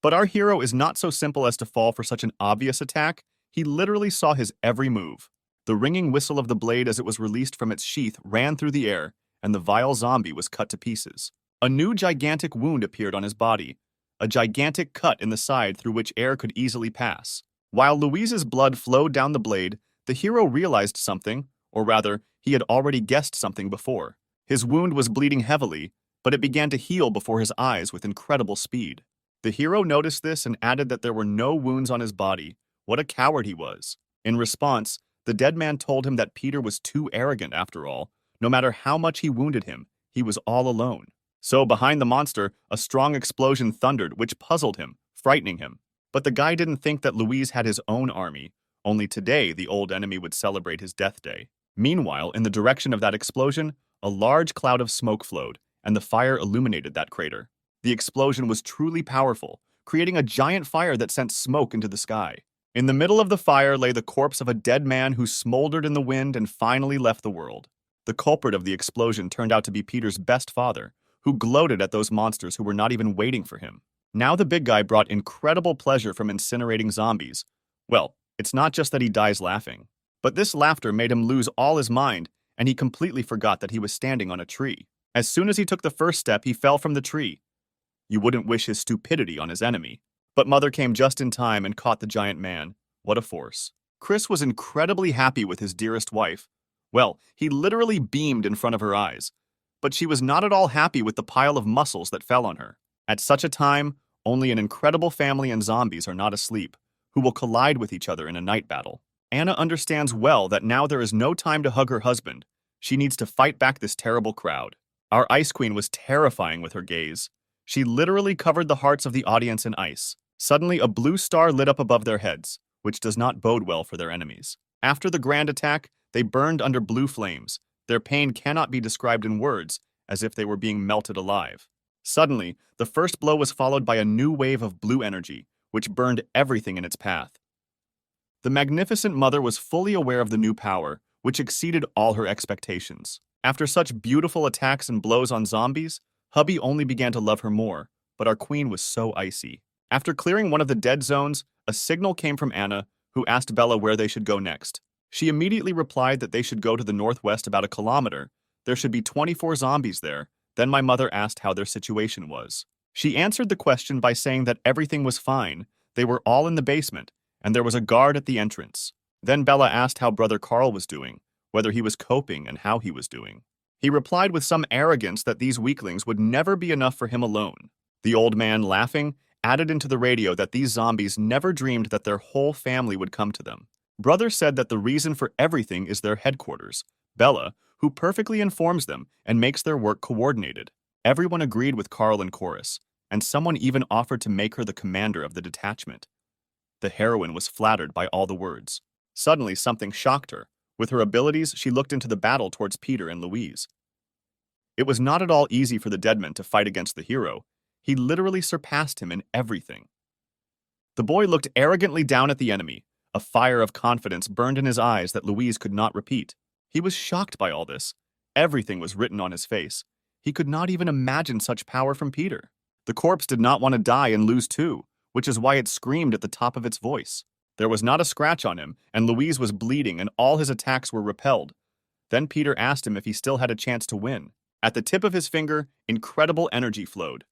But our hero is not so simple as to fall for such an obvious attack. He literally saw his every move. The ringing whistle of the blade as it was released from its sheath ran through the air, and the vile zombie was cut to pieces. A new gigantic wound appeared on his body, a gigantic cut in the side through which air could easily pass. While Louise's blood flowed down the blade, the hero realized something, or rather, he had already guessed something before. His wound was bleeding heavily, but it began to heal before his eyes with incredible speed. The hero noticed this and added that there were no wounds on his body. What a coward he was. In response, the dead man told him that Peter was too arrogant after all. No matter how much he wounded him, he was all alone. So behind the monster, a strong explosion thundered, which puzzled him, frightening him. But the guy didn't think that Louise had his own army. Only today the old enemy would celebrate his death day. Meanwhile, in the direction of that explosion, a large cloud of smoke flowed, and the fire illuminated that crater. The explosion was truly powerful, creating a giant fire that sent smoke into the sky. In the middle of the fire lay the corpse of a dead man who smoldered in the wind and finally left the world. The culprit of the explosion turned out to be Peter's best father, who gloated at those monsters who were not even waiting for him. Now the big guy brought incredible pleasure from incinerating zombies. Well, it's not just that he dies laughing, but this laughter made him lose all his mind, and he completely forgot that he was standing on a tree. As soon as he took the first step, he fell from the tree. You wouldn't wish his stupidity on his enemy. But Mother came just in time and caught the giant man. What a force. Chris was incredibly happy with his dearest wife. Well, he literally beamed in front of her eyes. But she was not at all happy with the pile of muscles that fell on her. At such a time, only an incredible family and zombies are not asleep, who will collide with each other in a night battle. Anna understands well that now there is no time to hug her husband. She needs to fight back this terrible crowd. Our Ice Queen was terrifying with her gaze. She literally covered the hearts of the audience in ice. Suddenly, a blue star lit up above their heads, which does not bode well for their enemies. After the grand attack, they burned under blue flames. Their pain cannot be described in words, as if they were being melted alive. Suddenly, the first blow was followed by a new wave of blue energy, which burned everything in its path. The magnificent mother was fully aware of the new power, which exceeded all her expectations. After such beautiful attacks and blows on zombies, hubby only began to love her more, but our queen was so icy. After clearing one of the dead zones, a signal came from Anna, who asked Bella where they should go next. She immediately replied that they should go to the northwest about a kilometer. There should be 24 zombies there. Then my mother asked how their situation was. She answered the question by saying that everything was fine. They were all in the basement, and there was a guard at the entrance. Then Bella asked how Brother Carl was doing, whether he was coping and how he was doing. He replied with some arrogance that these weaklings would never be enough for him alone. The old man, laughing, added into the radio that these zombies never dreamed that their whole family would come to them. Brother said that the reason for everything is their headquarters, Bella, who perfectly informs them and makes their work coordinated. Everyone agreed with Carl and Chorus, and someone even offered to make her the commander of the detachment. The heroine was flattered by all the words. Suddenly, something shocked her. With her abilities, she looked into the battle towards Peter and Louise. It was not at all easy for the deadman to fight against the hero. He literally surpassed him in everything. The boy looked arrogantly down at the enemy. A fire of confidence burned in his eyes that Louise could not repeat. He was shocked by all this. Everything was written on his face. He could not even imagine such power from Peter. The corpse did not want to die and lose too, which is why it screamed at the top of its voice. There was not a scratch on him, and Louise was bleeding, and all his attacks were repelled. Then Peter asked him if he still had a chance to win. At the tip of his finger, incredible energy flowed.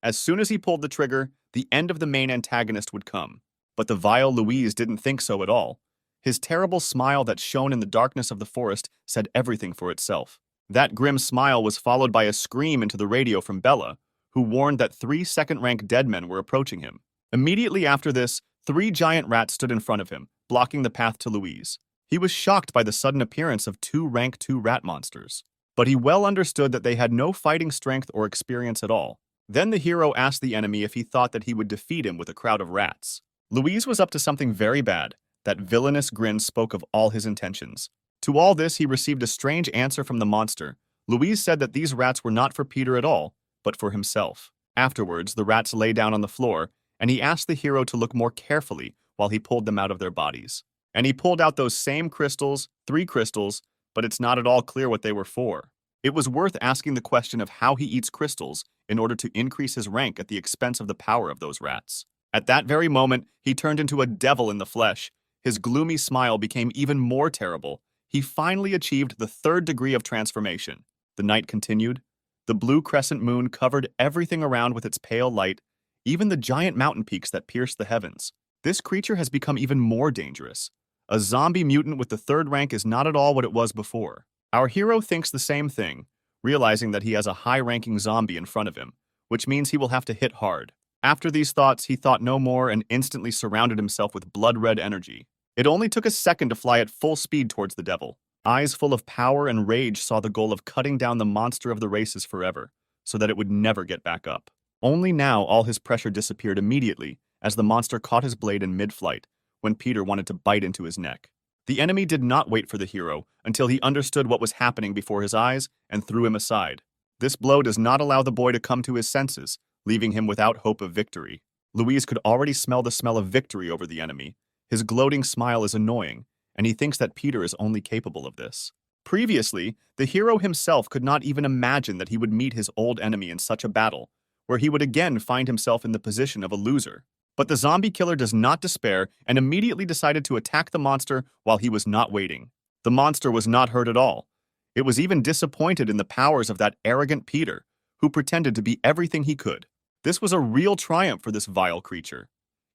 As soon as he pulled the trigger, the end of the main antagonist would come. But the vile Louise didn't think so at all. His terrible smile that shone in the darkness of the forest said everything for itself. That grim smile was followed by a scream into the radio from Bella, who warned that 3 second-rank dead men were approaching him. Immediately after this, 3 giant rats stood in front of him, blocking the path to Louise. He was shocked by the sudden appearance of 2 rank 2 rat monsters, but he well understood that they had no fighting strength or experience at all. Then the hero asked the enemy if he thought that he would defeat him with a crowd of rats. Louise was up to something very bad. That villainous grin spoke of all his intentions. To all this, he received a strange answer from the monster. Louise said that these rats were not for Peter at all, but for himself. Afterwards, the rats lay down on the floor, and he asked the hero to look more carefully while he pulled them out of their bodies. And he pulled out those same crystals, 3 crystals, but it's not at all clear what they were for. It was worth asking the question of how he eats crystals in order to increase his rank at the expense of the power of those rats. At that very moment, he turned into a devil in the flesh. His gloomy smile became even more terrible. He finally achieved the 3rd degree of transformation. The night continued. The blue crescent moon covered everything around with its pale light, even the giant mountain peaks that pierced the heavens. This creature has become even more dangerous. A zombie mutant with the 3rd rank is not at all what it was before. Our hero thinks the same thing, realizing that he has a high-ranking zombie in front of him, which means he will have to hit hard. After these thoughts, he thought no more and instantly surrounded himself with blood-red energy. It only took a second to fly at full speed towards the devil. Eyes full of power and rage saw the goal of cutting down the monster of the races forever, so that it would never get back up. Only now all his pressure disappeared immediately as the monster caught his blade in mid-flight when Peter wanted to bite into his neck. The enemy did not wait for the hero until he understood what was happening before his eyes and threw him aside. This blow does not allow the boy to come to his senses, leaving him without hope of victory. Louise could already smell the smell of victory over the enemy. His gloating smile is annoying, and he thinks that Peter is only capable of this. Previously, the hero himself could not even imagine that he would meet his old enemy in such a battle, where he would again find himself in the position of a loser. But the zombie killer does not despair and immediately decided to attack the monster while he was not waiting. The monster was not hurt at all. It was even disappointed in the powers of that arrogant Peter, who pretended to be everything he could. This was a real triumph for this vile creature.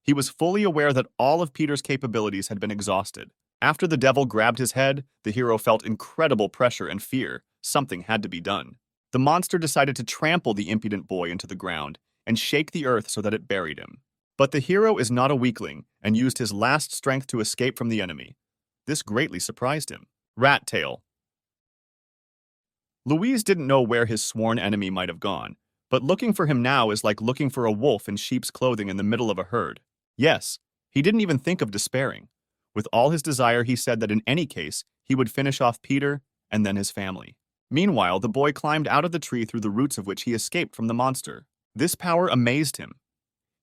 He was fully aware that all of Peter's capabilities had been exhausted. After the devil grabbed his head, the hero felt incredible pressure and fear. Something had to be done. The monster decided to trample the impudent boy into the ground and shake the earth so that it buried him. But the hero is not a weakling and used his last strength to escape from the enemy. This greatly surprised him. Rat tail. Louise didn't know where his sworn enemy might have gone, but looking for him now is like looking for a wolf in sheep's clothing in the middle of a herd. Yes, he didn't even think of despairing. With all his desire, he said that in any case, he would finish off Peter and then his family. Meanwhile, the boy climbed out of the tree through the roots of which he escaped from the monster. This power amazed him.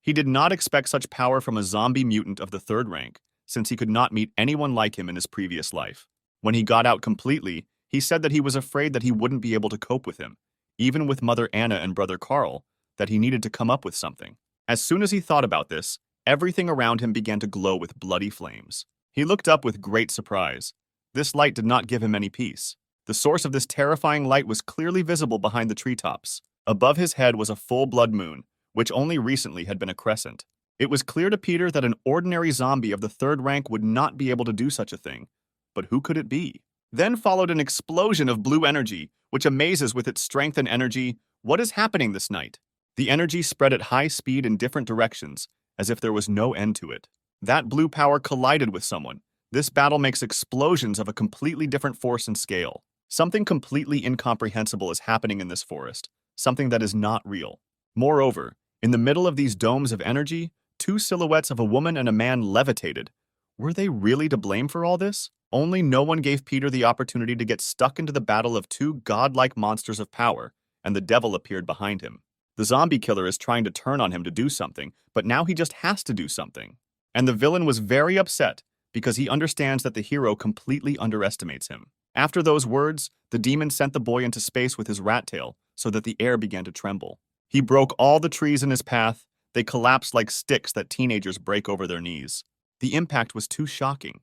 He did not expect such power from a zombie mutant of the 3rd rank, since he could not meet anyone like him in his previous life. When he got out completely, he said that he was afraid that he wouldn't be able to cope with him, even with Mother Anna and Brother Carl, that he needed to come up with something. As soon as he thought about this, everything around him began to glow with bloody flames. He looked up with great surprise. This light did not give him any peace. The source of this terrifying light was clearly visible behind the treetops. Above his head was a full blood moon, which only recently had been a crescent. It was clear to Peter that an ordinary zombie of the 3rd rank would not be able to do such a thing. But who could it be? Then followed an explosion of blue energy, which amazes with its strength and energy. What is happening this night? The energy spread at high speed in different directions, as if there was no end to it. That blue power collided with someone. This battle makes explosions of a completely different force and scale. Something completely incomprehensible is happening in this forest, something that is not real. Moreover, in the middle of these domes of energy, 2 silhouettes of a woman and a man levitated. Were they really to blame for all this? Only no one gave Peter the opportunity to get stuck into the battle of 2 godlike monsters of power, and the devil appeared behind him. The zombie killer is trying to turn on him to do something, but now he just has to do something. And the villain was very upset because he understands that the hero completely underestimates him. After those words, the demon sent the boy into space with his rat tail so that the air began to tremble. He broke all the trees in his path. They collapsed like sticks that teenagers break over their knees. The impact was too shocking.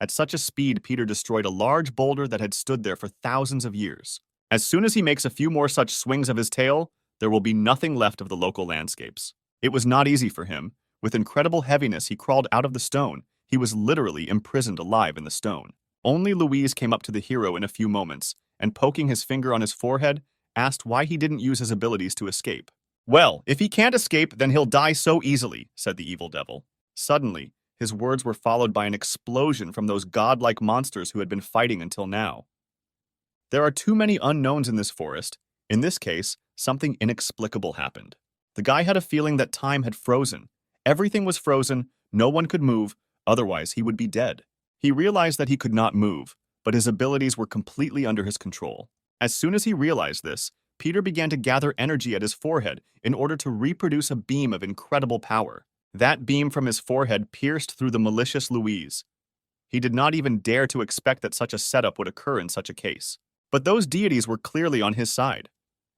At such a speed, Peter destroyed a large boulder that had stood there for thousands of years. As soon as he makes a few more such swings of his tail, there will be nothing left of the local landscapes. It was not easy for him. With incredible heaviness, he crawled out of the stone, He was literally imprisoned alive in the stone. Only Louise came up to the hero in a few moments, and poking his finger on his forehead, asked why he didn't use his abilities to escape. "Well, if he can't escape, then he'll die so easily," said the evil devil. Suddenly, his words were followed by an explosion from those godlike monsters who had been fighting until now. There are too many unknowns in this forest. In this case, something inexplicable happened. The guy had a feeling that time had frozen. Everything was frozen, no one could move, otherwise he would be dead. He realized that he could not move, but his abilities were completely under his control. As soon as he realized this, Peter began to gather energy at his forehead in order to reproduce a beam of incredible power. That beam from his forehead pierced through the malicious Louise. He did not even dare to expect that such a setup would occur in such a case. But those deities were clearly on his side.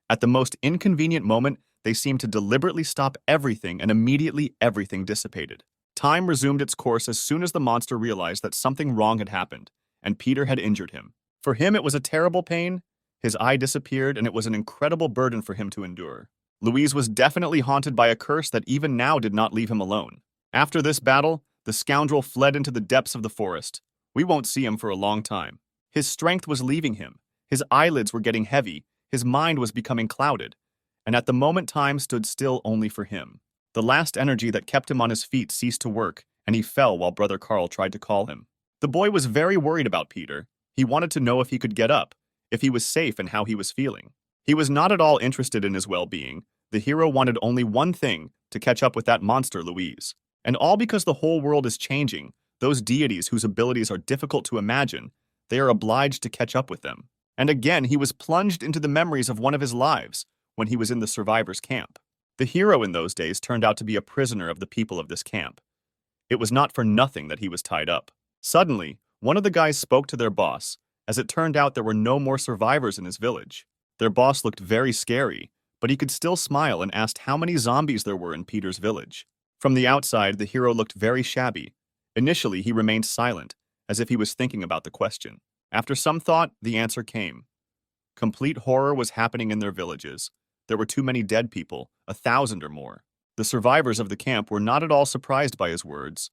At the most inconvenient moment, they seemed to deliberately stop everything, and immediately everything dissipated. Time resumed its course as soon as the monster realized that something wrong had happened, and Peter had injured him. For him, it was a terrible pain. His eye disappeared, and it was an incredible burden for him to endure. Louise was definitely haunted by a curse that even now did not leave him alone. After this battle, the scoundrel fled into the depths of the forest. We won't see him for a long time. His strength was leaving him. His eyelids were getting heavy. His mind was becoming clouded. And at the moment, time stood still only for him. The last energy that kept him on his feet ceased to work, and he fell while Brother Carl tried to call him. The boy was very worried about Peter. He wanted to know if he could get up, if he was safe, and how he was feeling. He was not at all interested in his well-being. The hero wanted only one thing, to catch up with that monster Louise. And all because the whole world is changing. Those deities whose abilities are difficult to imagine, they are obliged to catch up with them. And again, he was plunged into the memories of one of his lives when he was in the survivors' camp. The hero in those days turned out to be a prisoner of the people of this camp. It was not for nothing that he was tied up. Suddenly, one of the guys spoke to their boss. As it turned out, there were no more survivors in his village. Their boss looked very scary, but he could still smile and asked how many zombies there were in Peter's village. From the outside, the hero looked very shabby. Initially, he remained silent, as if he was thinking about the question. After some thought, the answer came. Complete horror was happening in their villages. There were too many dead people, 1,000 or more. The survivors of the camp were not at all surprised by his words.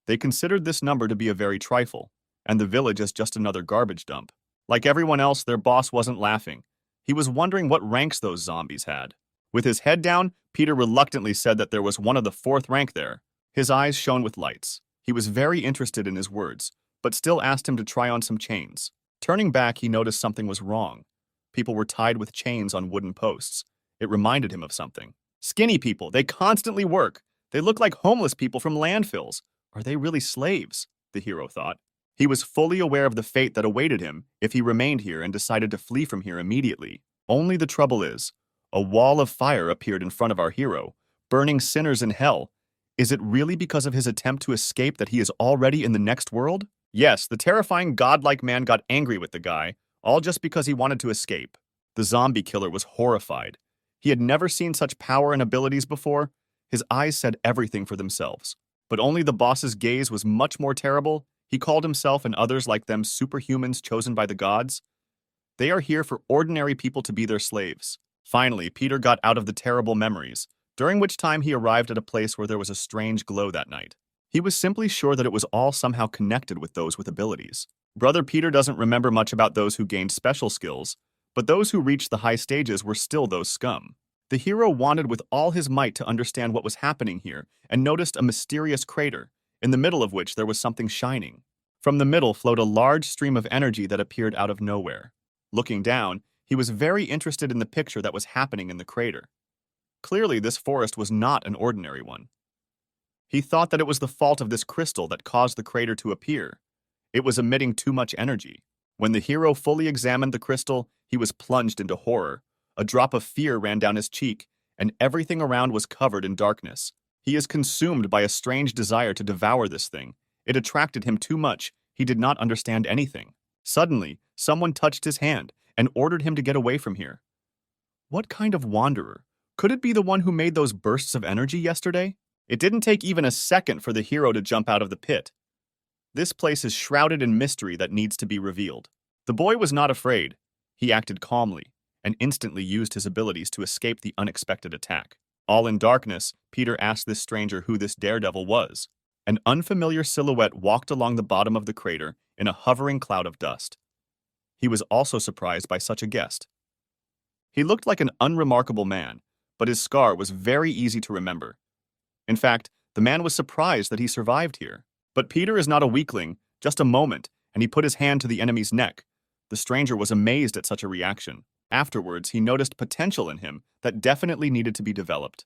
They considered this number to be a very trifle, and the village as just another garbage dump. Like everyone else, their boss wasn't laughing. He was wondering what ranks those zombies had. With his head down, Peter reluctantly said that there was one of the 4th rank there. His eyes shone with lights. He was very interested in his words, but still asked him to try on some chains. Turning back, he noticed something was wrong. People were tied with chains on wooden posts. It reminded him of something. Skinny people, they constantly work. They look like homeless people from landfills. Are they really slaves? The hero thought. He was fully aware of the fate that awaited him if he remained here and decided to flee from here immediately. Only the trouble is, a wall of fire appeared in front of our hero, burning sinners in hell. Is it really because of his attempt to escape that he is already in the next world? Yes, the terrifying godlike man got angry with the guy, all just because he wanted to escape. The zombie killer was horrified. He had never seen such power and abilities before. His eyes said everything for themselves. But only the boss's gaze was much more terrible. He called himself and others like them superhumans chosen by the gods. They are here for ordinary people to be their slaves. Finally, Peter got out of the terrible memories, during which time he arrived at a place where there was a strange glow that night. He was simply sure that it was all somehow connected with those with abilities. Brother Peter doesn't remember much about those who gained special skills, but those who reached the high stages were still those scum. The hero wanted with all his might to understand what was happening here and noticed a mysterious crater, in the middle of which there was something shining. From the middle flowed a large stream of energy that appeared out of nowhere. Looking down, he was very interested in the picture that was happening in the crater. Clearly, this forest was not an ordinary one. He thought that it was the fault of this crystal that caused the crater to appear. It was emitting too much energy. When the hero fully examined the crystal, he was plunged into horror. A drop of fear ran down his cheek, and everything around was covered in darkness. He is consumed by a strange desire to devour this thing. It attracted him too much. He did not understand anything. Suddenly, someone touched his hand and ordered him to get away from here. What kind of wanderer? Could it be the one who made those bursts of energy yesterday? It didn't take even a second for the hero to jump out of the pit. This place is shrouded in mystery that needs to be revealed. The boy was not afraid. He acted calmly and instantly used his abilities to escape the unexpected attack. All in darkness, Peter asked this stranger who this daredevil was. An unfamiliar silhouette walked along the bottom of the crater in a hovering cloud of dust. He was also surprised by such a guest. He looked like an unremarkable man, but his scar was very easy to remember. In fact, the man was surprised that he survived here. But Peter is not a weakling, just a moment, and he put his hand to the enemy's neck. The stranger was amazed at such a reaction. Afterwards, he noticed potential in him that definitely needed to be developed.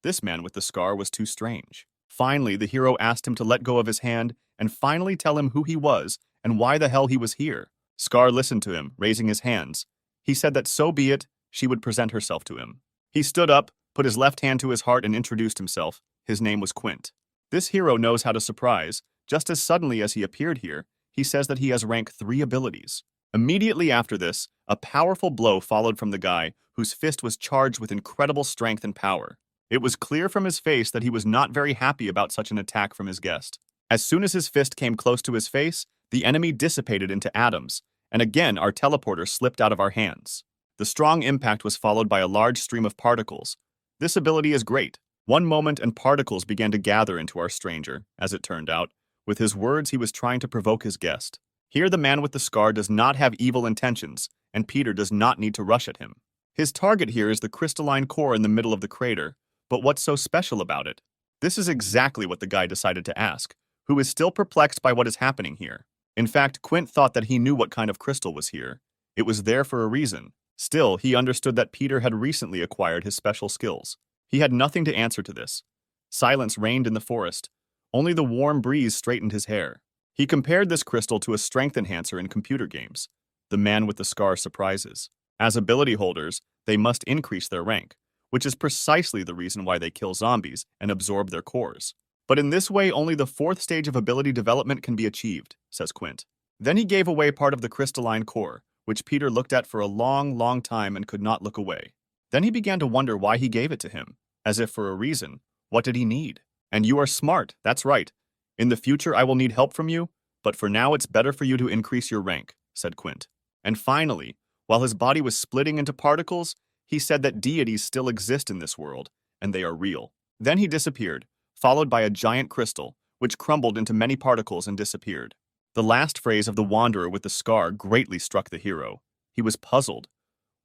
This man with the scar was too strange. Finally, the hero asked him to let go of his hand and finally tell him who he was and why the hell he was here. Scar listened to him, raising his hands. He said that so be it, she would present herself to him. He stood up, put his left hand to his heart and introduced himself. His name was Quint. This hero knows how to surprise. Just as suddenly as he appeared here, he says that he has rank 3 abilities. Immediately after this, a powerful blow followed from the guy whose fist was charged with incredible strength and power. It was clear from his face that he was not very happy about such an attack from his guest. As soon as his fist came close to his face, the enemy dissipated into atoms, and again our teleporter slipped out of our hands. The strong impact was followed by a large stream of particles. This ability is great. One moment and particles began to gather into our stranger, as it turned out. With his words, he was trying to provoke his guest. Here the man with the scar does not have evil intentions, and Peter does not need to rush at him. His target here is the crystalline core in the middle of the crater, but what's so special about it? This is exactly what the guy decided to ask, who is still perplexed by what is happening here. In fact, Quint thought that he knew what kind of crystal was here. It was there for a reason. Still, he understood that Peter had recently acquired his special skills. He had nothing to answer to this. Silence reigned in the forest. Only the warm breeze straightened his hair. He compared this crystal to a strength enhancer in computer games. The man with the scar surprises. As ability holders, they must increase their rank, which is precisely the reason why they kill zombies and absorb their cores. But in this way, only the 4th stage of ability development can be achieved, says Quint. Then he gave away part of the crystalline core, which Peter looked at for a long time and could not look away. Then he began to wonder why he gave it to him, as if for a reason. What did he need? And you are smart, that's right. In the future I will need help from you, but for now it's better for you to increase your rank, said Quint. And finally, while his body was splitting into particles, he said that deities still exist in this world, and they are real. Then he disappeared, followed by a giant crystal, which crumbled into many particles and disappeared. The last phrase of the wanderer with the scar greatly struck the hero. He was puzzled.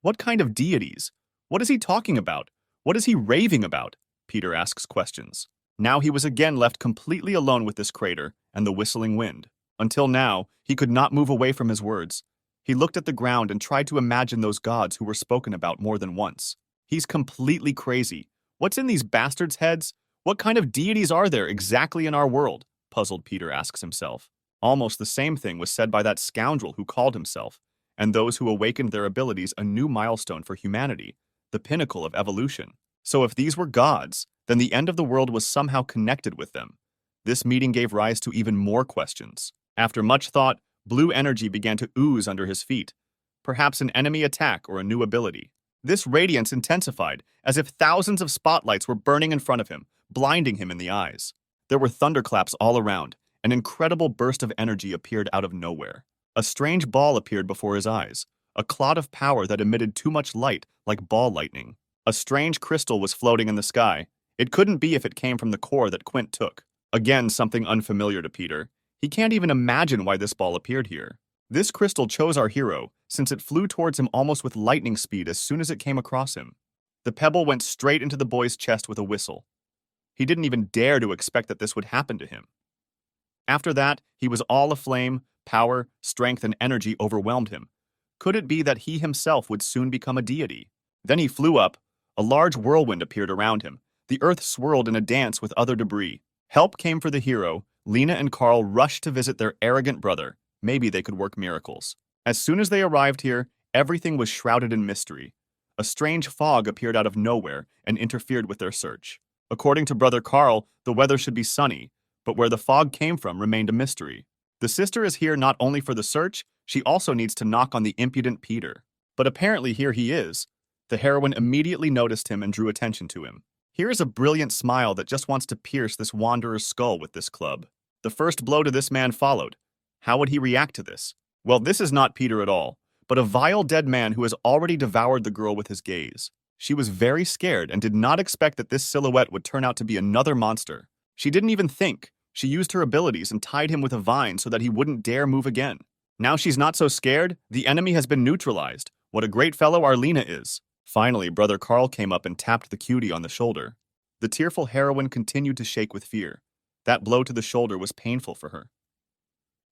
What kind of deities? What is he talking about? What is he raving about? Peter asks questions. Now he was again left completely alone with this crater and the whistling wind. Until now, he could not move away from his words. He looked at the ground and tried to imagine those gods who were spoken about more than once. He's completely crazy. What's in these bastards' heads? What kind of deities are there exactly in our world? Puzzled Peter asks himself. Almost the same thing was said by that scoundrel who called himself, and those who awakened their abilities a new milestone for humanity, the pinnacle of evolution. So if these were gods, then the end of the world was somehow connected with them. This meeting gave rise to even more questions. After much thought, blue energy began to ooze under his feet. Perhaps an enemy attack or a new ability. This radiance intensified, as if thousands of spotlights were burning in front of him, blinding him in the eyes. There were thunderclaps all around. An incredible burst of energy appeared out of nowhere. A strange ball appeared before his eyes, a clot of power that emitted too much light, like ball lightning. A strange crystal was floating in the sky. It couldn't be if it came from the core that Quint took. Again, something unfamiliar to Peter. He can't even imagine why this ball appeared here. This crystal chose our hero, since it flew towards him almost with lightning speed as soon as it came across him. The pebble went straight into the boy's chest with a whistle. He didn't even dare to expect that this would happen to him. After that, he was all aflame. Power, strength, and energy overwhelmed him. Could it be that he himself would soon become a deity? Then he flew up. A large whirlwind appeared around him. The earth swirled in a dance with other debris. Help came for the hero. Lena and Carl rushed to visit their arrogant brother. Maybe they could work miracles. As soon as they arrived here, everything was shrouded in mystery. A strange fog appeared out of nowhere and interfered with their search. According to Brother Carl, the weather should be sunny, but where the fog came from remained a mystery. The sister is here not only for the search, she also needs to knock on the impudent Peter. But apparently here he is. The heroine immediately noticed him and drew attention to him. Here is a brilliant smile that just wants to pierce this wanderer's skull with this club. The first blow to this man followed. How would he react to this? Well, this is not Peter at all, but a vile dead man who has already devoured the girl with his gaze. She was very scared and did not expect that this silhouette would turn out to be another monster. She didn't even think. She used her abilities and tied him with a vine so that he wouldn't dare move again. Now she's not so scared. The enemy has been neutralized. What a great fellow Arlena is. Finally, Brother Carl came up and tapped the cutie on the shoulder. The tearful heroine continued to shake with fear. That blow to the shoulder was painful for her.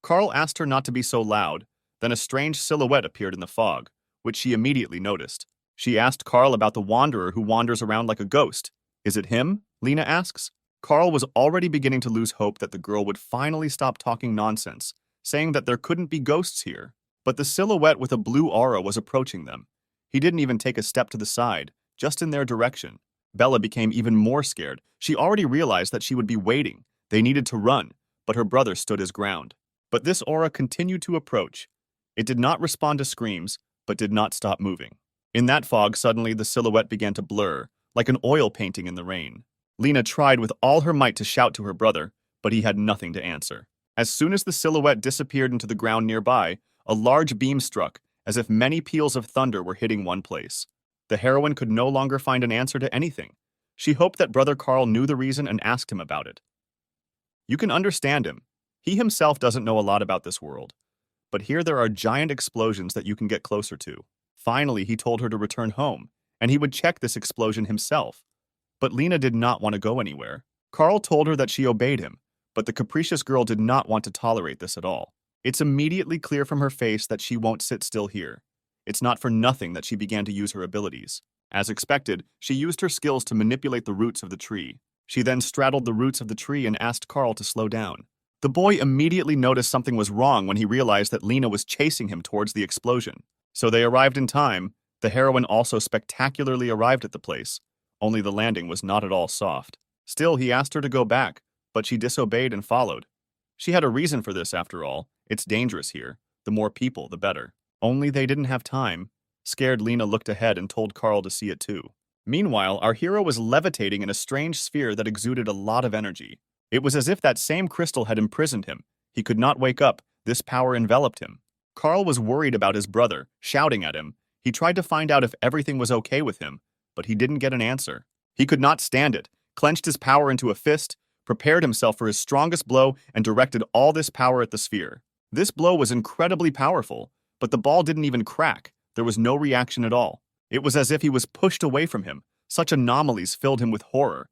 Carl asked her not to be so loud. Then a strange silhouette appeared in the fog, which she immediately noticed. She asked Carl about the wanderer who wanders around like a ghost. Is it him? Lena asks. Carl was already beginning to lose hope that the girl would finally stop talking nonsense, saying that there couldn't be ghosts here. But the silhouette with a blue aura was approaching them. He didn't even take a step to the side, just in their direction. Bella became even more scared. She already realized that she would be waiting. They needed to run, but her brother stood his ground. But this aura continued to approach. It did not respond to screams, but did not stop moving. In that fog, suddenly the silhouette began to blur, like an oil painting in the rain. Lena tried with all her might to shout to her brother, but he had nothing to answer. As soon as the silhouette disappeared into the ground nearby, a large beam struck, as if many peals of thunder were hitting one place. The heroine could no longer find an answer to anything. She hoped that Brother Carl knew the reason and asked him about it. You can understand him. He himself doesn't know a lot about this world. But here there are giant explosions that you can get closer to. Finally, he told her to return home, and he would check this explosion himself. But Lena did not want to go anywhere. Carl told her that she obeyed him, but the capricious girl did not want to tolerate this at all. It's immediately clear from her face that she won't sit still here. It's not for nothing that she began to use her abilities. As expected, she used her skills to manipulate the roots of the tree. She then straddled the roots of the tree and asked Carl to slow down. The boy immediately noticed something was wrong when he realized that Lena was chasing him towards the explosion. So they arrived in time. The heroine also spectacularly arrived at the place, only the landing was not at all soft. Still, he asked her to go back, but she disobeyed and followed. She had a reason for this after all. It's dangerous here. The more people, the better. Only they didn't have time. Scared, Lena looked ahead and told Carl to see it too. Meanwhile, our hero was levitating in a strange sphere that exuded a lot of energy. It was as if that same crystal had imprisoned him. He could not wake up. This power enveloped him. Carl was worried about his brother, shouting at him. He tried to find out if everything was okay with him, but he didn't get an answer. He could not stand it, clenched his power into a fist, prepared himself for his strongest blow, and directed all this power at the sphere. This blow was incredibly powerful, but the ball didn't even crack. There was no reaction at all. It was as if he was pushed away from him. Such anomalies filled him with horror.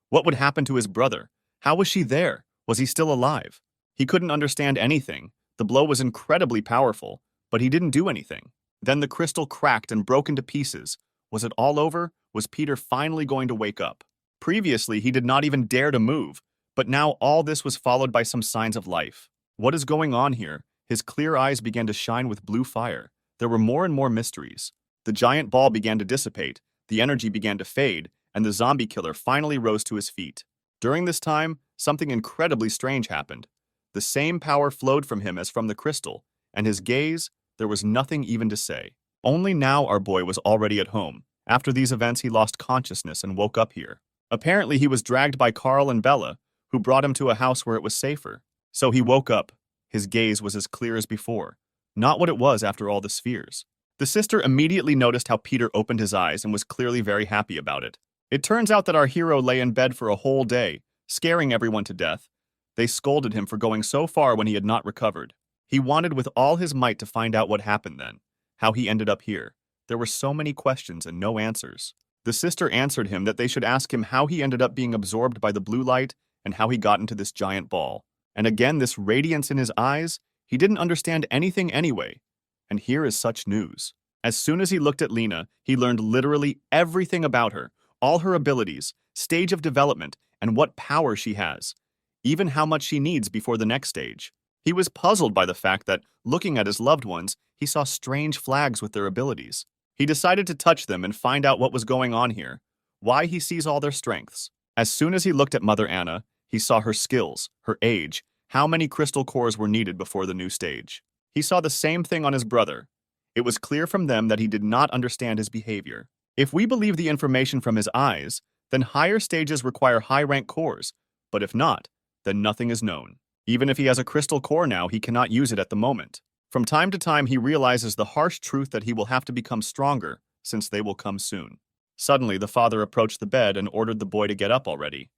What would happen to his brother? How was she there? Was he still alive? He couldn't understand anything. The blow was incredibly powerful, but he didn't do anything. Then the crystal cracked and broke into pieces. Was it all over? Was Peter finally going to wake up? Previously, he did not even dare to move, but now all this was followed by some signs of life. What is going on here? His clear eyes began to shine with blue fire. There were more and more mysteries. The giant ball began to dissipate, the energy began to fade, and the zombie killer finally rose to his feet. During this time, something incredibly strange happened. The same power flowed from him as from the crystal, and his gaze, there was nothing even to say. Only now our boy was already at home. After these events, he lost consciousness and woke up here. Apparently, he was dragged by Carl and Bella, who brought him to a house where it was safer. So he woke up. His gaze was as clear as before, not what it was after all the spheres. The sister immediately noticed how Peter opened his eyes and was clearly very happy about it. It turns out that our hero lay in bed for a whole day, scaring everyone to death. They scolded him for going so far when he had not recovered. He wanted with all his might to find out what happened then, how he ended up here. There were so many questions and no answers. The sister answered him that they should ask him how he ended up being absorbed by the blue light and how he got into this giant ball. And again, this radiance in his eyes, he didn't understand anything anyway. And here is such news. As soon as he looked at Lena, he learned literally everything about her, all her abilities, stage of development, and what power she has, even how much she needs before the next stage. He was puzzled by the fact that, looking at his loved ones, he saw strange flags with their abilities. He decided to touch them and find out what was going on here, why he sees all their strengths. As soon as he looked at Mother Anna, he saw her skills, her age, how many crystal cores were needed before the new stage. He saw the same thing on his brother. It was clear from them that he did not understand his behavior. If we believe the information from his eyes, then higher stages require high-rank cores, but if not, then nothing is known. Even if he has a crystal core now, he cannot use it at the moment. From time to time, he realizes the harsh truth that he will have to become stronger, since they will come soon. Suddenly, the father approached the bed and ordered the boy to get up already.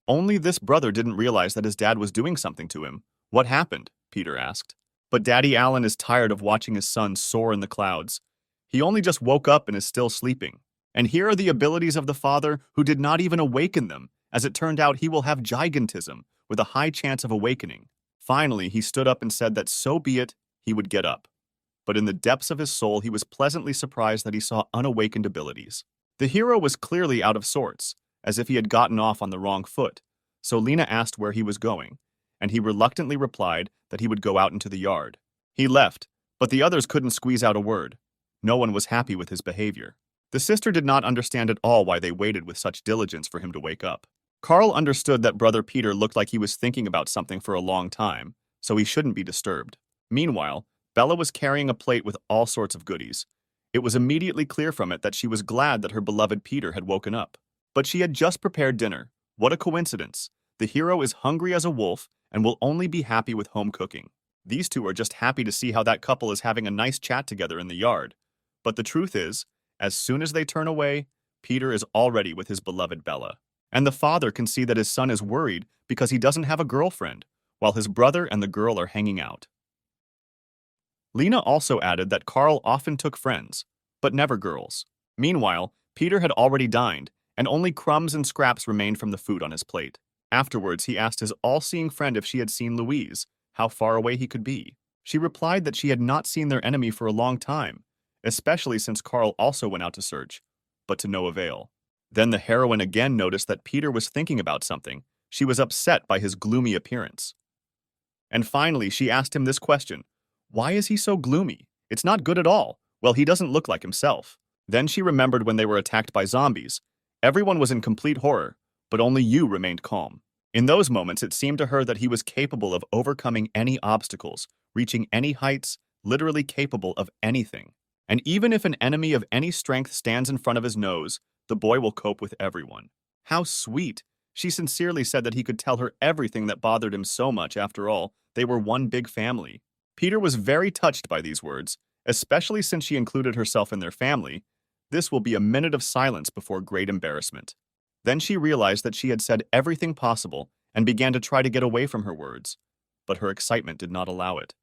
Only this brother didn't realize that his dad was doing something to him. What happened? Peter asked. But Daddy Allen is tired of watching his son soar in the clouds. He only just woke up and is still sleeping. And here are the abilities of the father who did not even awaken them. As it turned out, he will have gigantism, with a high chance of awakening. Finally, he stood up and said that so be it, he would get up. But in the depths of his soul, he was pleasantly surprised that he saw unawakened abilities. The hero was clearly out of sorts, as if he had gotten off on the wrong foot. So Lena asked where he was going, and he reluctantly replied that he would go out into the yard. He left, but the others couldn't squeeze out a word. No one was happy with his behavior. The sister did not understand at all why they waited with such diligence for him to wake up. Carl understood that brother Peter looked like he was thinking about something for a long time, so he shouldn't be disturbed. Meanwhile, Bella was carrying a plate with all sorts of goodies. It was immediately clear from it that she was glad that her beloved Peter had woken up. But she had just prepared dinner. What a coincidence. The hero is hungry as a wolf and will only be happy with home cooking. These two are just happy to see how that couple is having a nice chat together in the yard. But the truth is, as soon as they turn away, Peter is already with his beloved Bella. And the father can see that his son is worried because he doesn't have a girlfriend, while his brother and the girl are hanging out. Lena also added that Carl often took friends, but never girls. Meanwhile, Peter had already dined, and only crumbs and scraps remained from the food on his plate. Afterwards, he asked his all-seeing friend if she had seen Louise, how far away he could be. She replied that she had not seen their enemy for a long time, especially since Carl also went out to search, but to no avail. Then the heroine again noticed that Peter was thinking about something. She was upset by his gloomy appearance. And finally, she asked him this question: why is he so gloomy? It's not good at all. Well, he doesn't look like himself. Then she remembered when they were attacked by zombies. Everyone was in complete horror, but only you remained calm. In those moments, it seemed to her that he was capable of overcoming any obstacles, reaching any heights, literally capable of anything. And even if an enemy of any strength stands in front of his nose, the boy will cope with everyone. How sweet! She sincerely said that he could tell her everything that bothered him so much. After all, they were one big family. Peter was very touched by these words, especially since she included herself in their family. This will be a minute of silence before great embarrassment. Then she realized that she had said everything possible and began to try to get away from her words, but her excitement did not allow it.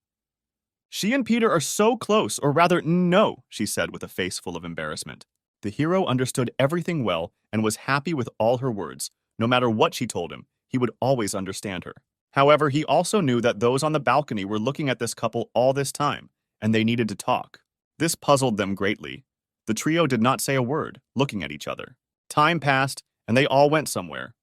She and Peter are so close, or rather, no, she said with a face full of embarrassment. The hero understood everything well and was happy with all her words. No matter what she told him, he would always understand her. However, he also knew that those on the balcony were looking at this couple all this time, and they needed to talk. This puzzled them greatly. The trio did not say a word, looking at each other. Time passed, and they all went somewhere.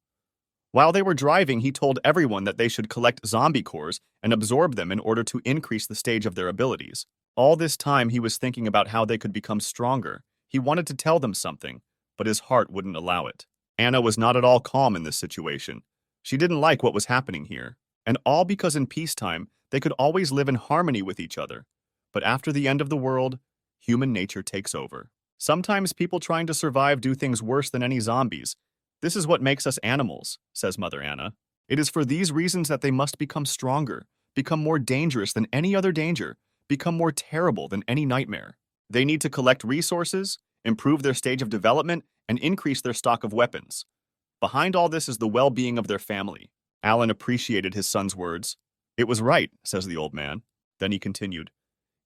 While they were driving, he told everyone that they should collect zombie cores and absorb them in order to increase the stage of their abilities. All this time, he was thinking about how they could become stronger. He wanted to tell them something, but his heart wouldn't allow it. Anna was not at all calm in this situation. She didn't like what was happening here, and all because in peacetime, they could always live in harmony with each other. But after the end of the world, human nature takes over. Sometimes people trying to survive do things worse than any zombies. This is what makes us animals, says Mother Anna. It is for these reasons that they must become stronger, become more dangerous than any other danger, become more terrible than any nightmare. They need to collect resources, improve their stage of development, and increase their stock of weapons. Behind all this is the well-being of their family. Alan appreciated his son's words. It was right, says the old man. Then he continued,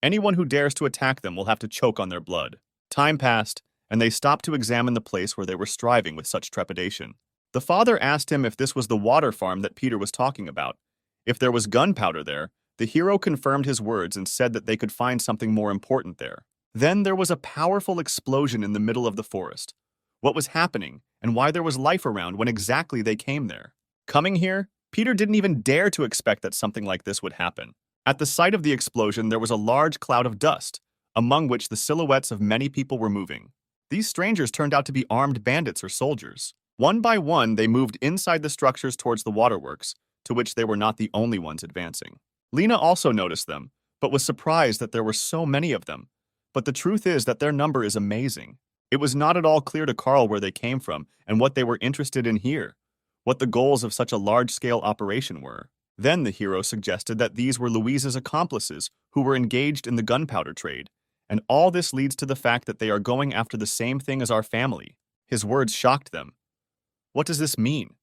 anyone who dares to attack them will have to choke on their blood. Time passed, and they stopped to examine the place where they were striving with such trepidation. The father asked him if this was the water farm that Peter was talking about. If there was gunpowder there, the hero confirmed his words and said that they could find something more important there. Then there was a powerful explosion in the middle of the forest. What was happening, and why there was life around when exactly they came there? Coming here, Peter didn't even dare to expect that something like this would happen. At the site of the explosion, there was a large cloud of dust, among which the silhouettes of many people were moving. These strangers turned out to be armed bandits or soldiers. One by one, they moved inside the structures towards the waterworks, to which they were not the only ones advancing. Lena also noticed them, but was surprised that there were so many of them. But the truth is that their number is amazing. It was not at all clear to Carl where they came from and what they were interested in here, what the goals of such a large-scale operation were. Then the hero suggested that these were Louise's accomplices who were engaged in the gunpowder trade, and all this leads to the fact that they are going after the same thing as our family. His words shocked them. What does this mean?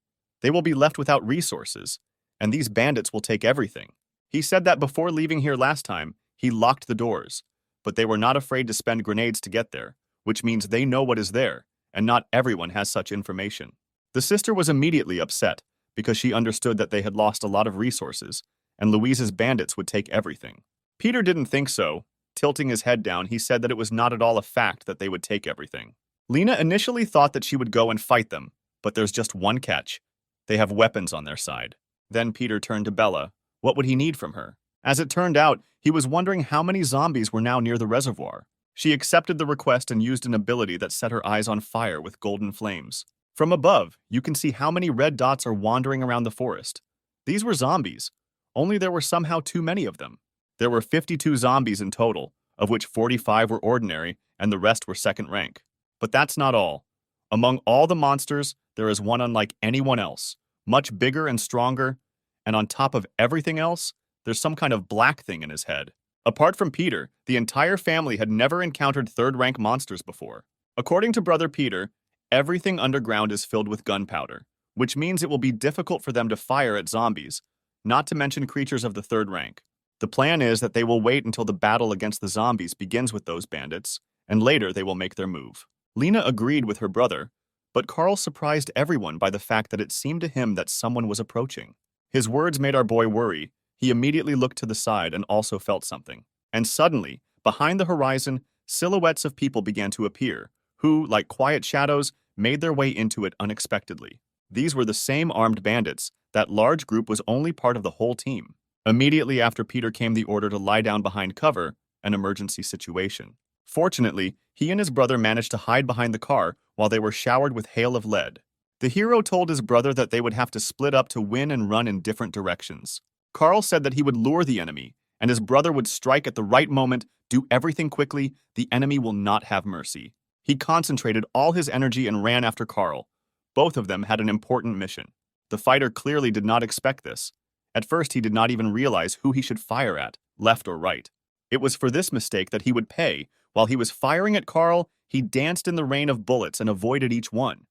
They will be left without resources, and these bandits will take everything. He said that before leaving here last time, he locked the doors, but they were not afraid to spend grenades to get there, which means they know what is there, and not everyone has such information. The sister was immediately upset because she understood that they had lost a lot of resources, and Louise's bandits would take everything. Peter didn't think so. Tilting his head down, he said that it was not at all a fact that they would take everything. Lena initially thought that she would go and fight them, but there's just one catch. They have weapons on their side. Then Peter turned to Bella. What would he need from her? As it turned out, he was wondering how many zombies were now near the reservoir. She accepted the request and used an ability that set her eyes on fire with golden flames. From above, you can see how many red dots are wandering around the forest. These were zombies, only there were somehow too many of them. There were 52 zombies in total, of which 45 were ordinary and the rest were second rank. But that's not all. Among all the monsters, there is one unlike anyone else, much bigger and stronger, and on top of everything else, there's some kind of black thing in his head. Apart from Peter, the entire family had never encountered third-rank monsters before. According to Brother Peter, everything underground is filled with gunpowder, which means it will be difficult for them to fire at zombies, not to mention creatures of the third rank. The plan is that they will wait until the battle against the zombies begins with those bandits, and later they will make their move. Lena agreed with her brother, but Carl surprised everyone by the fact that it seemed to him that someone was approaching. His words made our boy worry. He immediately looked to the side and also felt something. And suddenly, behind the horizon, silhouettes of people began to appear, who, like quiet shadows, made their way into it unexpectedly. These were the same armed bandits. That large group was only part of the whole team. Immediately after Peter came the order to lie down behind cover, an emergency situation. Fortunately, he and his brother managed to hide behind the car while they were showered with hail of lead. The hero told his brother that they would have to split up to win and run in different directions. Carl said that he would lure the enemy, and his brother would strike at the right moment, do everything quickly. The enemy will not have mercy. He concentrated all his energy and ran after Carl. Both of them had an important mission. The fighter clearly did not expect this. At first, he did not even realize who he should fire at, left or right. It was for this mistake that he would pay. While he was firing at Carl, he danced in the rain of bullets and avoided each one.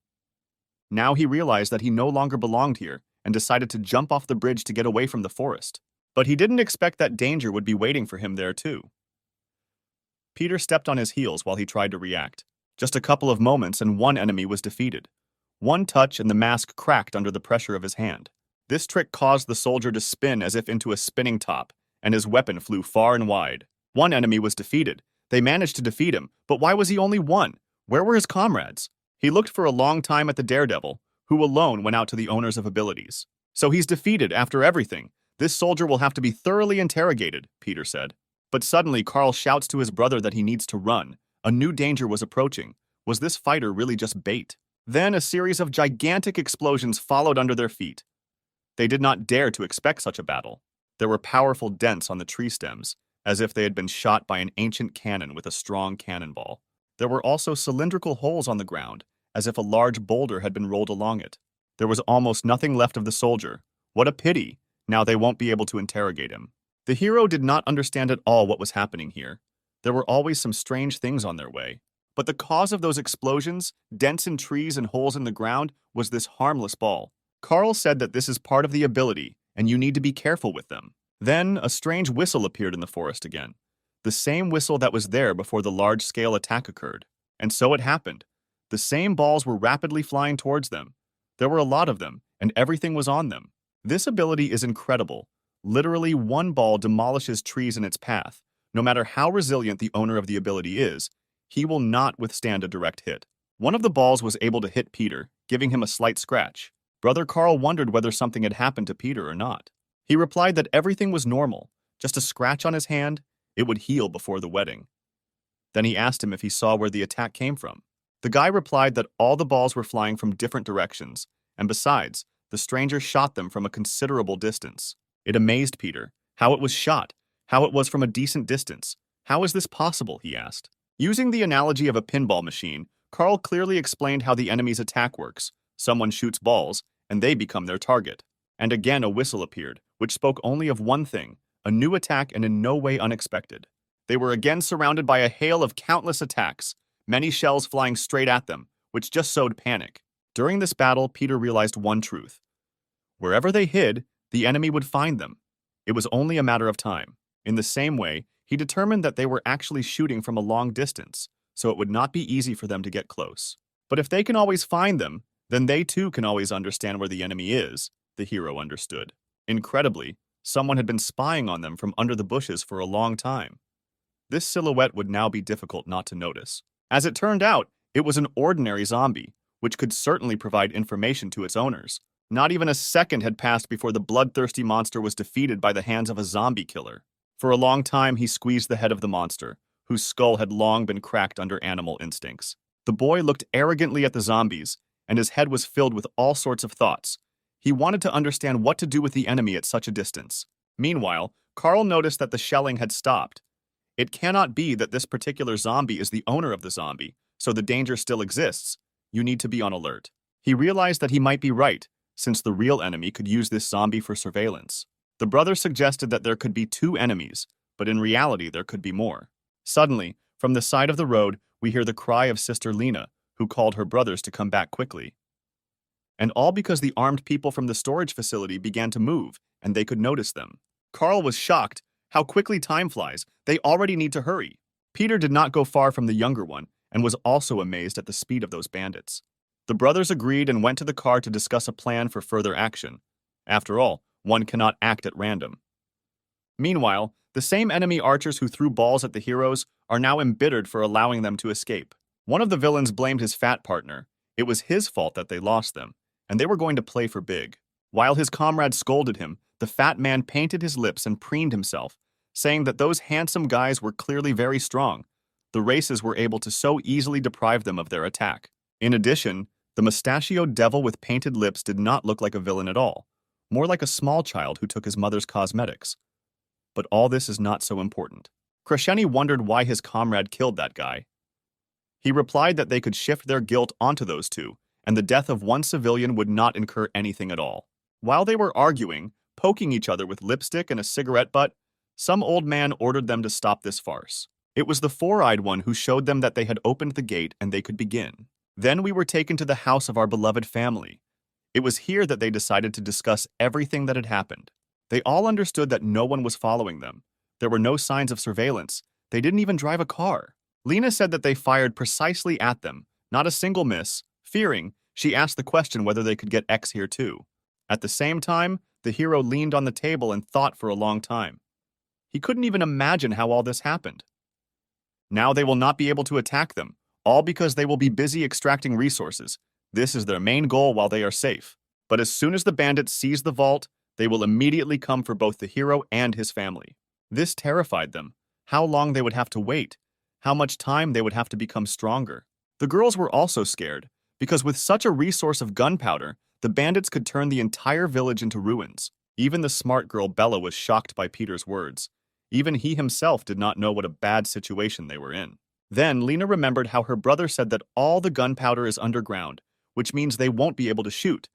Now he realized that he no longer belonged here and decided to jump off the bridge to get away from the forest. But he didn't expect that danger would be waiting for him there too. Peter stepped on his heels while he tried to react. Just a couple of moments and one enemy was defeated. One touch and the mask cracked under the pressure of his hand. This trick caused the soldier to spin as if into a spinning top, and his weapon flew far and wide. One enemy was defeated. They managed to defeat him, but why was he only one? Where were his comrades? He looked for a long time at the daredevil, who alone went out to the owners of abilities. So he's defeated after everything. This soldier will have to be thoroughly interrogated, Peter said. But suddenly Carl shouts to his brother that he needs to run. A new danger was approaching. Was this fighter really just bait? Then a series of gigantic explosions followed under their feet. They did not dare to expect such a battle. There were powerful dents on the tree stems, as if they had been shot by an ancient cannon with a strong cannonball. There were also cylindrical holes on the ground, as if a large boulder had been rolled along it. There was almost nothing left of the soldier. What a pity! Now they won't be able to interrogate him. The hero did not understand at all what was happening here. There were always some strange things on their way. But the cause of those explosions, dents in trees and holes in the ground, was this harmless ball. Carl said that this is part of the ability, and you need to be careful with them. Then a strange whistle appeared in the forest again. The same whistle that was there before the large-scale attack occurred. And so it happened. The same balls were rapidly flying towards them. There were a lot of them, and everything was on them. This ability is incredible. Literally, one ball demolishes trees in its path. No matter how resilient the owner of the ability is, he will not withstand a direct hit. One of the balls was able to hit Peter, giving him a slight scratch. Brother Carl wondered whether something had happened to Peter or not. He replied that everything was normal, just a scratch on his hand. It would heal before the wedding. Then he asked him if he saw where the attack came from. The guy replied that all the balls were flying from different directions, and besides, the stranger shot them from a considerable distance. It amazed Peter, how it was shot, how it was from a decent distance. How is this possible, he asked. Using the analogy of a pinball machine, Carl clearly explained how the enemy's attack works. Someone shoots balls, and they become their target. And again a whistle appeared, which spoke only of one thing, a new attack and in no way unexpected. They were again surrounded by a hail of countless attacks, many shells flying straight at them, which just sowed panic. During this battle, Peter realized one truth. Wherever they hid, the enemy would find them. It was only a matter of time. In the same way, he determined that they were actually shooting from a long distance, so it would not be easy for them to get close. But if they can always find them, then they too can always understand where the enemy is, the hero understood. Incredibly, someone had been spying on them from under the bushes for a long time. This silhouette would now be difficult not to notice. As it turned out, it was an ordinary zombie, which could certainly provide information to its owners. Not even a second had passed before the bloodthirsty monster was defeated by the hands of a zombie killer. For a long time, he squeezed the head of the monster, whose skull had long been cracked under animal instincts. The boy looked arrogantly at the zombies, and his head was filled with all sorts of thoughts. He wanted to understand what to do with the enemy at such a distance. Meanwhile, Carl noticed that the shelling had stopped. It cannot be that this particular zombie is the owner of the zombie, so the danger still exists. You need to be on alert. He realized that he might be right, since the real enemy could use this zombie for surveillance. The brother suggested that there could be 2 enemies, but in reality there could be more. Suddenly, from the side of the road, we hear the cry of Sister Lena, who called her brothers to come back quickly. And all because the armed people from the storage facility began to move, and they could notice them. Carl was shocked. How quickly time flies. They already need to hurry. Peter did not go far from the younger one, and was also amazed at the speed of those bandits. The brothers agreed and went to the car to discuss a plan for further action. After all, one cannot act at random. Meanwhile, the same enemy archers who threw balls at the heroes are now embittered for allowing them to escape. One of the villains blamed his fat partner. It was his fault that they lost them, and they were going to play for big. While his comrade scolded him, the fat man painted his lips and preened himself, saying that those handsome guys were clearly very strong. The races were able to so easily deprive them of their attack. In addition, the mustachioed devil with painted lips did not look like a villain at all, more like a small child who took his mother's cosmetics. But all this is not so important. Crescenti wondered why his comrade killed that guy. He replied that they could shift their guilt onto those two, and the death of one civilian would not incur anything at all. While they were arguing, poking each other with lipstick and a cigarette butt, some old man ordered them to stop this farce. It was the four-eyed one who showed them that they had opened the gate and they could begin. Then we were taken to the house of our beloved family. It was here that they decided to discuss everything that had happened. They all understood that no one was following them. There were no signs of surveillance. They didn't even drive a car. Lena said that they fired precisely at them, not a single miss. Fearing, she asked the question whether they could get X here too. At the same time, the hero leaned on the table and thought for a long time. He couldn't even imagine how all this happened. Now they will not be able to attack them, all because they will be busy extracting resources. This is their main goal while they are safe. But as soon as the bandits seize the vault, they will immediately come for both the hero and his family. This terrified them. How long they would have to wait. How much time they would have to become stronger. The girls were also scared, because with such a resource of gunpowder, the bandits could turn the entire village into ruins. Even the smart girl Bella was shocked by Peter's words. Even he himself did not know what a bad situation they were in. Then Lena remembered how her brother said that all the gunpowder is underground, which means they won't be able to shoot.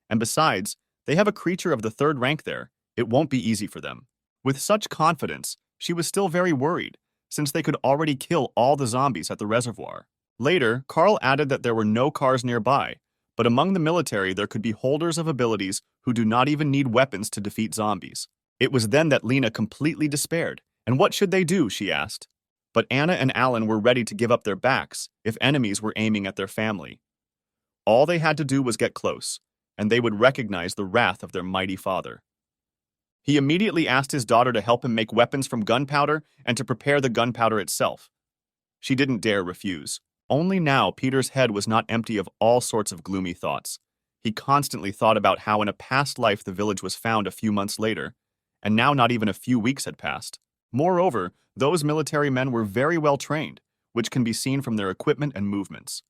And besides, they have a creature of the 3rd rank there. It won't be easy for them. With such confidence, she was still very worried, since they could already kill all the zombies at the reservoir. Later, Carl added that there were no cars nearby, but among the military there could be holders of abilities who do not even need weapons to defeat zombies. It was then that Lena completely despaired. And what should they do, she asked. But Anna and Alan were ready to give up their backs if enemies were aiming at their family. All they had to do was get close, and they would recognize the wrath of their mighty father. He immediately asked his daughter to help him make weapons from gunpowder and to prepare the gunpowder itself. She didn't dare refuse. Only now Peter's head was not empty of all sorts of gloomy thoughts. He constantly thought about how in a past life the village was found a few months later, and now not even a few weeks had passed. Moreover, those military men were very well trained, which can be seen from their equipment and movements.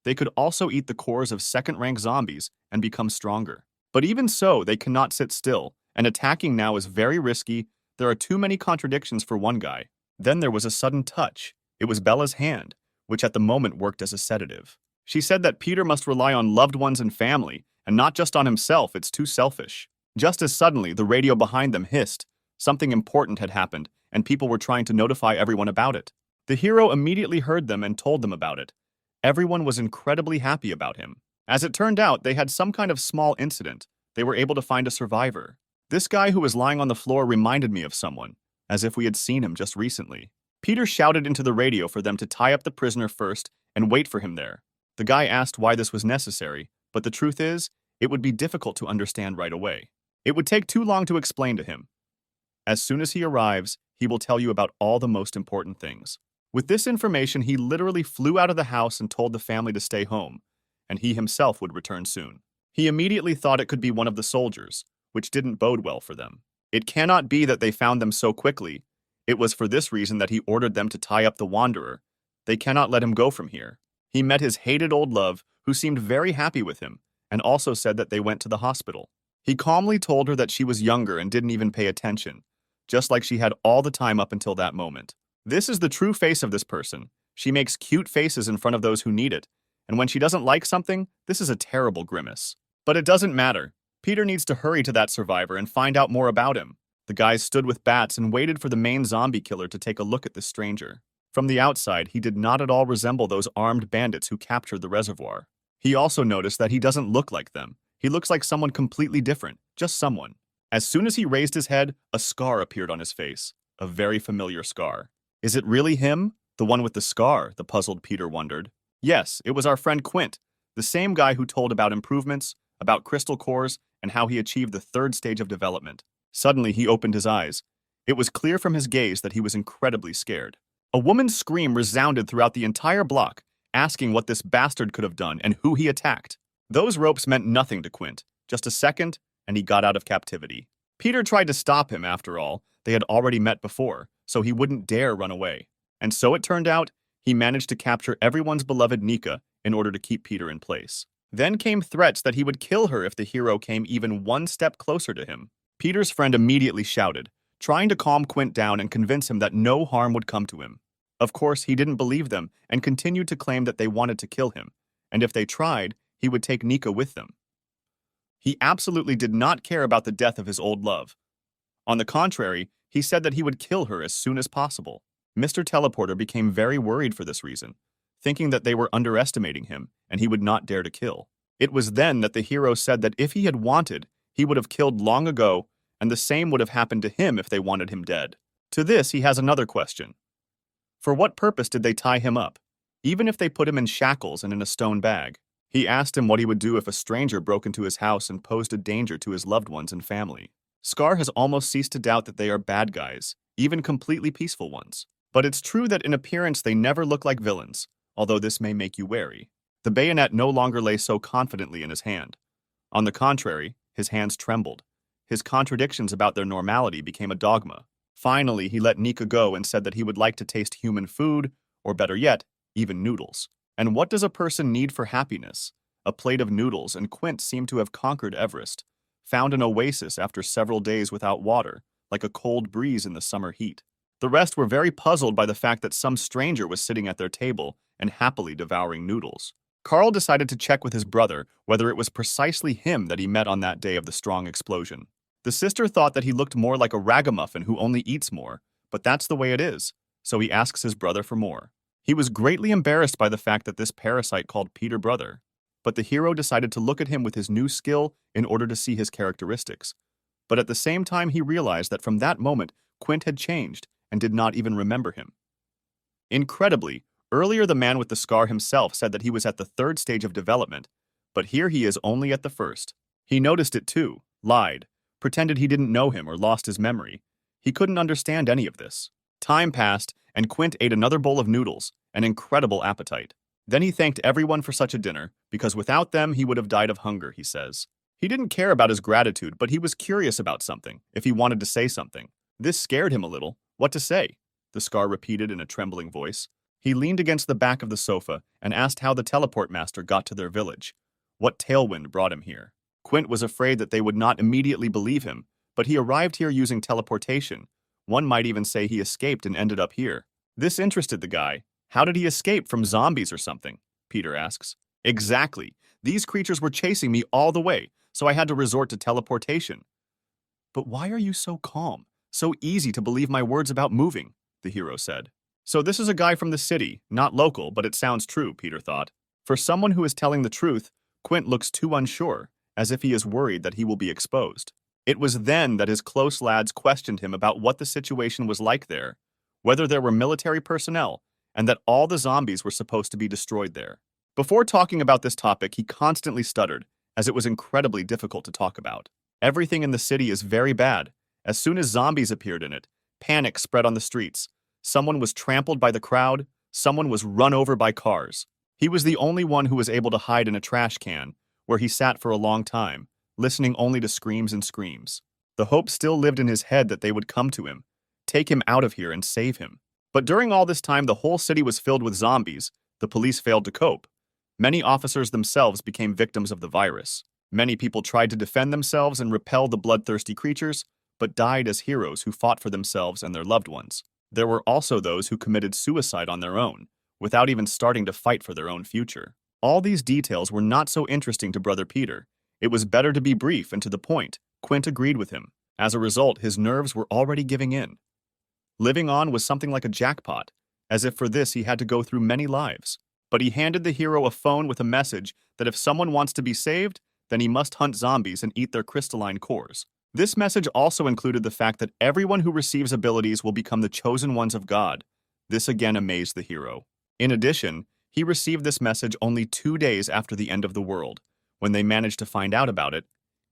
They could also eat the cores of 2nd-rank zombies and become stronger. But even so, they cannot sit still, and attacking now is very risky. There are too many contradictions for one guy. Then there was a sudden touch. It was Bella's hand, which at the moment worked as a sedative. She said that Peter must rely on loved ones and family, and not just on himself. It's too selfish. Just as suddenly, the radio behind them hissed. Something important had happened, and people were trying to notify everyone about it. The hero immediately heard them and told them about it. Everyone was incredibly happy about him. As it turned out, they had some kind of small incident, They were able to find a survivor. This guy who was lying on the floor reminded me of someone, as if we had seen him just recently. Peter shouted into the radio for them to tie up the prisoner first and wait for him there. The guy asked why this was necessary, but the truth is, it would be difficult to understand right away. It would take too long to explain to him. As soon as he arrives, he will tell you about all the most important things. With this information, he literally flew out of the house and told the family to stay home, and he himself would return soon. He immediately thought it could be one of the soldiers, which didn't bode well for them. It cannot be that they found them so quickly. It was for this reason that he ordered them to tie up the wanderer. They cannot let him go from here. He met his hated old love, who seemed very happy with him, and also said that they went to the hospital. He calmly told her that she was younger and didn't even pay attention, just like she had all the time up until that moment. This is the true face of this person. She makes cute faces in front of those who need it, and when she doesn't like something, this is a terrible grimace. But it doesn't matter. Peter needs to hurry to that survivor and find out more about him. The guys stood with bats and waited for the main zombie killer to take a look at this stranger. From the outside, he did not at all resemble those armed bandits who captured the reservoir. He also noticed that he doesn't look like them. He looks like someone completely different, just someone. As soon as he raised his head, a scar appeared on his face, a very familiar scar. Is it really him? The one with the scar, the puzzled Peter wondered. Yes, it was our friend Quint, the same guy who told about improvements, about crystal cores, and how he achieved the third stage of development. Suddenly, he opened his eyes. It was clear from his gaze that he was incredibly scared. A woman's scream resounded throughout the entire block, asking what this bastard could have done and who he attacked. Those ropes meant nothing to Quint. Just a second, and he got out of captivity. Peter tried to stop him, after all. They had already met before, so he wouldn't dare run away. And so it turned out, he managed to capture everyone's beloved Nika in order to keep Peter in place. Then came threats that he would kill her if the hero came even one step closer to him. Peter's friend immediately shouted, trying to calm Quint down and convince him that no harm would come to him. Of course, he didn't believe them and continued to claim that they wanted to kill him, and if they tried, he would take Nika with them. He absolutely did not care about the death of his old love. On the contrary, he said that he would kill her as soon as possible. Mr. Teleporter became very worried for this reason, thinking that they were underestimating him and he would not dare to kill. It was then that the hero said that if he had wanted, he would have killed long ago, and the same would have happened to him if they wanted him dead. To this, he has another question. For what purpose did they tie him up, even if they put him in shackles and in a stone bag? He asked him what he would do if a stranger broke into his house and posed a danger to his loved ones and family. Scar has almost ceased to doubt that they are bad guys, even completely peaceful ones. But it's true that in appearance they never look like villains, although this may make you wary. The bayonet no longer lay so confidently in his hand. On the contrary, his hands trembled. His contradictions about their normality became a dogma. Finally, he let Nika go and said that he would like to taste human food, or better yet, even noodles. And what does a person need for happiness? A plate of noodles, and Quint seemed to have conquered Everest, found an oasis after several days without water, like a cold breeze in the summer heat. The rest were very puzzled by the fact that some stranger was sitting at their table and happily devouring noodles. Carl decided to check with his brother whether it was precisely him that he met on that day of the strong explosion. The sister thought that he looked more like a ragamuffin who only eats more, but that's the way it is, so he asks his brother for more. He was greatly embarrassed by the fact that this parasite called Peter brother, but the hero decided to look at him with his new skill in order to see his characteristics. But at the same time, he realized that from that moment, Quint had changed and did not even remember him. Incredibly, earlier the man with the scar himself said that he was at the third stage of development, but here he is only at the first. He noticed it too, lied, pretended he didn't know him or lost his memory. He couldn't understand any of this. Time passed, and Quint ate another bowl of noodles, an incredible appetite. Then he thanked everyone for such a dinner, because without them he would have died of hunger, he says. He didn't care about his gratitude, but he was curious about something, if he wanted to say something. This scared him a little. What to say? The scar repeated in a trembling voice. He leaned against the back of the sofa and asked how the teleport master got to their village. What tailwind brought him here? Quint was afraid that they would not immediately believe him, but he arrived here using teleportation. One might even say he escaped and ended up here. This interested the guy. How did he escape from zombies or something? Peter asks. Exactly. These creatures were chasing me all the way, so I had to resort to teleportation. But why are you so calm? So easy to believe my words about moving, the hero said. So this is a guy from the city, not local, but it sounds true, Peter thought. For someone who is telling the truth, Quint looks too unsure, as if he is worried that he will be exposed. It was then that his close lads questioned him about what the situation was like there, whether there were military personnel, and that all the zombies were supposed to be destroyed there. Before talking about this topic, he constantly stuttered, as it was incredibly difficult to talk about. Everything in the city is very bad. As soon as zombies appeared in it, panic spread on the streets. Someone was trampled by the crowd, someone was run over by cars. He was the only one who was able to hide in a trash can, where he sat for a long time, listening only to screams and screams. The hope still lived in his head that they would come to him, take him out of here and save him. But during all this time, the whole city was filled with zombies. The police failed to cope. Many officers themselves became victims of the virus. Many people tried to defend themselves and repel the bloodthirsty creatures, but died as heroes who fought for themselves and their loved ones. There were also those who committed suicide on their own, without even starting to fight for their own future. All these details were not so interesting to Brother Peter. It was better to be brief and to the point. Quint agreed with him. As a result, his nerves were already giving in. Living on was something like a jackpot, as if for this he had to go through many lives. But he handed the hero a phone with a message that if someone wants to be saved, then he must hunt zombies and eat their crystalline cores. This message also included the fact that everyone who receives abilities will become the chosen ones of God. This again amazed the hero. In addition, he received this message only 2 days after the end of the world, when they managed to find out about it.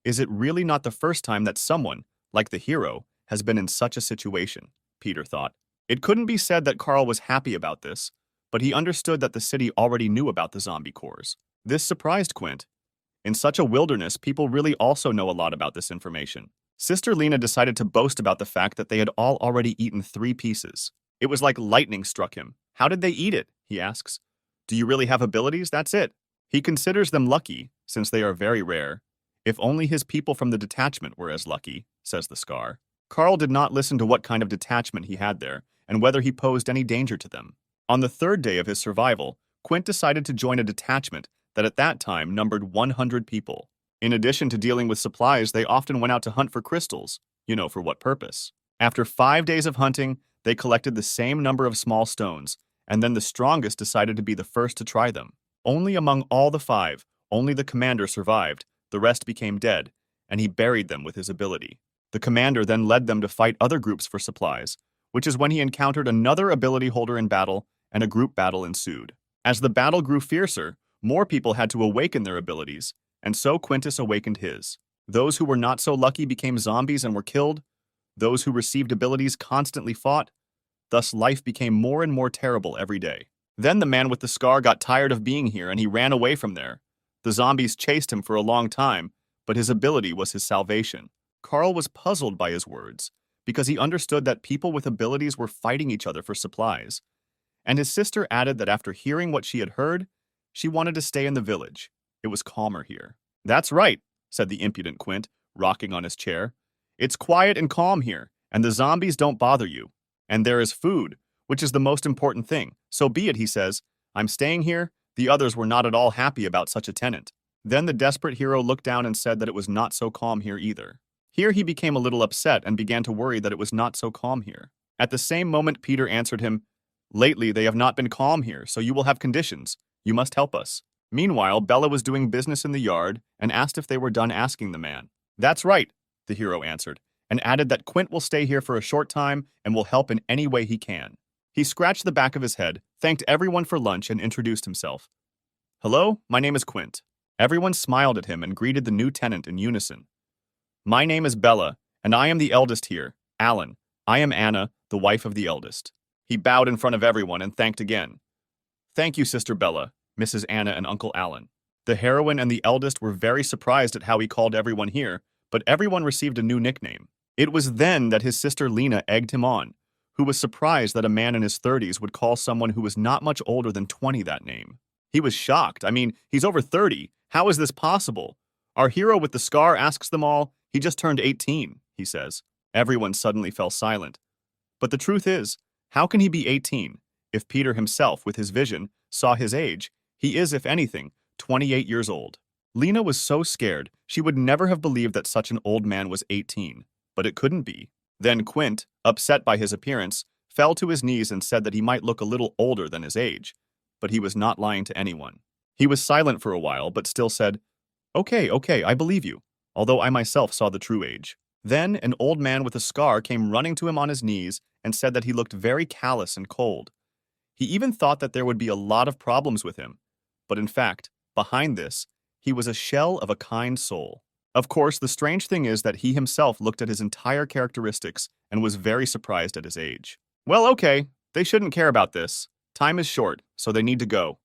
Is it really not the first time that someone, like the hero, has been in such a situation? Peter thought. It couldn't be said that Carl was happy about this, but he understood that the city already knew about the zombie cores. This surprised Quint. In such a wilderness, people really also know a lot about this information. Sister Lena decided to boast about the fact that they had all already eaten 3 pieces. It was like lightning struck him. How did they eat it? He asks. Do you really have abilities? That's it. He considers them lucky, since they are very rare. If only his people from the detachment were as lucky, says the Scar. Carl did not listen to what kind of detachment he had there, and whether he posed any danger to them. On the 3rd day of his survival, Quint decided to join a detachment that at that time numbered 100 people. In addition to dealing with supplies, they often went out to hunt for crystals. You know for what purpose. After 5 days of hunting, they collected the same number of small stones, and then the strongest decided to be the first to try them. Only among all the 5, only the commander survived, the rest became dead, and he buried them with his ability. The commander then led them to fight other groups for supplies, which is when he encountered another ability holder in battle, and a group battle ensued. As the battle grew fiercer, more people had to awaken their abilities, and so Quintus awakened his. Those who were not so lucky became zombies and were killed. Those who received abilities constantly fought. Thus life became more and more terrible every day. Then the man with the scar got tired of being here and he ran away from there. The zombies chased him for a long time, but his ability was his salvation. Carl was puzzled by his words, because he understood that people with abilities were fighting each other for supplies. And his sister added that after hearing what she had heard, she wanted to stay in the village. It was calmer here. That's right, said the impudent Quint, rocking on his chair. It's quiet and calm here, and the zombies don't bother you. And there is food, which is the most important thing. So be it, he says. I'm staying here. The others were not at all happy about such a tenant. Then the desperate hero looked down and said that it was not so calm here either. Here he became a little upset and began to worry that it was not so calm here. At the same moment, Peter answered him, Lately they have not been calm here, so you will have conditions. You must help us. Meanwhile, Bella was doing business in the yard and asked if they were done asking the man. That's right, the hero answered, and added that Quint will stay here for a short time and will help in any way he can. He scratched the back of his head, thanked everyone for lunch, and introduced himself. Hello, my name is Quint. Everyone smiled at him and greeted the new tenant in unison. My name is Bella, and I am the eldest here, Alan. I am Anna, the wife of the eldest. He bowed in front of everyone and thanked again. Thank you, Sister Bella, Mrs. Anna and Uncle Alan. The heroine and the eldest were very surprised at how he called everyone here, but everyone received a new nickname. It was then that his sister Lena egged him on, who was surprised that a man in his 30s would call someone who was not much older than 20 that name. He was shocked. I mean, he's over 30. How is this possible? Our hero with the scar asks them all. He just turned 18, he says. Everyone suddenly fell silent. But the truth is, how can he be 18? If Peter himself, with his vision, saw his age, he is, if anything, 28 years old. Lena was so scared, she would never have believed that such an old man was 18. But it couldn't be. Then Quint, upset by his appearance, fell to his knees and said that he might look a little older than his age. But he was not lying to anyone. He was silent for a while, but still said, Okay, I believe you, although I myself saw the true age. Then an old man with a scar came running to him on his knees and said that he looked very callous and cold. He even thought that there would be a lot of problems with him. But in fact, behind this, he was a shell of a kind soul. Of course, the strange thing is that he himself looked at his entire characteristics and was very surprised at his age. Well, okay, they shouldn't care about this. Time is short, so they need to go.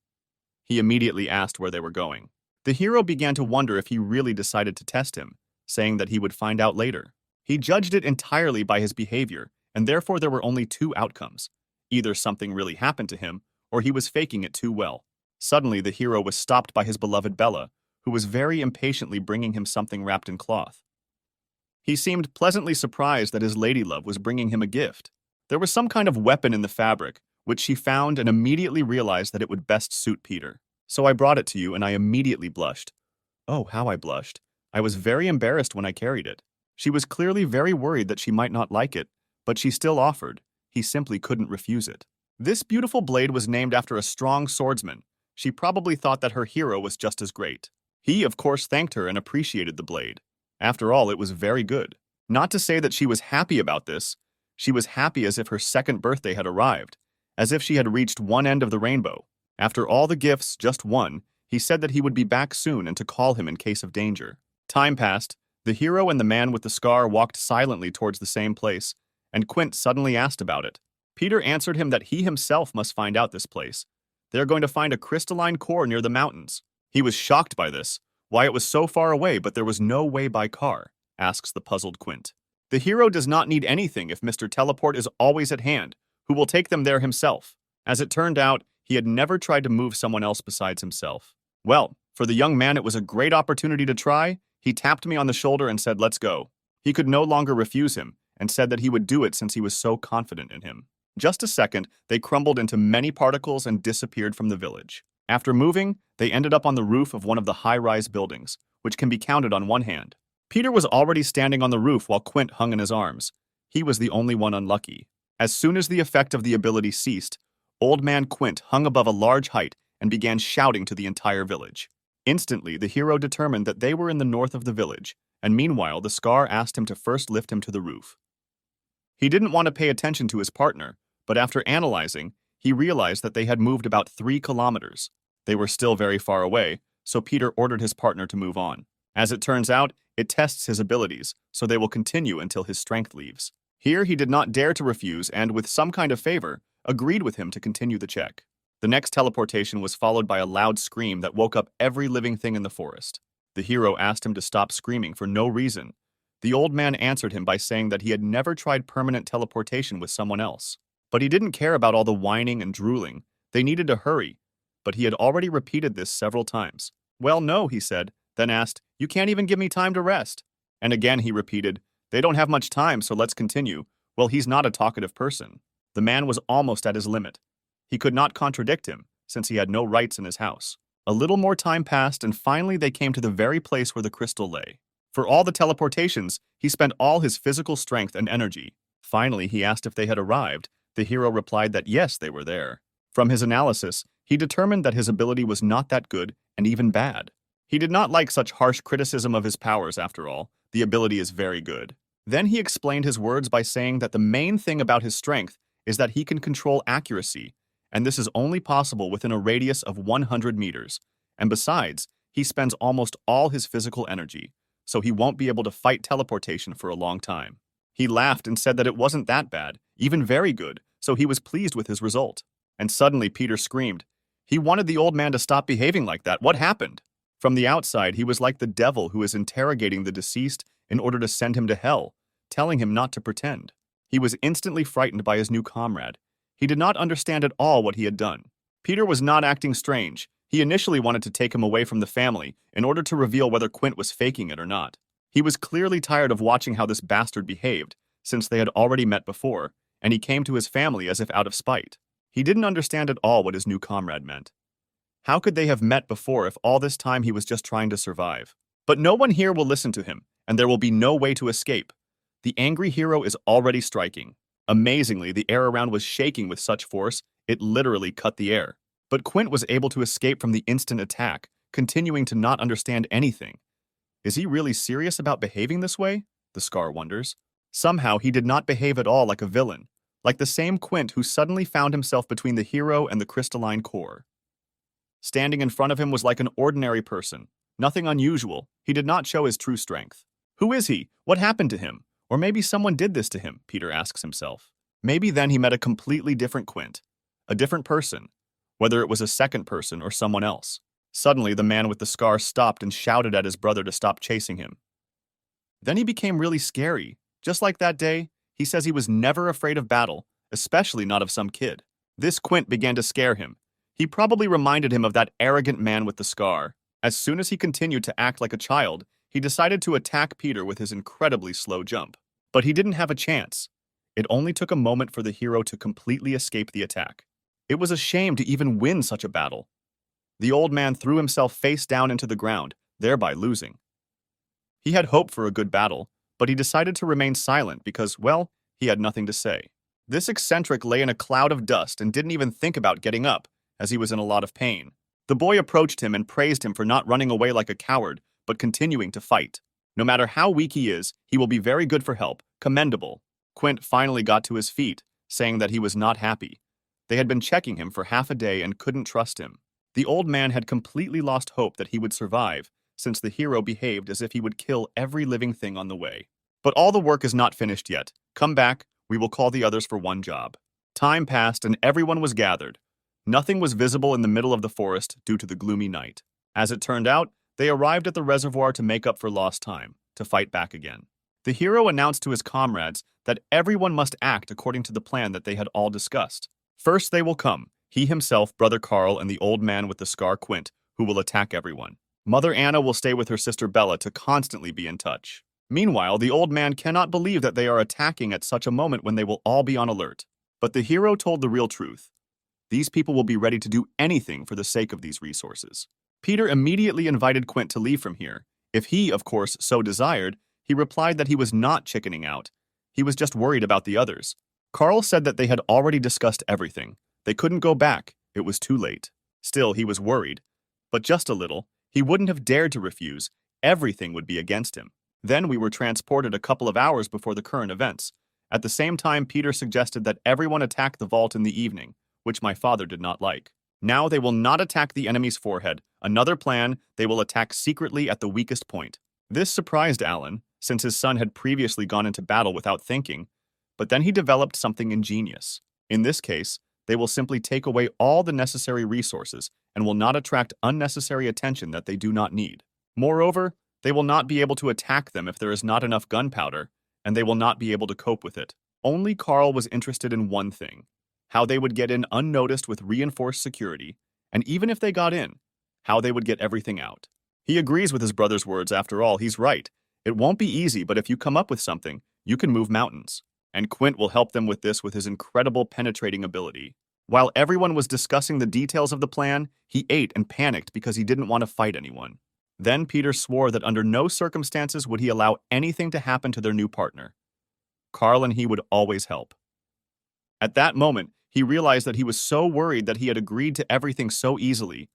He immediately asked where they were going. The hero began to wonder if he really decided to test him, saying that he would find out later. He judged it entirely by his behavior, and therefore there were only two outcomes. Either something really happened to him, or he was faking it too well. Suddenly, the hero was stopped by his beloved Bella, who was very impatiently bringing him something wrapped in cloth. He seemed pleasantly surprised that his ladylove was bringing him a gift. There was some kind of weapon in the fabric, which she found and immediately realized that it would best suit Peter. So I brought it to you, and I immediately blushed. Oh, how I blushed. I was very embarrassed when I carried it. She was clearly very worried that she might not like it, but she still offered. He simply couldn't refuse it. This beautiful blade was named after a strong swordsman. She probably thought that her hero was just as great. He, of course, thanked her and appreciated the blade. After all, it was very good. Not to say that she was happy about this. She was happy as if her second birthday had arrived, as if she had reached one end of the rainbow. After all the gifts, just one, he said that he would be back soon and to call him in case of danger. Time passed. The hero and the man with the scar walked silently towards the same place, and Quint suddenly asked about it. Peter answered him that he himself must find out this place. They are going to find a crystalline core near the mountains. He was shocked by this, why it was so far away but there was no way by car, asks the puzzled Quint. The hero does not need anything if Mr. Teleport is always at hand, who will take them there himself. As it turned out, he had never tried to move someone else besides himself. Well, for the young man it was a great opportunity to try. He tapped me on the shoulder and said, "Let's go." He could no longer refuse him, and said that he would do it since he was so confident in him. Just a second, they crumbled into many particles and disappeared from the village. After moving, they ended up on the roof of one of the high-rise buildings, which can be counted on one hand. Peter was already standing on the roof while Quint hung in his arms. He was the only one unlucky. As soon as the effect of the ability ceased, Old Man Quint hung above a large height and began shouting to the entire village. Instantly, the hero determined that they were in the north of the village, and meanwhile the scar asked him to first lift him to the roof. He didn't want to pay attention to his partner, but after analyzing, he realized that they had moved about 3 kilometers. They were still very far away, so Peter ordered his partner to move on. As it turns out, it tests his abilities, so they will continue until his strength leaves. Here he did not dare to refuse and, with some kind of favor, agreed with him to continue the check. The next teleportation was followed by a loud scream that woke up every living thing in the forest. The hero asked him to stop screaming for no reason. The old man answered him by saying that he had never tried permanent teleportation with someone else. But he didn't care about all the whining and drooling. They needed to hurry, but he had already repeated this several times. "Well, no," he said, then asked, "You can't even give me time to rest." And again he repeated, "They don't have much time, so let's continue." Well, he's not a talkative person. The man was almost at his limit. He could not contradict him, since he had no rights in his house. A little more time passed, and finally they came to the very place where the crystal lay. For all the teleportations, he spent all his physical strength and energy. Finally, he asked if they had arrived. The hero replied that yes, they were there. From his analysis, he determined that his ability was not that good and even bad. He did not like such harsh criticism of his powers after all. The ability is very good. Then he explained his words by saying that the main thing about his strength is that he can control accuracy, and this is only possible within a radius of 100 meters. And besides, he spends almost all his physical energy, so he won't be able to fight teleportation for a long time. He laughed and said that it wasn't that bad, even very good, so he was pleased with his result. And suddenly Peter screamed. He wanted the old man to stop behaving like that. What happened? From the outside, he was like the devil who is interrogating the deceased in order to send him to hell, telling him not to pretend. He was instantly frightened by his new comrade. He did not understand at all what he had done. Peter was not acting strange. He initially wanted to take him away from the family in order to reveal whether Quint was faking it or not. He was clearly tired of watching how this bastard behaved, since they had already met before, and he came to his family as if out of spite. He didn't understand at all what his new comrade meant. How could they have met before if all this time he was just trying to survive? But no one here will listen to him, and there will be no way to escape. The angry hero is already striking. Amazingly, the air around was shaking with such force, it literally cut the air. But Quint was able to escape from the instant attack, continuing to not understand anything. Is he really serious about behaving this way? The Scar wonders. Somehow he did not behave at all like a villain, like the same Quint who suddenly found himself between the hero and the crystalline core. Standing in front of him was like an ordinary person. Nothing unusual. He did not show his true strength. Who is he? What happened to him? Or maybe someone did this to him, Peter asks himself. Maybe then he met a completely different Quint. A different person. Whether it was a second person or someone else. Suddenly, the man with the scar stopped and shouted at his brother to stop chasing him. Then he became really scary. Just like that day, he says he was never afraid of battle, especially not of some kid. This Quint began to scare him. He probably reminded him of that arrogant man with the scar. As soon as he continued to act like a child, he decided to attack Peter with his incredibly slow jump. But he didn't have a chance. It only took a moment for the hero to completely escape the attack. It was a shame to even win such a battle. The old man threw himself face down into the ground, thereby losing. He had hoped for a good battle, but he decided to remain silent because, well, he had nothing to say. This eccentric lay in a cloud of dust and didn't even think about getting up, as he was in a lot of pain. The boy approached him and praised him for not running away like a coward, but continuing to fight. No matter how weak he is, he will be very good for help, commendable. Quint finally got to his feet, saying that he was not happy. They had been checking him for half a day and couldn't trust him. The old man had completely lost hope that he would survive, since the hero behaved as if he would kill every living thing on the way. But all the work is not finished yet. Come back, we will call the others for one job. Time passed and everyone was gathered. Nothing was visible in the middle of the forest due to the gloomy night. As it turned out, they arrived at the reservoir to make up for lost time, to fight back again. The hero announced to his comrades that everyone must act according to the plan that they had all discussed. First they will come, he himself, Brother Carl, and the old man with the scar Quint, who will attack everyone. Mother Anna will stay with her sister Bella to constantly be in touch. Meanwhile, the old man cannot believe that they are attacking at such a moment when they will all be on alert. But the hero told the real truth. These people will be ready to do anything for the sake of these resources. Peter immediately invited Quint to leave from here. If he, of course, so desired, he replied that he was not chickening out. He was just worried about the others. Carl said that they had already discussed everything. They couldn't go back. It was too late. Still, he was worried. But just a little. He wouldn't have dared to refuse. Everything would be against him. Then we were transported a couple of hours before the current events. At the same time, Peter suggested that everyone attack the vault in the evening, which my father did not like. Now they will not attack the enemy's forehead. Another plan, they will attack secretly at the weakest point. This surprised Alan, since his son had previously gone into battle without thinking, but then he developed something ingenious. In this case, they will simply take away all the necessary resources and will not attract unnecessary attention that they do not need. Moreover, they will not be able to attack them if there is not enough gunpowder, and they will not be able to cope with it. Only Carl was interested in one thing: how they would get in unnoticed with reinforced security, and even if they got in, how they would get everything out. He agrees with his brother's words. After all, he's right. It won't be easy, but if you come up with something, you can move mountains. And Quint will help them with this with his incredible penetrating ability. While everyone was discussing the details of the plan, he ate and panicked because he didn't want to fight anyone. Then Peter swore that under no circumstances would he allow anything to happen to their new partner. Carl and he would always help. At that moment, he realized that he was so worried that he had agreed to everything so easily,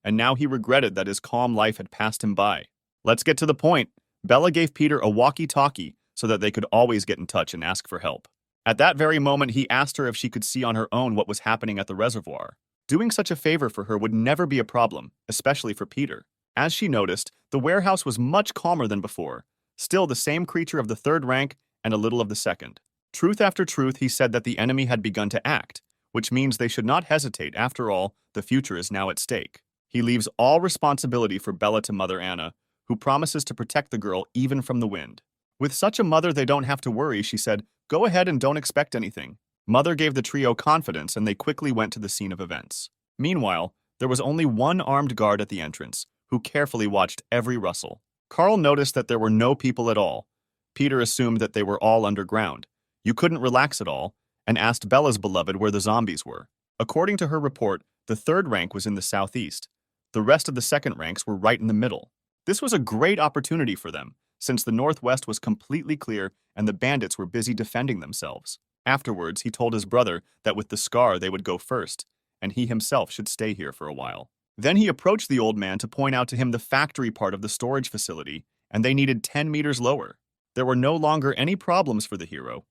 and now he regretted that his calm life had passed him by. Let's get to the point. Bella gave Peter a walkie-talkie so that they could always get in touch and ask for help. At that very moment, he asked her if she could see on her own what was happening at the reservoir. Doing such a favor for her would never be a problem, especially for Peter. As she noticed, the warehouse was much calmer than before, still the same creature of the third rank and a little of the second. Truth after truth, he said that the enemy had begun to act, which means they should not hesitate. After all, the future is now at stake. He leaves all responsibility for Bella to Mother Anna, who promises to protect the girl even from the wind. With such a mother, they don't have to worry, she said. Go ahead and don't expect anything. Mother gave the trio confidence and they quickly went to the scene of events. Meanwhile, there was only one armed guard at the entrance, who carefully watched every rustle. Carl noticed that there were no people at all. Peter assumed that they were all underground. You couldn't relax at all, and asked Bella's beloved where the zombies were. According to her report, the third rank was in the southeast. The rest of the second ranks were right in the middle. This was a great opportunity for them, since the northwest was completely clear and the bandits were busy defending themselves. Afterwards, he told his brother that with the scar they would go first, and he himself should stay here for a while. Then he approached the old man to point out to him the factory part of the storage facility, and they needed 10 meters lower. There were no longer any problems for the hero.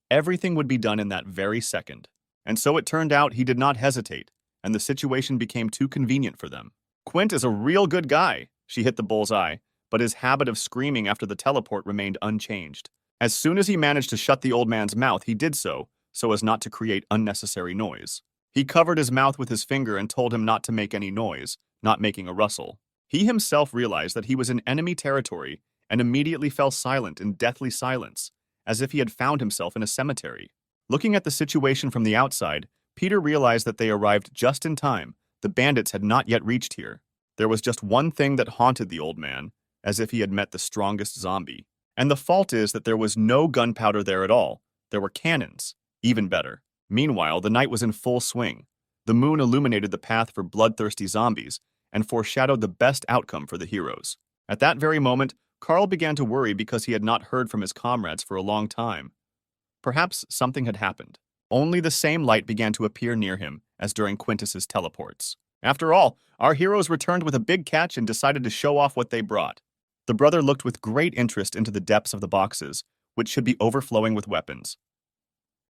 Everything would be done in that very second. And so it turned out he did not hesitate, and the situation became too convenient for them. Quint is a real good guy, she hit the bullseye, but his habit of screaming after the teleport remained unchanged. As soon as he managed to shut the old man's mouth, he did so as not to create unnecessary noise. He covered his mouth with his finger and told him not to make any noise, not making a rustle. He himself realized that he was in enemy territory and immediately fell silent in deathly silence, as if he had found himself in a cemetery. Looking at the situation from the outside, Peter realized that they arrived just in time. The bandits had not yet reached here. There was just one thing that haunted the old man, as if he had met the strongest zombie. And the fault is that there was no gunpowder there at all. There were cannons. Even better. Meanwhile, the night was in full swing. The moon illuminated the path for bloodthirsty zombies and foreshadowed the best outcome for the heroes. At that very moment, Carl began to worry because he had not heard from his comrades for a long time. Perhaps something had happened. Only the same light began to appear near him as during Quintus's teleports. After all, our heroes returned with a big catch and decided to show off what they brought. The brother looked with great interest into the depths of the boxes, which should be overflowing with weapons.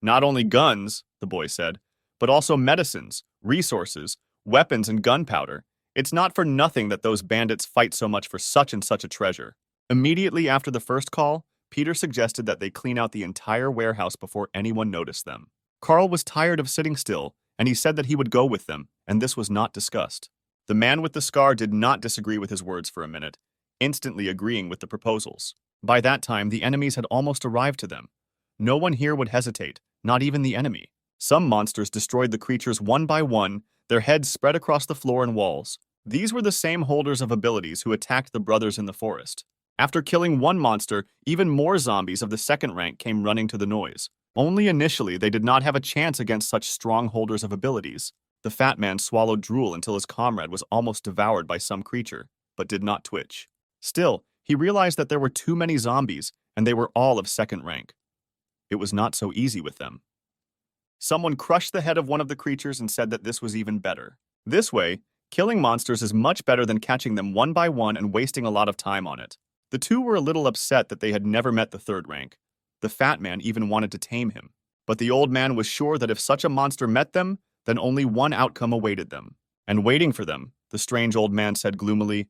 Not only guns, the boy said, but also medicines, resources, weapons, and gunpowder. It's not for nothing that those bandits fight so much for such and such a treasure. Immediately after the first call, Peter suggested that they clean out the entire warehouse before anyone noticed them. Carl was tired of sitting still, and he said that he would go with them, and this was not discussed. The man with the scar did not disagree with his words for a minute, instantly agreeing with the proposals. By that time, the enemies had almost arrived to them. No one here would hesitate, not even the enemy. Some monsters destroyed the creatures one by one, their heads spread across the floor and walls. These were the same holders of abilities who attacked the brothers in the forest. After killing one monster, even more zombies of the second rank came running to the noise. Only initially, they did not have a chance against such strong holders of abilities. The fat man swallowed drool until his comrade was almost devoured by some creature, but did not twitch. Still, he realized that there were too many zombies, and they were all of second rank. It was not so easy with them. Someone crushed the head of one of the creatures and said that this was even better. This way, killing monsters is much better than catching them one by one and wasting a lot of time on it. The two were a little upset that they had never met the third rank. The fat man even wanted to tame him. But the old man was sure that if such a monster met them, then only one outcome awaited them. And waiting for them, the strange old man said gloomily,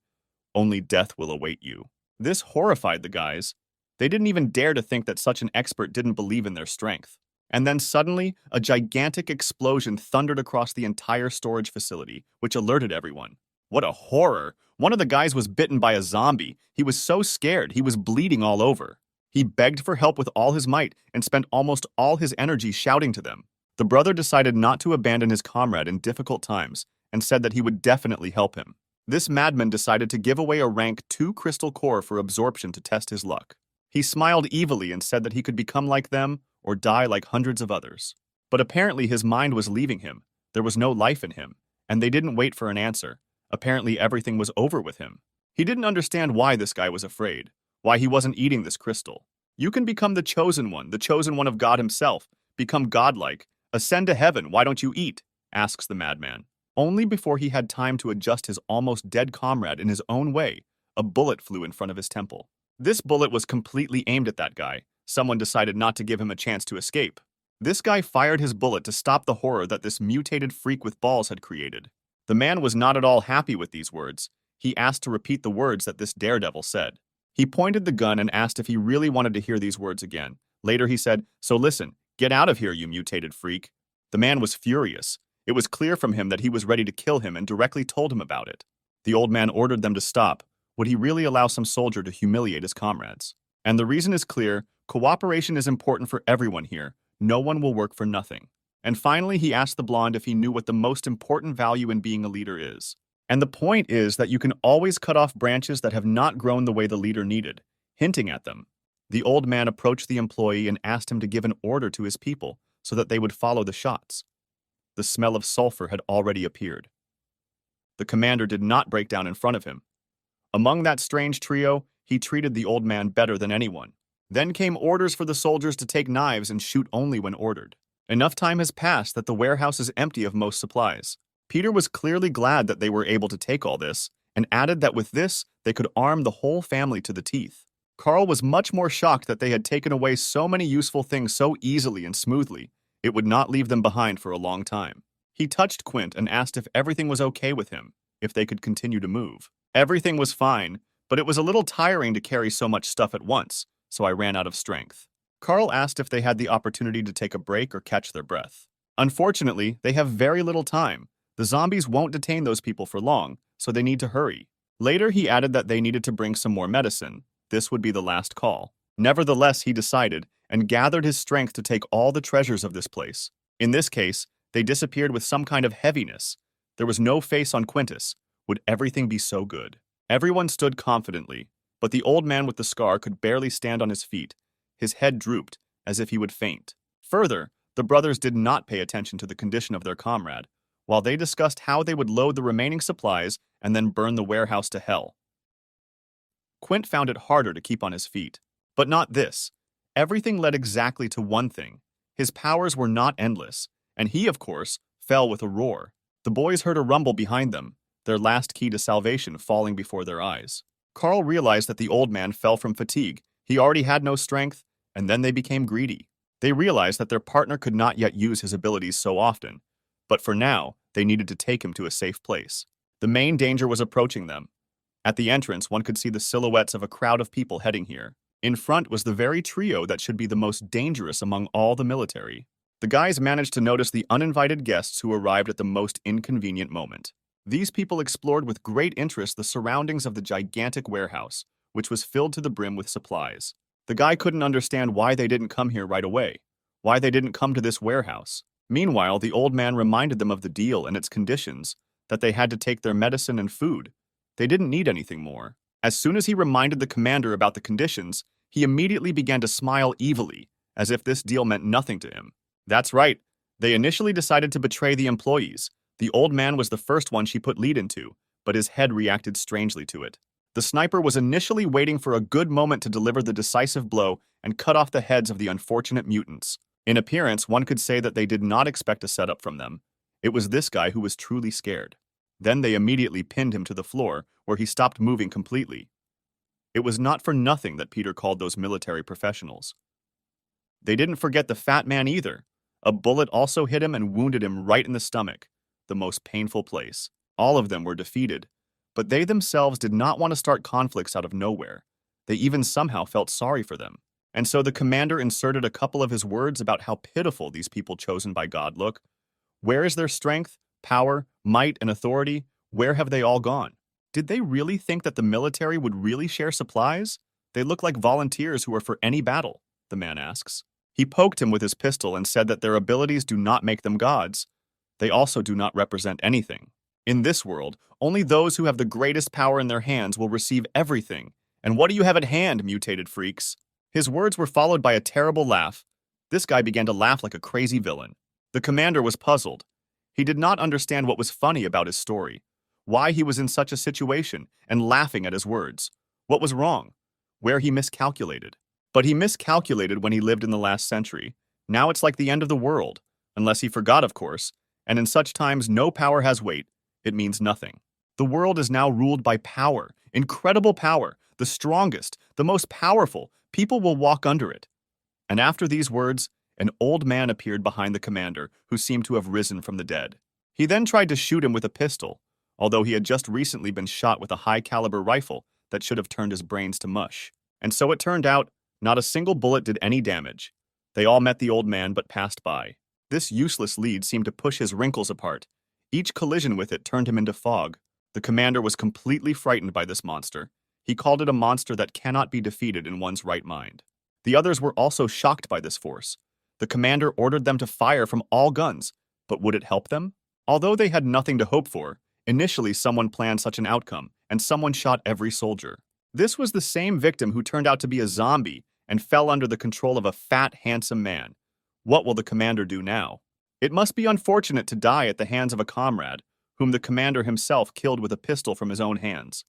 "Only death will await you." This horrified the guys. They didn't even dare to think that such an expert didn't believe in their strength. And then suddenly, a gigantic explosion thundered across the entire storage facility, which alerted everyone. What a horror! One of the guys was bitten by a zombie. He was so scared, he was bleeding all over. He begged for help with all his might and spent almost all his energy shouting to them. The brother decided not to abandon his comrade in difficult times and said that he would definitely help him. This madman decided to give away a rank 2 crystal core for absorption to test his luck. He smiled evilly and said that he could become like them or die like hundreds of others. But apparently his mind was leaving him. There was no life in him, and they didn't wait for an answer. Apparently everything was over with him. He didn't understand why this guy was afraid, why he wasn't eating this crystal. You can become the chosen one of God himself, become godlike, ascend to heaven, why don't you eat? Asks the madman. Only before he had time to adjust his almost dead comrade in his own way, a bullet flew in front of his temple. This bullet was completely aimed at that guy. Someone decided not to give him a chance to escape. This guy fired his bullet to stop the horror that this mutated freak with balls had created. The man was not at all happy with these words. He asked to repeat the words that this daredevil said. He pointed the gun and asked if he really wanted to hear these words again. Later he said, "So listen, get out of here, you mutated freak." The man was furious. It was clear from him that he was ready to kill him and directly told him about it. The old man ordered them to stop. Would he really allow some soldier to humiliate his comrades? And the reason is clear. Cooperation is important for everyone here. No one will work for nothing. And finally, he asked the blonde if he knew what the most important value in being a leader is. And the point is that you can always cut off branches that have not grown the way the leader needed, hinting at them. The old man approached the employee and asked him to give an order to his people so that they would follow the shots. The smell of sulfur had already appeared. The commander did not break down in front of him. Among that strange trio, he treated the old man better than anyone. Then came orders for the soldiers to take knives and shoot only when ordered. Enough time has passed that the warehouse is empty of most supplies. Peter was clearly glad that they were able to take all this, and added that with this, they could arm the whole family to the teeth. Carl was much more shocked that they had taken away so many useful things so easily and smoothly. It would not leave them behind for a long time. He touched Quint and asked if everything was okay with him, if they could continue to move. Everything was fine, but it was a little tiring to carry so much stuff at once, so I ran out of strength. Carl asked if they had the opportunity to take a break or catch their breath. Unfortunately, they have very little time. The zombies won't detain those people for long, so they need to hurry. Later, he added that they needed to bring some more medicine. This would be the last call. Nevertheless, he decided, and gathered his strength to take all the treasures of this place. In this case, they disappeared with some kind of heaviness. There was no face on Quintus. Would everything be so good? Everyone stood confidently, but the old man with the scar could barely stand on his feet. His head drooped, as if he would faint. Further, the brothers did not pay attention to the condition of their comrade, while they discussed how they would load the remaining supplies and then burn the warehouse to hell. Quint found it harder to keep on his feet. But not this. Everything led exactly to one thing. His powers were not endless, and he, of course, fell with a roar. The boys heard a rumble behind them, their last key to salvation falling before their eyes. Carl realized that the old man fell from fatigue. He already had no strength, and then they became greedy. They realized that their partner could not yet use his abilities so often, but for now, they needed to take him to a safe place. The main danger was approaching them. At the entrance, one could see the silhouettes of a crowd of people heading here. In front was the very trio that should be the most dangerous among all the military. The guys managed to notice the uninvited guests who arrived at the most inconvenient moment. These people explored with great interest the surroundings of the gigantic warehouse, which was filled to the brim with supplies. The guy couldn't understand why they didn't come here right away, why they didn't come to this warehouse. Meanwhile, the old man reminded them of the deal and its conditions, that they had to take their medicine and food. They didn't need anything more. As soon as he reminded the commander about the conditions, he immediately began to smile evilly, as if this deal meant nothing to him. That's right. They initially decided to betray the employees. The old man was the first one she put lead into, but his head reacted strangely to it. The sniper was initially waiting for a good moment to deliver the decisive blow and cut off the heads of the unfortunate mutants. In appearance, one could say that they did not expect a setup from them. It was this guy who was truly scared. Then they immediately pinned him to the floor, where he stopped moving completely. It was not for nothing that Peter called those military professionals. They didn't forget the fat man either. A bullet also hit him and wounded him right in the stomach, the most painful place. All of them were defeated, but they themselves did not want to start conflicts out of nowhere. They even somehow felt sorry for them. And so the commander inserted a couple of his words about how pitiful these people chosen by God look. Where is their strength, power, might, and authority? Where have they all gone? Did they really think that the military would really share supplies? They look like volunteers who are for any battle, the man asks. He poked him with his pistol and said that their abilities do not make them gods. They also do not represent anything. In this world, only those who have the greatest power in their hands will receive everything. And what do you have at hand, mutated freaks? His words were followed by a terrible laugh. This guy began to laugh like a crazy villain. The commander was puzzled. He did not understand what was funny about his story, why he was in such a situation and laughing at his words. What was wrong? Where he miscalculated. But he miscalculated when he lived in the last century. Now it's like the end of the world, unless he forgot, of course, and in such times no power has weight. It means nothing. The world is now ruled by power, incredible power, the strongest, the most powerful. People will walk under it. And after these words, an old man appeared behind the commander, who seemed to have risen from the dead. He then tried to shoot him with a pistol, although he had just recently been shot with a high-caliber rifle that should have turned his brains to mush. And so it turned out, not a single bullet did any damage. They all met the old man but passed by. This useless lead seemed to push his wrinkles apart. Each collision with it turned him into fog. The commander was completely frightened by this monster. He called it a monster that cannot be defeated in one's right mind. The others were also shocked by this force. The commander ordered them to fire from all guns, but would it help them? Although they had nothing to hope for, initially someone planned such an outcome, and someone shot every soldier. This was the same victim who turned out to be a zombie and fell under the control of a fat, handsome man. What will the commander do now? It must be unfortunate to die at the hands of a comrade, whom the commander himself killed with a pistol from his own hands.